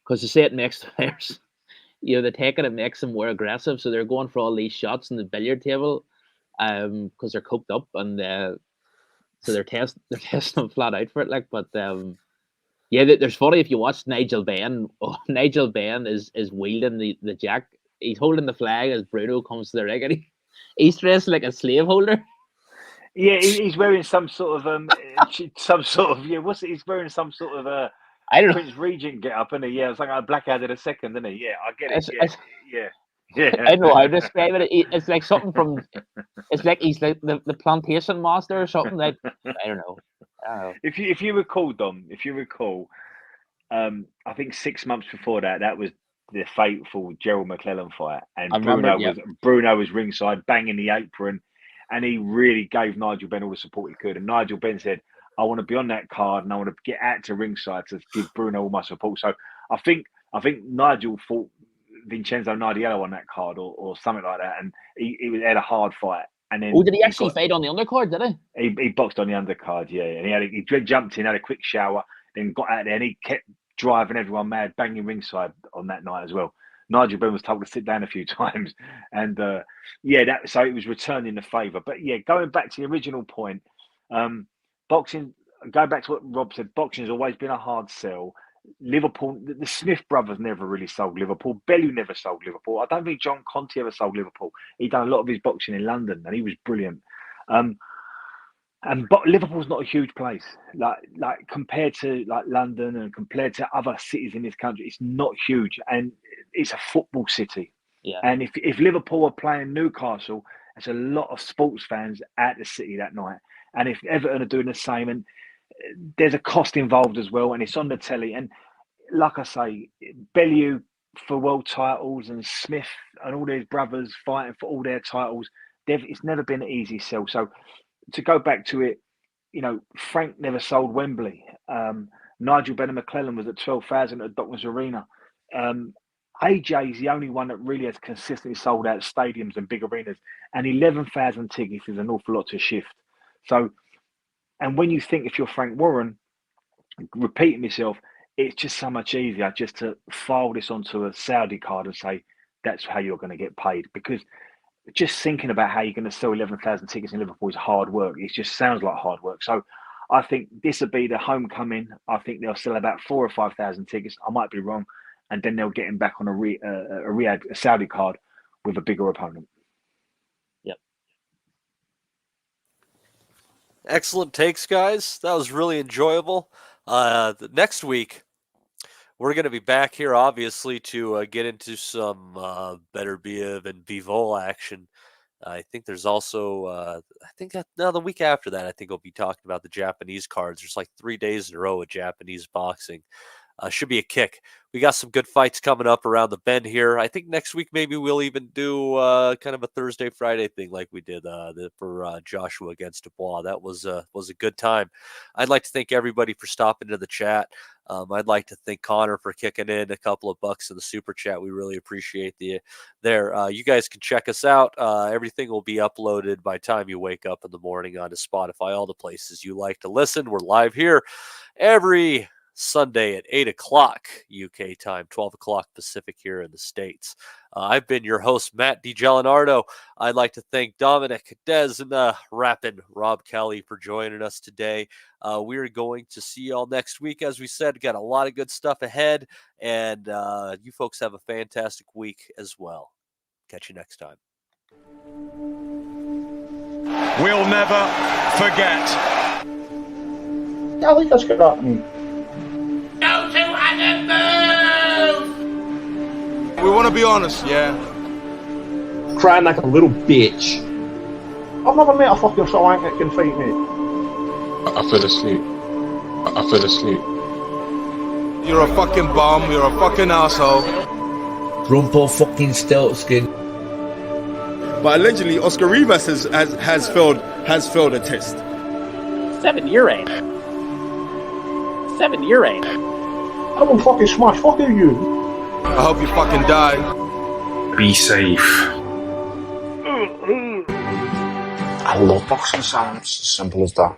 Because they say it makes the players the taking it makes them more aggressive, so they're going for all these shots on the billiard table, because they're coked up, and so they're testing them flat out for it. Like, but there's funny if you watch Nigel Benn. Oh, Nigel Benn is wielding the jack. He's holding the flag as Bruno comes to the ring, and he's dressed like a slave holder. Yeah, he's wearing some sort of he's wearing some sort of I don't know. Prince Regent get up, isn't he? Yeah, it's like a Blackadder II, isn't he? Yeah, I get it. Yeah. I don't know how to describe it. It's like something from. It's like he's like the plantation master or something. Like I don't know. If you recall, Dom, I think 6 months before that was the fateful Gerald McClellan fight, and Bruno was ringside banging the apron, and he really gave Nigel Benn all the support he could. And Nigel Benn said, "I want to be on that card, and I want to get out to ringside to give Bruno all my support." So I think Nigel fought Vincenzo Nardiello on that card or something like that, and he had a hard fight. And then did he actually fight on the undercard? Did he? He boxed on the undercard, yeah, and he jumped in, had a quick shower, then got out there, and he kept driving everyone mad, banging ringside on that night as well. Nigel Benn was told to sit down a few times, and so it was returning the favour. But yeah, going back to the original point, boxing. Going back to what Rob said, boxing has always been a hard sell. Liverpool, the Smith brothers never really sold Liverpool. Bellew never sold Liverpool. I don't think John Conti ever sold Liverpool. He done a lot of his boxing in London, and he was brilliant. But Liverpool's not a huge place, like compared to like London and compared to other cities in this country. It's not huge, and it's a football city. Yeah. And if Liverpool are playing Newcastle, there's a lot of sports fans at the city that night. And if Everton are doing the same, and there's a cost involved as well, and it's on the telly. And like I say, Bellew for world titles, and Smith and all these brothers fighting for all their titles. It's never been an easy sell. So to go back to it, Frank never sold Wembley. Nigel Benn McClellan was at 12,000 at Docklands Arena. AJ is the only one that really has consistently sold out stadiums and big arenas, and 11,000 tickets is an awful lot to shift. So, and when you think if you're Frank Warren, repeating myself, it's just so much easier just to file this onto a Saudi card and say that's how you're going to get paid, because just thinking about how you're going to sell 11,000 tickets in Liverpool is hard work. It just sounds like hard work. So I think this will be the homecoming. I think they'll sell about 4,000 or 5,000 tickets. I might be wrong. And then they'll get him back on a Riyadh, a Saudi card with a bigger opponent. Yep. Excellent takes, guys. That was really enjoyable. Next week, we're going to be back here, obviously, to get into some Better Biev and Bivol action. I think there's also, the week after that, I think we'll be talking about the Japanese cards. There's like 3 days in a row of Japanese boxing. Should be a kick. We got some good fights coming up around the bend here. I think next week maybe we'll even do kind of a Thursday, Friday thing like we did for Joshua against Dubois. That was a good time. I'd like to thank everybody for stopping into the chat. I'd like to thank Connor for kicking in a couple of bucks in the super chat. We really appreciate there. You guys can check us out. Everything will be uploaded by the time you wake up in the morning onto Spotify, all the places you like to listen. We're live here every Sunday at 8 o'clock UK time, 12 o'clock Pacific here in the States. I've been your host, Matt DiGelinardo. I'd like to thank Dominic, Dez, and Rappin' Rob Kelly for joining us today. We're going to see you all next week. As we said, got a lot of good stuff ahead, and you folks have a fantastic week as well. Catch you next time. We'll never forget. I think that's good happening. Go to move! We want to be honest, yeah? Crying like a little bitch. I've never met a fucking swank that can fight me. I fell asleep. You're a fucking bum, you're a fucking asshole. Rumpo fucking Stiltskin. But allegedly, Oscar Rivas has failed a test. 7-year ain't. 7-year ain't. I will fucking smash fucking you. I hope you fucking die. Be safe. I love Boxing Asylum. It's as simple as that.